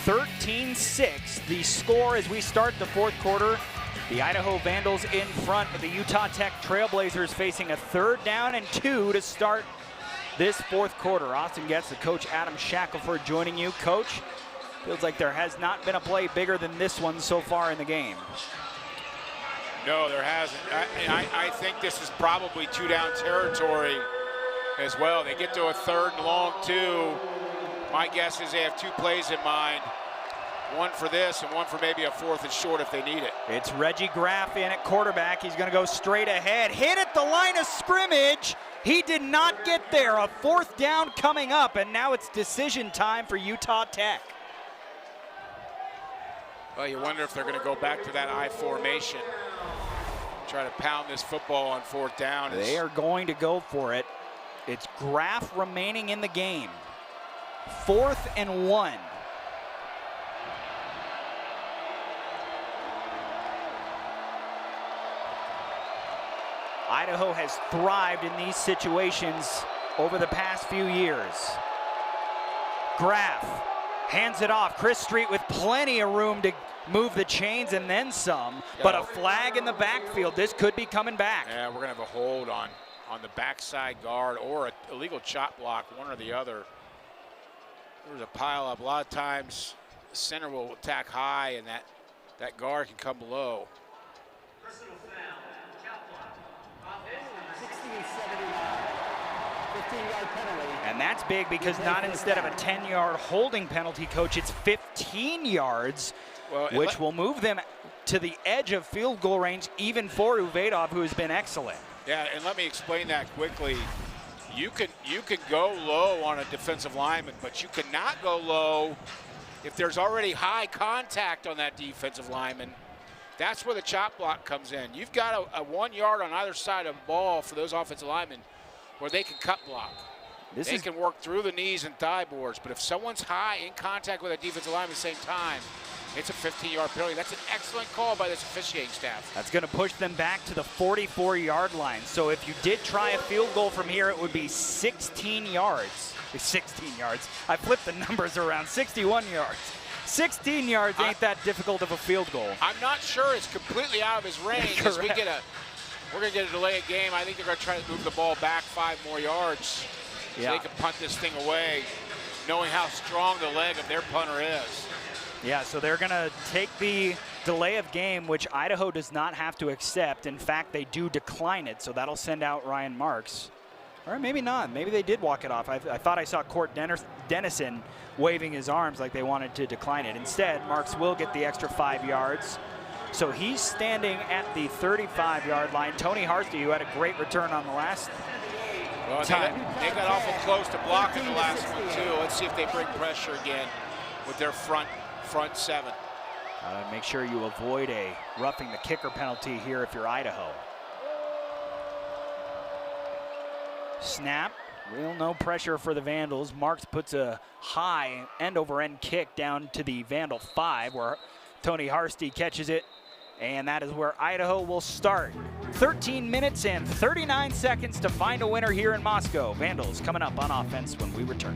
13-6, the score as we start the fourth quarter. The Idaho Vandals in front of the Utah Tech Trailblazers, facing a 3rd down and 2 to start this fourth quarter. Austin Getz, the coach Adam Shackelford joining you. Coach, feels like there has not been a play bigger than this one so far in the game. No, there hasn't. I think this is probably 2-down territory as well. They get to a 3rd and long 2. My guess is they have 2 plays in mind. One for this and one for maybe a 4th and short if they need it. It's Reggie Graff in at quarterback. He's going to go straight ahead. Hit at the line of scrimmage. He did not get there. A 4th down coming up, and now it's decision time for Utah Tech. Well, you wonder if they're going to go back to that I formation. Try to pound this football on 4th down. They are going to go for it. It's Graff remaining in the game. 4th and 1. Idaho has thrived in these situations over the past few years. Graff hands it off. Chris Street with plenty of room to move the chains and then some, but a flag in the backfield. This could be coming back. Yeah, we're going to have a hold on the backside guard or an illegal chop block, one or the other. There's a pile up. A lot of times the center will attack high and that guard can come low. And that's big because not instead of a 10-yard holding penalty, Coach, it's 15 yards, which will move them to the edge of field goal range, even for Uvedov, who has been excellent. Yeah, and let me explain that quickly. You can go low on a defensive lineman, but you cannot go low if there's already high contact on that defensive lineman. That's where the chop block comes in. You've got a 1 yard on either side of the ball for those offensive linemen where they can cut block. They can work through the knees and thigh boards, but if someone's high in contact with a defensive lineman at the same time, it's a 15-yard penalty. That's an excellent call by this officiating staff. That's going to push them back to the 44-yard line. So if you did try a field goal from here, it would be 16 yards. 16 yards. I flipped the numbers around. 61 yards. 16 yards ain't that difficult of a field goal. I'm not sure it's completely out of his range. As we're going to get a delay of game. I think they're going to try to move the ball back 5 more yards so they can punt this thing away, knowing how strong the leg of their punter is. Yeah, so they're going to take the delay of game, which Idaho does not have to accept. In fact, they do decline it, so that'll send out Ryan Marks. Or maybe not. Maybe they did walk it off. I thought I saw Court Dennison waving his arms like they wanted to decline it. Instead, Marks will get the extra 5 yards. So he's standing at the 35-yard line. Tony Harsty, who had a great return on the last time. They got awful close to blocking the last one, too. Let's see if they bring pressure again with their front 7. Make sure you avoid a roughing the kicker penalty here if you're Idaho. Snap, real no pressure for the Vandals. Marks puts a high end-over-end kick down to the Vandal 5 where Tony Harsty catches it, and that is where Idaho will start. 13 minutes and 39 seconds to find a winner here in Moscow. Vandals coming up on offense when we return.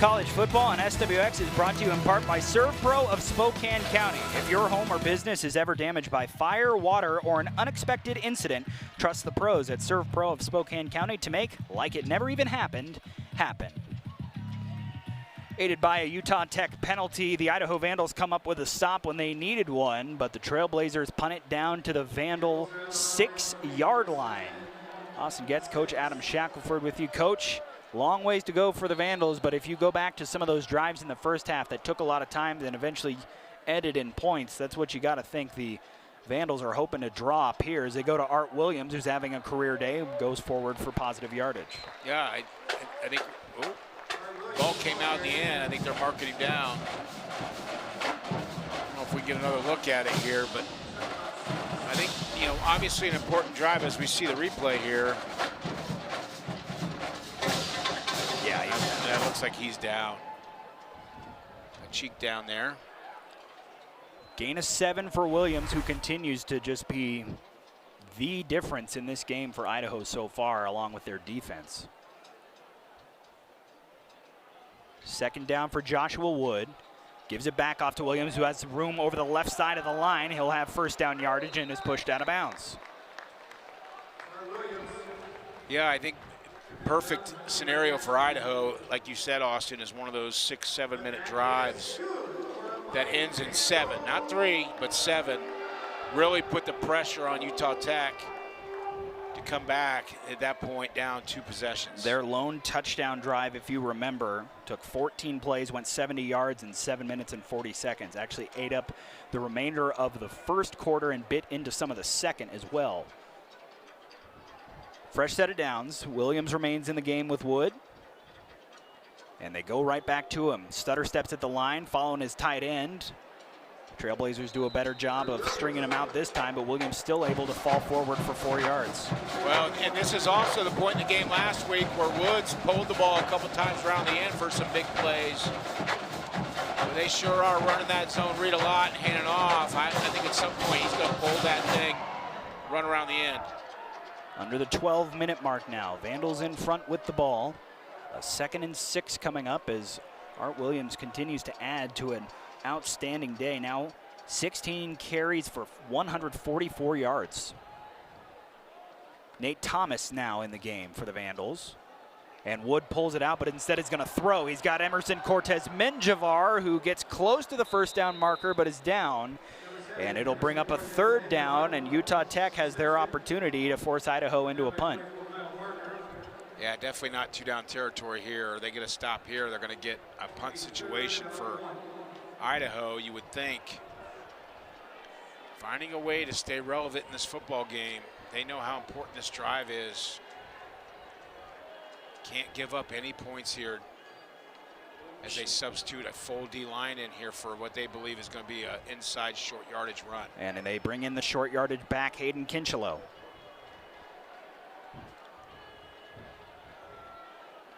College football on SWX is brought to you in part by ServPro of Spokane County. If your home or business is ever damaged by fire, water, or an unexpected incident, trust the pros at ServPro of Spokane County to make, like it never even happened, happen. Aided by a Utah Tech penalty, the Idaho Vandals come up with a stop when they needed one, but the Trailblazers punt it down to the Vandal 6-yard line. Austin Getz, Coach Adam Shackelford with you. Coach, long ways to go for the Vandals, but if you go back to some of those drives in the first half that took a lot of time, then eventually ended in points, that's what you got to think the Vandals are hoping to draw up here as they go to Art Williams, who's having a career day, goes forward for positive yardage. Yeah, I think ball came out in the end. I think they're marking him down. I don't know if we get another look at it here, but I think, you know, obviously an important drive as we see the replay here. Yeah, that looks like he's down. A cheek down there. Gain of 7 for Williams, who continues to just be the difference in this game for Idaho so far, along with their defense. Second down for Joshua Wood. Gives it back off to Williams, who has room over the left side of the line. He'll have first down yardage and is pushed out of bounds. Yeah, I think perfect scenario for Idaho, like you said, Austin, is one of those 6-7 minute drives that ends in 7, not 3, but 7. Really put the pressure on Utah Tech to come back at that point down 2 possessions. Their lone touchdown drive, if you remember, took 14 plays, went 70 yards in 7 minutes and 40 seconds. Actually ate up the remainder of the first quarter and bit into some of the second as well. Fresh set of downs. Williams remains in the game with Wood. And they go right back to him. Stutter steps at the line, following his tight end. Trailblazers do a better job of stringing him out this time, but Williams still able to fall forward for 4 yards. Well, and this is also the point in the game last week where Woods pulled the ball a couple times around the end for some big plays. But they sure are running that zone read a lot and handing off. I think at some point he's going to pull that thing, run around the end. Under the 12-minute mark now. Vandals in front with the ball. A 2nd and 6 coming up as Art Williams continues to add to an outstanding day. Now 16 carries for 144 yards. Nate Thomas now in the game for the Vandals. And Wood pulls it out, but instead is going to throw. He's got Emerson Cortez Menjivar, who gets close to the first down marker, but is down. And it'll bring up a 3rd down, and Utah Tech has their opportunity to force Idaho into a punt. Yeah, definitely not 2-down territory here. They get a stop here, they're going to get a punt situation for Idaho, you would think. Finding a way to stay relevant in this football game. They know how important this drive is. Can't give up any points here as they substitute a full D line in here for what they believe is going to be an inside short yardage run. And they bring in the short yardage back, Hayden Kinchelow.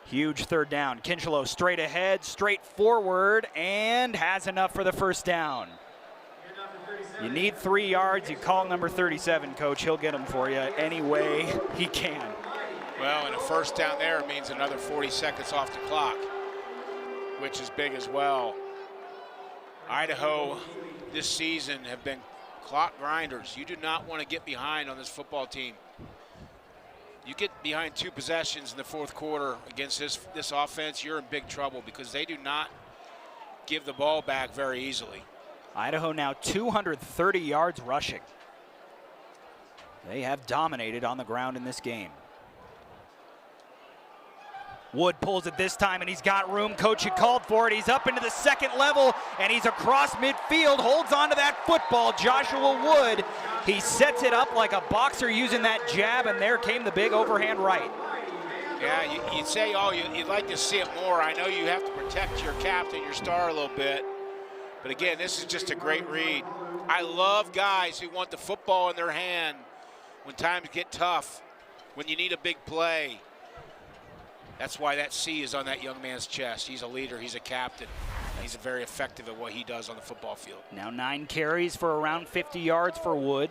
Huge 3rd down. Kinchelow straight ahead, straight forward, and has enough for the first down. You need 3 yards. You call number 37, Coach. He'll get them for you any way he can. Well, and a first down there means another 40 seconds off the clock, which is big as well. Idaho this season have been clock grinders. You do not want to get behind on this football team. You get behind 2 possessions in the 4th quarter against this offense, you're in big trouble because they do not give the ball back very easily. Idaho now 230 yards rushing. They have dominated on the ground in this game. Wood pulls it this time, and he's got room. Coach had called for it. He's up into the 2nd level, and he's across midfield, holds onto that football. Joshua Wood, he sets it up like a boxer using that jab, and there came the big overhand right. Yeah, you'd say, oh, you'd like to see it more. I know you have to protect your captain, your star a little bit. But again, this is just a great read. I love guys who want the football in their hand when times get tough, when you need a big play. That's why that C is on that young man's chest. He's a leader, he's a captain. He's very effective at what he does on the football field. Now 9 carries for around 50 yards for Wood.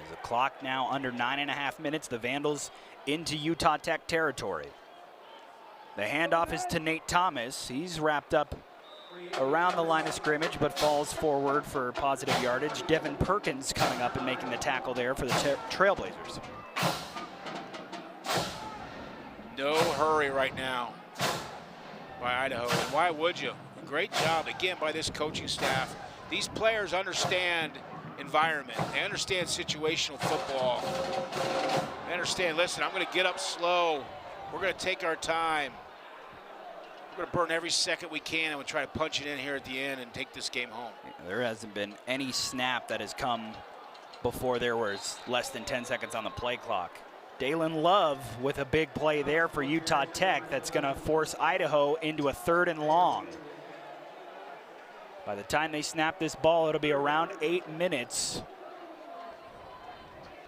As the clock now under 9.5 minutes, the Vandals into Utah Tech territory. The handoff is to Nate Thomas. He's wrapped up around the line of scrimmage, but falls forward for positive yardage. Devin Perkins coming up and making the tackle there for the Trailblazers. No hurry right now by Idaho, and why would you? Great job again by this coaching staff. These players understand environment. They understand situational football. They understand, listen, I'm going to get up slow. We're going to take our time. We're going to burn every second we can, and we'll try to punch it in here at the end and take this game home. There hasn't been any snap that has come before there was less than 10 seconds on the play clock. Dalen Love with a big play there for Utah Tech that's going to force Idaho into a 3rd and long. By the time they snap this ball, it'll be around 8 minutes.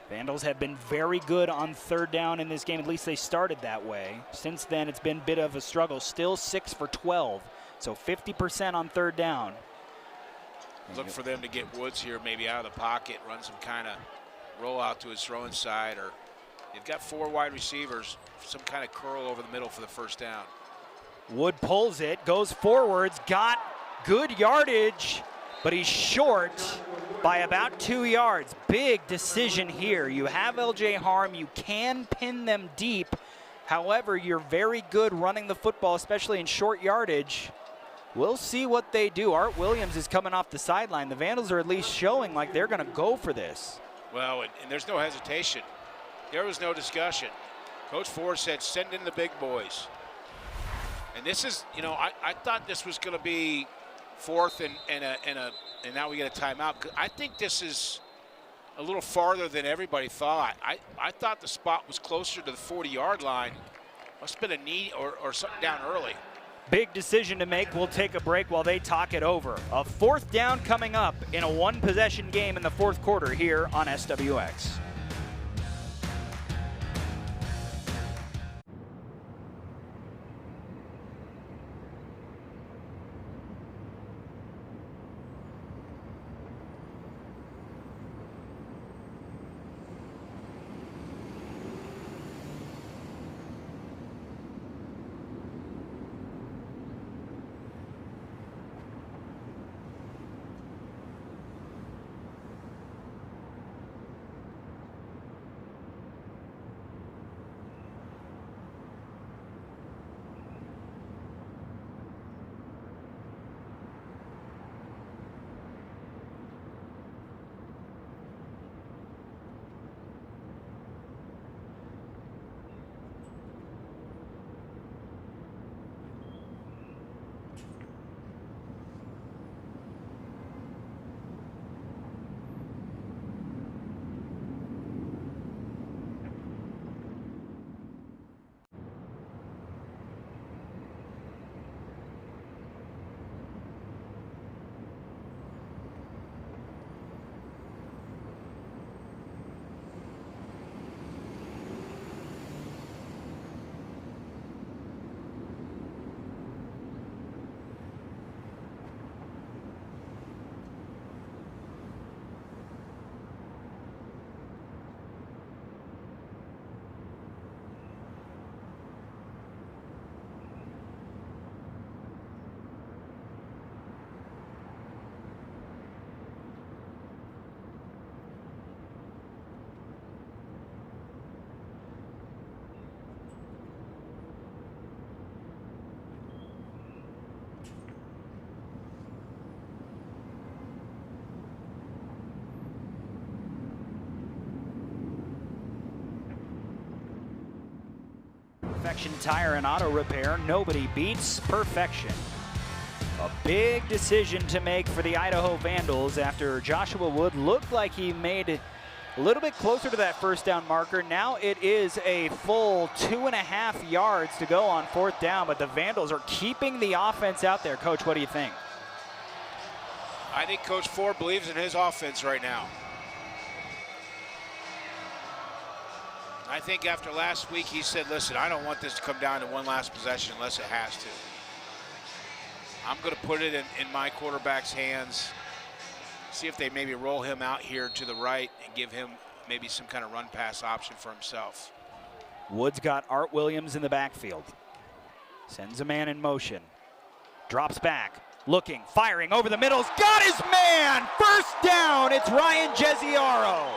Vandals have been very good on 3rd down in this game. At least they started that way. Since then, it's been a bit of a struggle. Still 6 for 12, so 50% on 3rd down. Look for them to get Woods here maybe out of the pocket, run some kind of roll out to his throwing side, or they've got 4 wide receivers, some kind of curl over the middle for the 1st down. Wood pulls it, goes forwards, got good yardage, but he's short by about 2 yards. Big decision here. You have LJ Harm, you can pin them deep. However, you're very good running the football, especially in short yardage. We'll see what they do. Art Williams is coming off the sideline. The Vandals are at least showing like they're going to go for this. Well, and there's no hesitation. There was no discussion. Coach Ford said, send in the big boys. And this is, you know, I thought this was going to be 4th and now we get a timeout. I think this is a little farther than everybody thought. I thought the spot was closer to the 40-yard line. Must have been a knee or something down early. Big decision to make. We'll take a break while they talk it over. A 4th down coming up in a 1-possession game in the 4th quarter here on SWX. Perfection Tire and Auto Repair. Nobody beats perfection. A big decision to make for the Idaho Vandals after Joshua Wood looked like he made it a little bit closer to that 1st down marker. Now it is a full 2.5 yards to go on 4th down, but the Vandals are keeping the offense out there. Coach, what do you think? I think Coach Ford believes in his offense right now. I think after last week, he said, listen, I don't want this to come down to one last possession unless it has to. I'm going to put it in my quarterback's hands, see if they maybe roll him out here to the right and give him maybe some kind of run pass option for himself. Woods got Art Williams in the backfield. Sends a man in motion. Drops back. Looking, firing over the middle. Got his man! First down, it's Ryan Jesiaro.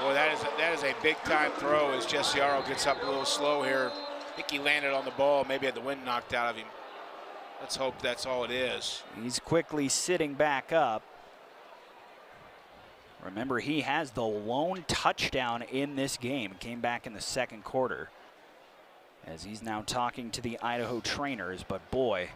Boy, that is a big-time throw as Jesiaro gets up a little slow here. I think he landed on the ball, maybe had the wind knocked out of him. Let's hope that's all it is. He's quickly sitting back up. Remember, he has the lone touchdown in this game. Came back in the second quarter as he's now talking to the Idaho trainers. But boy,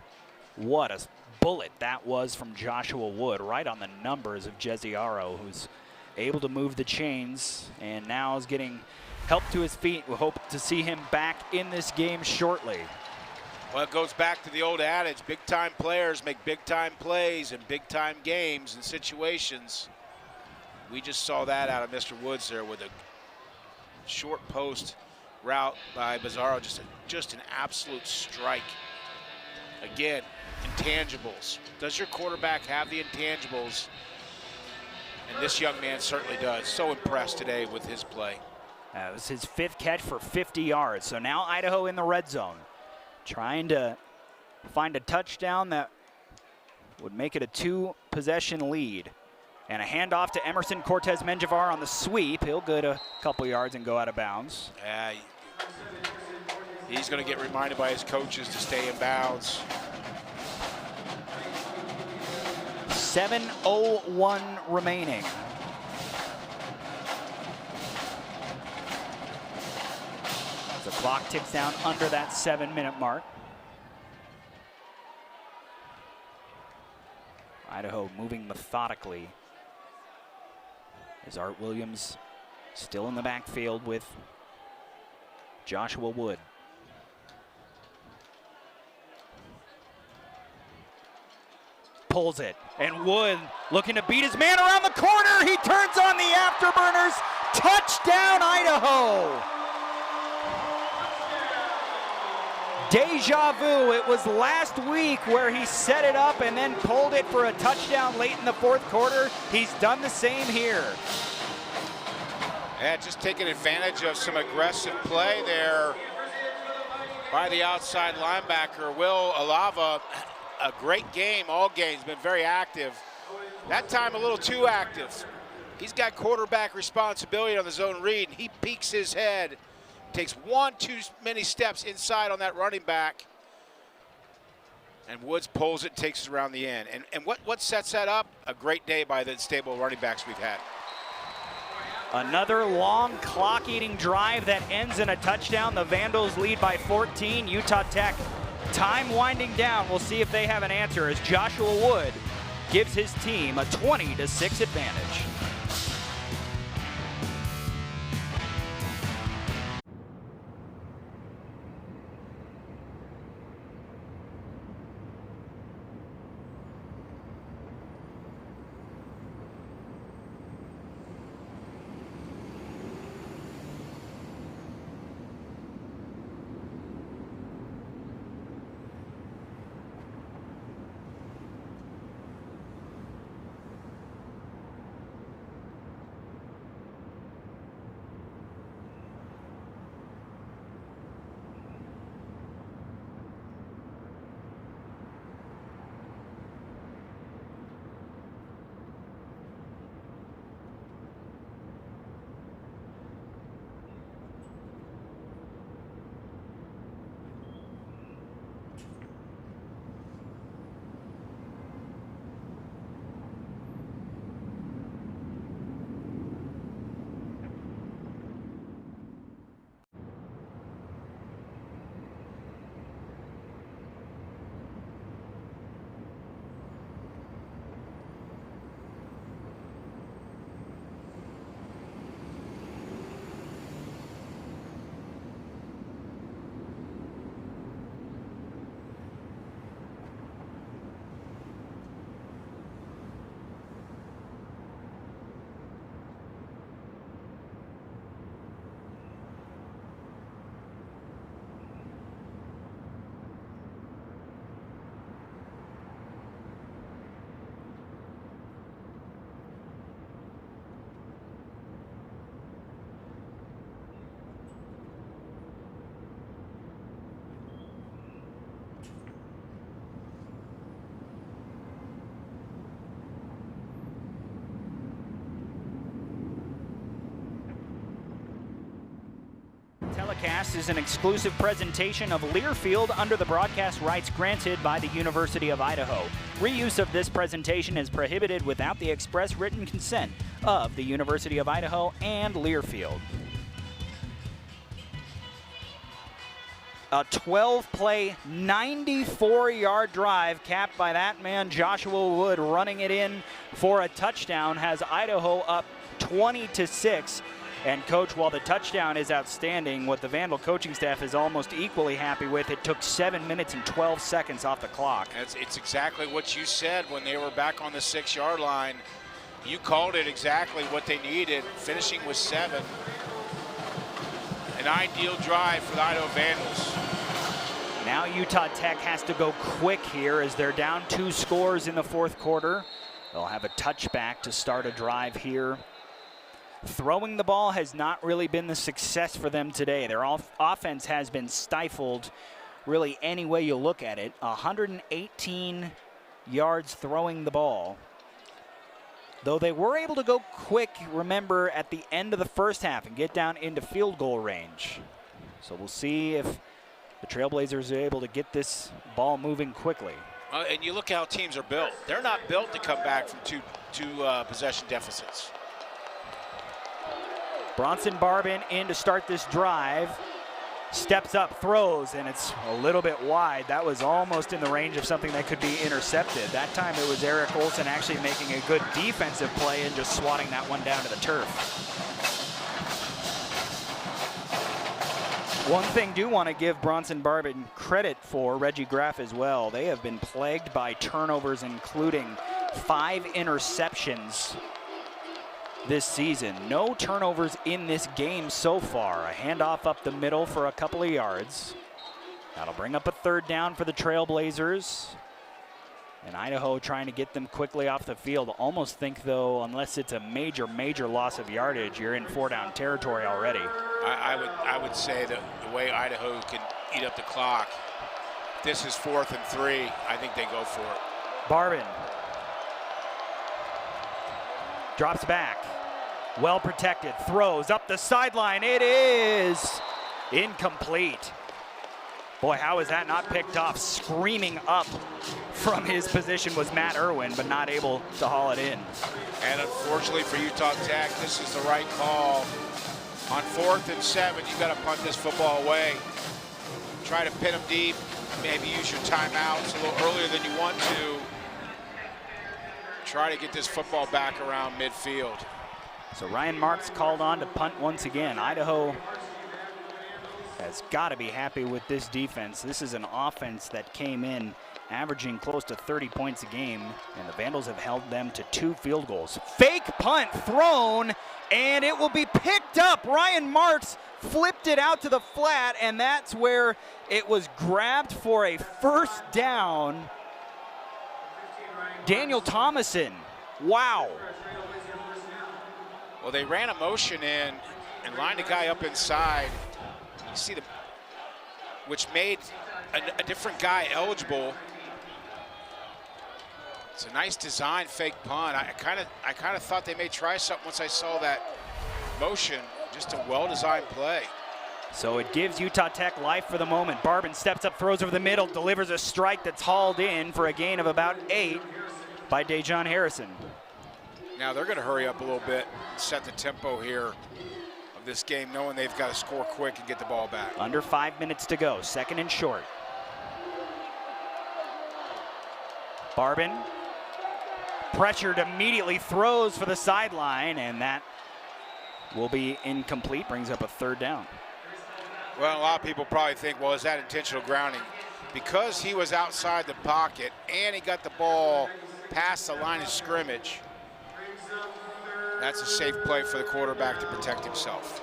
what a bullet that was from Joshua Wood, right on the numbers of Jesiaro, who's able to move the chains and now is getting help to his feet. We hope to see him back in this game shortly. Well, it goes back to the old adage, big-time players make big-time plays in big-time games and situations. We just saw that out of Mr. Woods there with a short post route by Bizarro, just an absolute strike. Again, intangibles. Does your quarterback have the intangibles? And this young man certainly does. So impressed today with his play. That was his 5th catch for 50 yards. So now Idaho in the red zone, trying to find a touchdown that would make it a 2-possession lead. And a handoff to Emerson Cortez Menjivar on the sweep. He'll get a couple yards and go out of bounds. Yeah, he's going to get reminded by his coaches to stay in bounds. 7:01 remaining. The clock ticks down under that 7-minute mark. Idaho moving methodically as Art Williams still in the backfield with Joshua Wood. Pulls it, and Wood looking to beat his man around the corner. He turns on the afterburners. Touchdown, Idaho. Deja vu. It was last week where he set it up and then pulled it for a touchdown late in the 4th quarter. He's done the same here. Yeah, just taking advantage of some aggressive play there by the outside linebacker, Will Alava. A great game, all games, been very active. That time a little too active. He's got quarterback responsibility on the zone read, and he peeks his head, takes one too many steps inside on that running back, and Woods pulls it and takes it around the end. And what sets that up? A great day by the stable running backs we've had. Another long clock-eating drive that ends in a touchdown. The Vandals lead by 14. Utah Tech, time winding down. We'll see if they have an answer as Joshua Wood gives his team a 20-6 advantage. broadcast is an exclusive presentation of Learfield under the broadcast rights granted by the University of Idaho. Reuse of this presentation is prohibited without the express written consent of the University of Idaho and Learfield. A 12-play, 94-yard drive capped by that man Joshua Wood running it in for a touchdown has Idaho up 20-6. And coach, while the touchdown is outstanding, what the Vandal coaching staff is almost equally happy with, it took 7 minutes and 12 seconds off the clock. It's exactly what you said when they were back on the 6-yard line. You called it exactly what they needed, finishing with 7. An ideal drive for the Idaho Vandals. Now Utah Tech has to go quick here as they're down 2 scores in the fourth quarter. They'll have a touchback to start a drive here. Throwing the ball has not really been the success for them today. Their offense has been stifled really any way you look at it. 118 yards throwing the ball. Though they were able to go quick, remember, at the end of the first half and get down into field goal range. So we'll see if the Trailblazers are able to get this ball moving quickly. And you look how teams are built. They're not built to come back from two possession deficits. Bronson Barbin in to start this drive. Steps up, throws, and it's a little bit wide. That was almost in the range of something that could be intercepted. That time it was Eric Olson actually making a good defensive play and just swatting that one down to the turf. One thing do want to give Bronson Barbin credit for, Reggie Graff as well. They have been plagued by turnovers, including 5 interceptions this season. No turnovers in this game so far. A handoff up the middle for a couple of yards. That'll bring up a 3rd down for the Trailblazers. And Idaho trying to get them quickly off the field. Almost think, though, unless it's a major loss of yardage, you're in 4-down territory already. I would say that the way Idaho can eat up the clock, if this is 4th and 3, I think they go for it. Barbin drops back. Well protected, throws up the sideline. It is incomplete. Boy, how is that not picked off? Screaming up from his position was Matt Irwin, but not able to haul it in. And unfortunately for Utah Tech, this is the right call. On 4th and 7, you got to punt this football away. Try to pin them deep, maybe use your timeouts a little earlier than you want to. Try to get this football back around midfield. So Ryan Marks called on to punt once again. Idaho has got to be happy with this defense. This is an offense that came in averaging close to 30 points a game, and the Vandals have held them to 2 field goals. Fake punt thrown, and it will be picked up. Ryan Marks flipped it out to the flat, and that's where it was grabbed for a 1st down. Daniel Thomason, wow. Well, they ran a motion in and lined a guy up inside. You see which made a different guy eligible. It's a nice design fake punt. I kind of thought they may try something once I saw that motion. Just a well-designed play. So it gives Utah Tech life for the moment. Barbin steps up, throws over the middle, delivers a strike that's hauled in for a gain of about 8 by Dejon Harrison. Now they're going to hurry up a little bit, set the tempo here of this game, knowing they've got to score quick and get the ball back. Under 5 minutes to go, 2nd and short. Barbin, pressured immediately, throws for the sideline, and that will be incomplete, brings up a 3rd down. Well, a lot of people probably think, well, is that intentional grounding? Because he was outside the pocket and he got the ball past the line of scrimmage, that's a safe play for the quarterback to protect himself.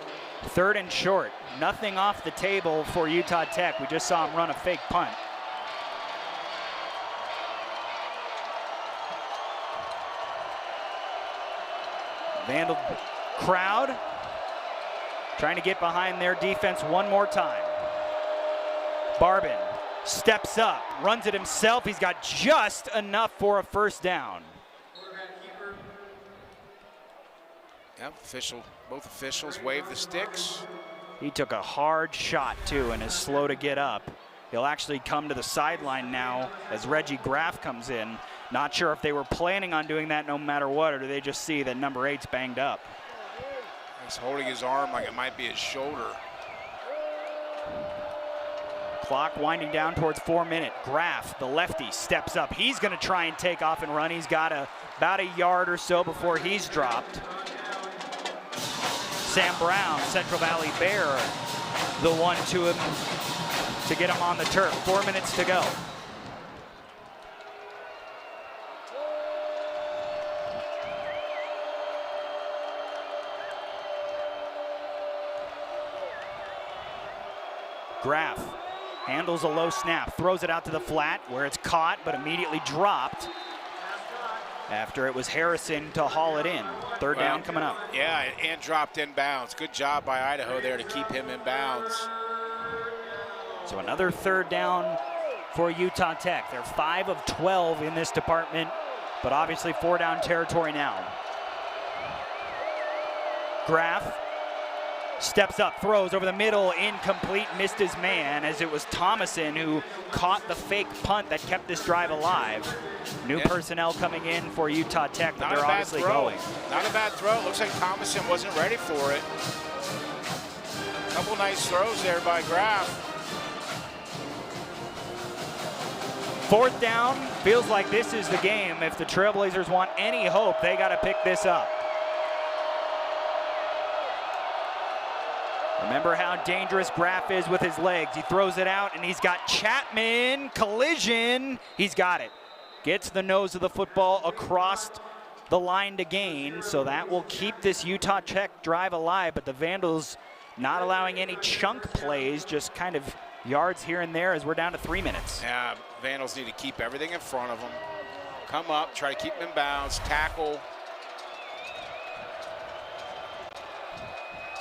3rd and short. Nothing off the table for Utah Tech. We just saw him run a fake punt. Vandal crowd trying to get behind their defense one more time. Barbin steps up, runs it himself. He's got just enough for a 1st down. Yep, both officials wave the sticks. He took a hard shot too and is slow to get up. He'll actually come to the sideline now as Reggie Graff comes in. Not sure if they were planning on doing that no matter what, or do they just see that number 8's banged up. He's holding his arm like it might be his shoulder. Clock winding down towards 4 minutes. Graff, the lefty, steps up. He's going to try and take off and run. He's got about a yard or so before he's dropped. Sam Brown, Central Valley Bear, the one to him to get him on the turf. 4 minutes to go. Graff handles a low snap, throws it out to the flat where it's caught but immediately dropped after it was Harrison to haul it in. Third down coming up. Yeah, and dropped in bounds. Good job by Idaho there to keep him in bounds. So another third down for Utah Tech. They're 5 of 12 in this department, but obviously 4 down territory now. Graff steps up, throws over the middle, incomplete, missed his man as it was Thomason who caught the fake punt that kept this drive alive. New personnel coming in for Utah Tech, but they're obviously going. Not a bad throw. Looks like Thomason wasn't ready for it. Couple nice throws there by Graff. Fourth down, feels like this is the game. If the Trailblazers want any hope, they got to pick this up. Remember how dangerous Graff is with his legs. He throws it out, and he's got Chapman. Collision. He's got it. Gets the nose of the football across the line to gain, so that will keep this Utah Tech drive alive, but the Vandals not allowing any chunk plays, just kind of yards here and there as we're down to 3 minutes. Yeah, Vandals need to keep everything in front of them. Come up, try to keep them in bounds, tackle.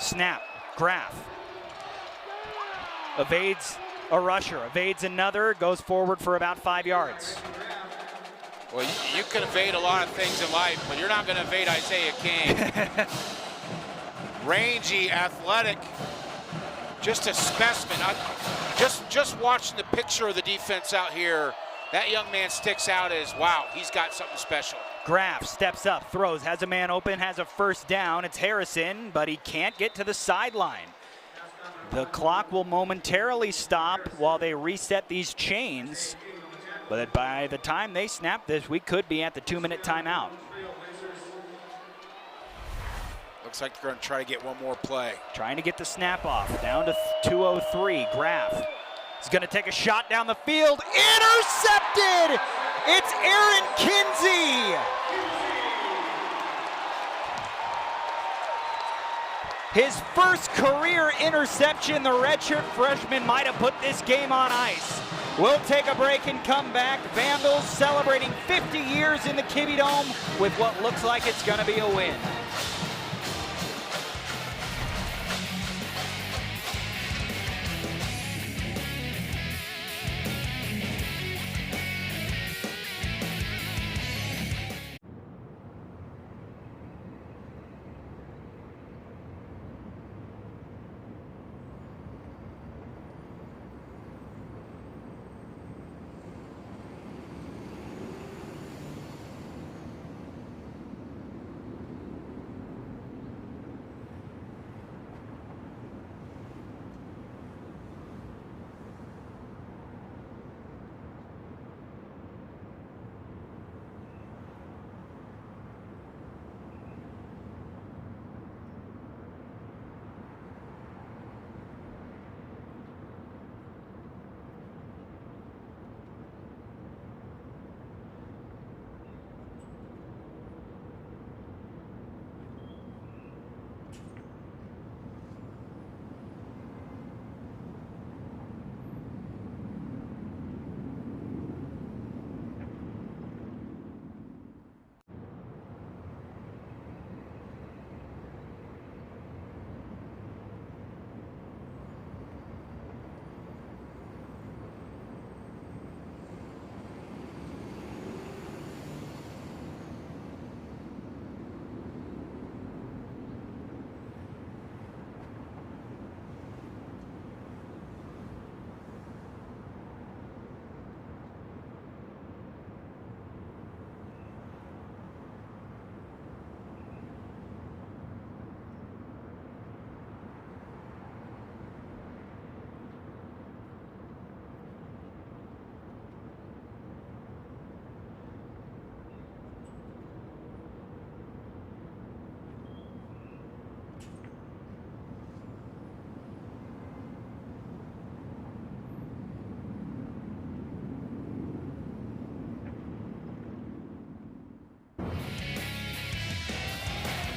Snap. Graff evades a rusher, evades another, goes forward for about 5 yards. Well, you can evade a lot of things in life, but you're not going to evade Isaiah King. Rangy, athletic, just a specimen. Just watching the picture of the defense out here, that young man sticks out as, wow, he's got something special. Graff steps up, throws, has a man open, has a first down. It's Harrison, but he can't get to the sideline. The clock will momentarily stop while they reset these chains. But by the time they snap this, we could be at the 2-minute timeout. Looks like they're going to try to get one more play. Trying to get the snap off. Down to 2:03. Graff is going to take a shot down the field. Intercepted! It's Aaron Kinsey. His first career interception. The redshirt freshman might have put this game on ice. We'll take a break and come back. Vandals celebrating 50 years in the Kibbe Dome with what looks like it's going to be a win.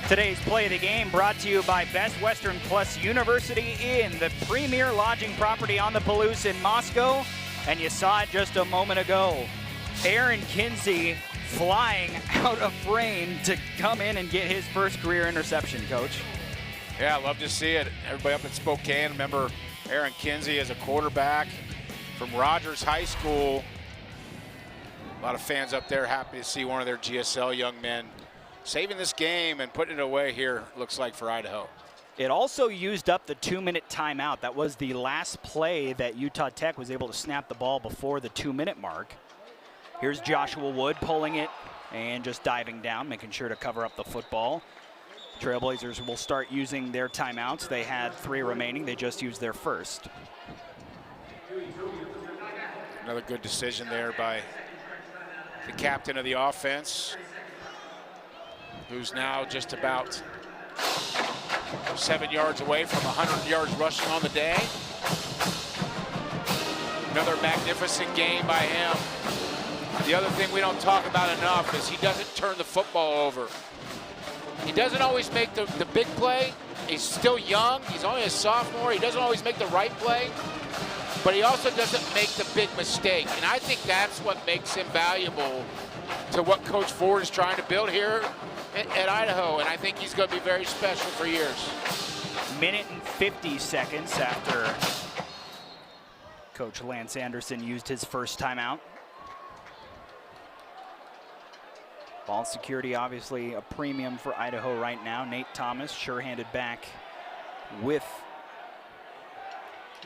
Today's play of the game brought to you by Best Western Plus University Inn, the premier lodging property on the Palouse in Moscow. And you saw it just a moment ago. Aaron Kinsey flying out of frame to come in and get his first career interception, Coach. Yeah, I love to see it. Everybody up in Spokane, remember Aaron Kinsey as a quarterback from Rogers High School. A lot of fans up there happy to see one of their GSL young men saving this game and putting it away here, looks like, for Idaho. It also used up the 2-minute timeout. That was the last play that Utah Tech was able to snap the ball before the 2-minute mark. Here's Joshua Wood pulling it and just diving down, making sure to cover up the football. Trailblazers will start using their timeouts. They had 3 remaining. They just used their first. Another good decision there by the captain of the offense, who's now just about 7 yards away from 100 yards rushing on the day. Another magnificent game by him. The other thing we don't talk about enough is he doesn't turn the football over. He doesn't always make the big play. He's still young. He's only a sophomore. He doesn't always make the right play, but he also doesn't make the big mistake. And I think that's what makes him valuable to what Coach Ford is trying to build here at Idaho, and I think he's going to be very special for years. Minute and 50 seconds after Coach Lance Anderson used his first timeout. Ball security, obviously a premium for Idaho right now. Nate Thomas sure-handed back with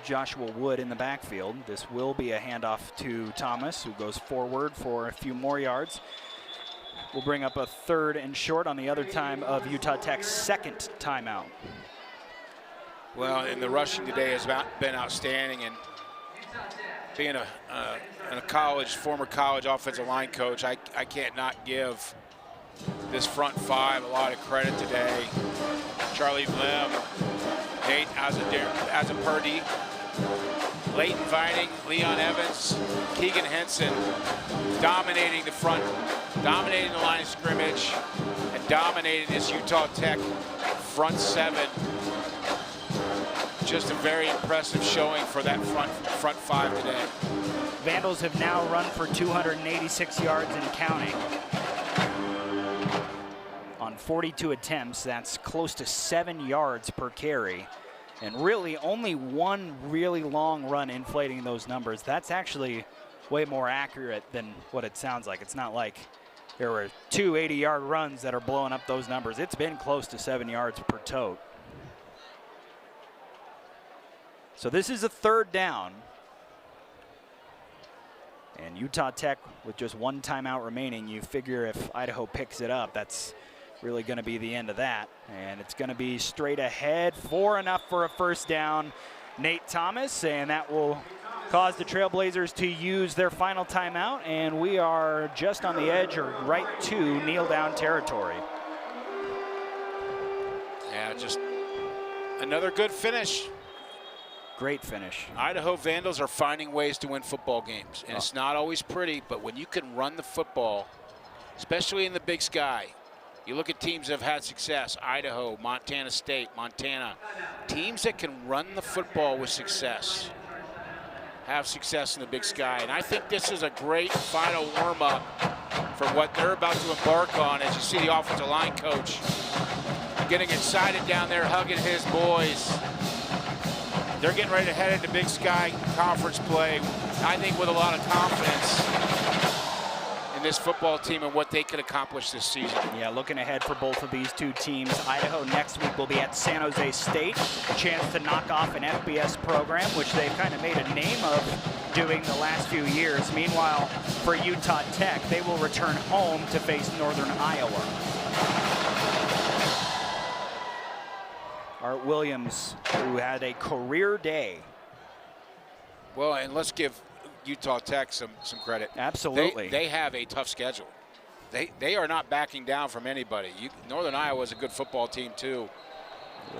Joshua Wood in the backfield. This will be a handoff to Thomas, who goes forward for a few more yards. We'll bring up a 3rd and short on the other time of Utah Tech's second timeout. Well, and the rushing today has been outstanding, and being a former college offensive line coach, I can't not give this front 5 a lot of credit today. Charlie Blim, Nate Azapurdy, Leighton Vining, Leon Evans, Keegan Henson, dominating the front, dominating the line of scrimmage, and dominating this Utah Tech front 7. Just a very impressive showing for that front 5 today. Vandals have now run for 286 yards and counting. On 42 attempts, that's close to 7 yards per carry. And really only one really long run inflating those numbers. That's actually way more accurate than what it sounds like. It's not like there were 2 80-yard runs that are blowing up those numbers. It's been close to 7 yards per tote. So this is a 3rd down. And Utah Tech with just 1 timeout remaining, you figure if Idaho picks it up, that's really going to be the end of that. And it's going to be straight ahead for enough for a first down. Nate Thomas, and that will cause the Trailblazers to use their final timeout. And we are just on the edge or right to kneel down territory. Yeah, just another good finish. Great finish. Idaho Vandals are finding ways to win football games, and it's not always pretty, but when you can run the football, especially in the Big Sky, you look at teams that have had success, Idaho, Montana State, Montana, teams that can run the football with success have success in the Big Sky. And I think this is a great final warm-up for what they're about to embark on, as you see the offensive line coach getting excited down there, hugging his boys. They're getting ready to head into Big Sky conference play, I think with a lot of confidence in this football team and what they could accomplish this season. Yeah, looking ahead for both of these 2 teams. Idaho next week will be at San Jose State, a chance to knock off an FBS program, which they've kind of made a name of doing the last few years. Meanwhile, for Utah Tech, they will return home to face Northern Iowa. Art Williams, who had a career day. Well, and let's give Utah Tech some credit. Absolutely. They have a tough schedule. They are not backing down from anybody. Northern Iowa is a good football team too.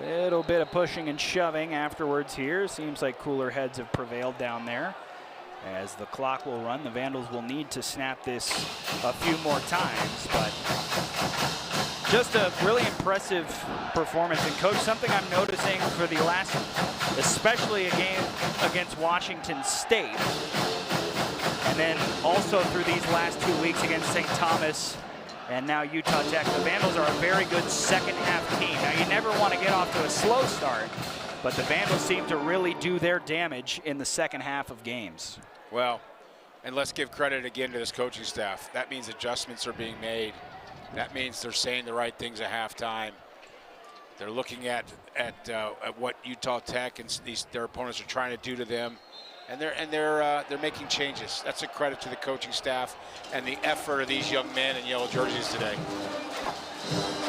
Little bit of pushing and shoving afterwards here. Seems like cooler heads have prevailed down there. As the clock will run, the Vandals will need to snap this a few more times, but Just a really impressive performance. And Coach, something I'm noticing for the last, especially a game against Washington State, and then also through these last 2 weeks against St. Thomas and now Utah Tech, the Vandals are a very good second half team. Now you never want to get off to a slow start, but the Vandals seem to really do their damage in the second half of games. Well, and let's give credit again to this coaching staff. That means adjustments are being made. That means they're saying the right things at halftime. They're looking at what Utah Tech and their opponents are trying to do to them, and they're making changes. That's a credit to the coaching staff and the effort of these young men in yellow jerseys today.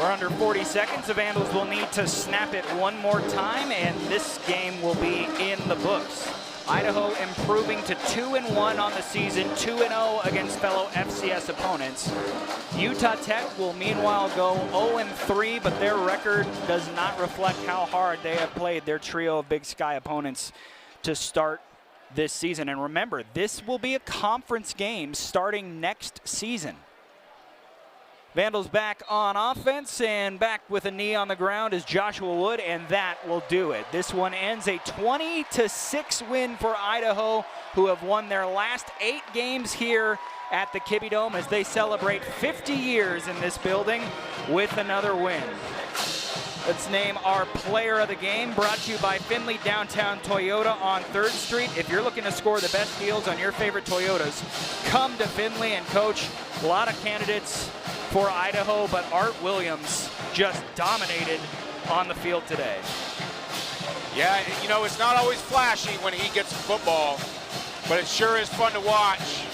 We're under 40 seconds. The Vandals will need to snap it one more time, and this game will be in the books. Idaho improving to 2-1 on the season, 2-0 against fellow FCS opponents. Utah Tech will meanwhile go 0-3, but their record does not reflect how hard they have played their trio of Big Sky opponents to start this season. And remember, this will be a conference game starting next season. Vandals back on offense, and back with a knee on the ground is Joshua Wood, and that will do it. This one ends a 20-6 win for Idaho, who have won their last 8 games here at the Kibbie Dome as they celebrate 50 years in this building with another win. Let's name our player of the game, brought to you by Findlay Downtown Toyota on 3rd Street. If you're looking to score the best deals on your favorite Toyotas, come to Findlay. And Coach, a lot of candidates for Idaho, but Art Williams just dominated on the field today. Yeah, you know, it's not always flashy when he gets the football, but it sure is fun to watch.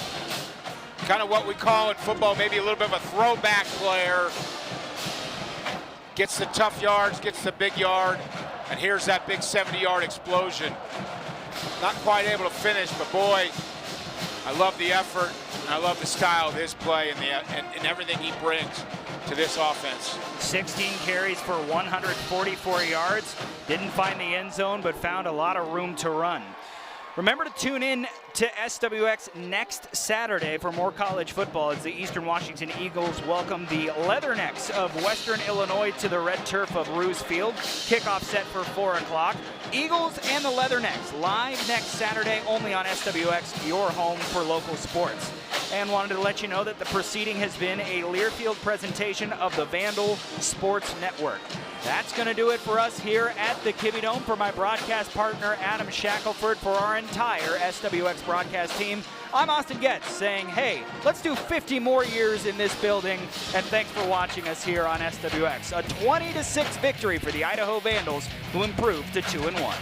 Kind of what we call in football maybe a little bit of a throwback player. Gets the tough yards, gets the big yard, and here's that big 70-yard explosion. Not quite able to finish, but boy, I love the effort, and I love the style of his play and everything he brings to this offense. 16 carries for 144 yards. Didn't find the end zone, but found a lot of room to run. Remember to tune in to SWX next Saturday for more college football as the Eastern Washington Eagles welcome the Leathernecks of Western Illinois to the red turf of Roos Field. Kickoff set for 4 o'clock. Eagles and the Leathernecks live next Saturday only on SWX, your home for local sports. And wanted to let you know that the proceeding has been a Learfield presentation of the Vandal Sports Network. That's going to do it for us here at the Kibbie Dome. For my broadcast partner, Adam Shackelford, for our entire SWX broadcast team, I'm Austin Getz saying, hey, let's do 50 more years in this building, and thanks for watching us here on SWX. A 20-6 victory for the Idaho Vandals, who improved to 2-1.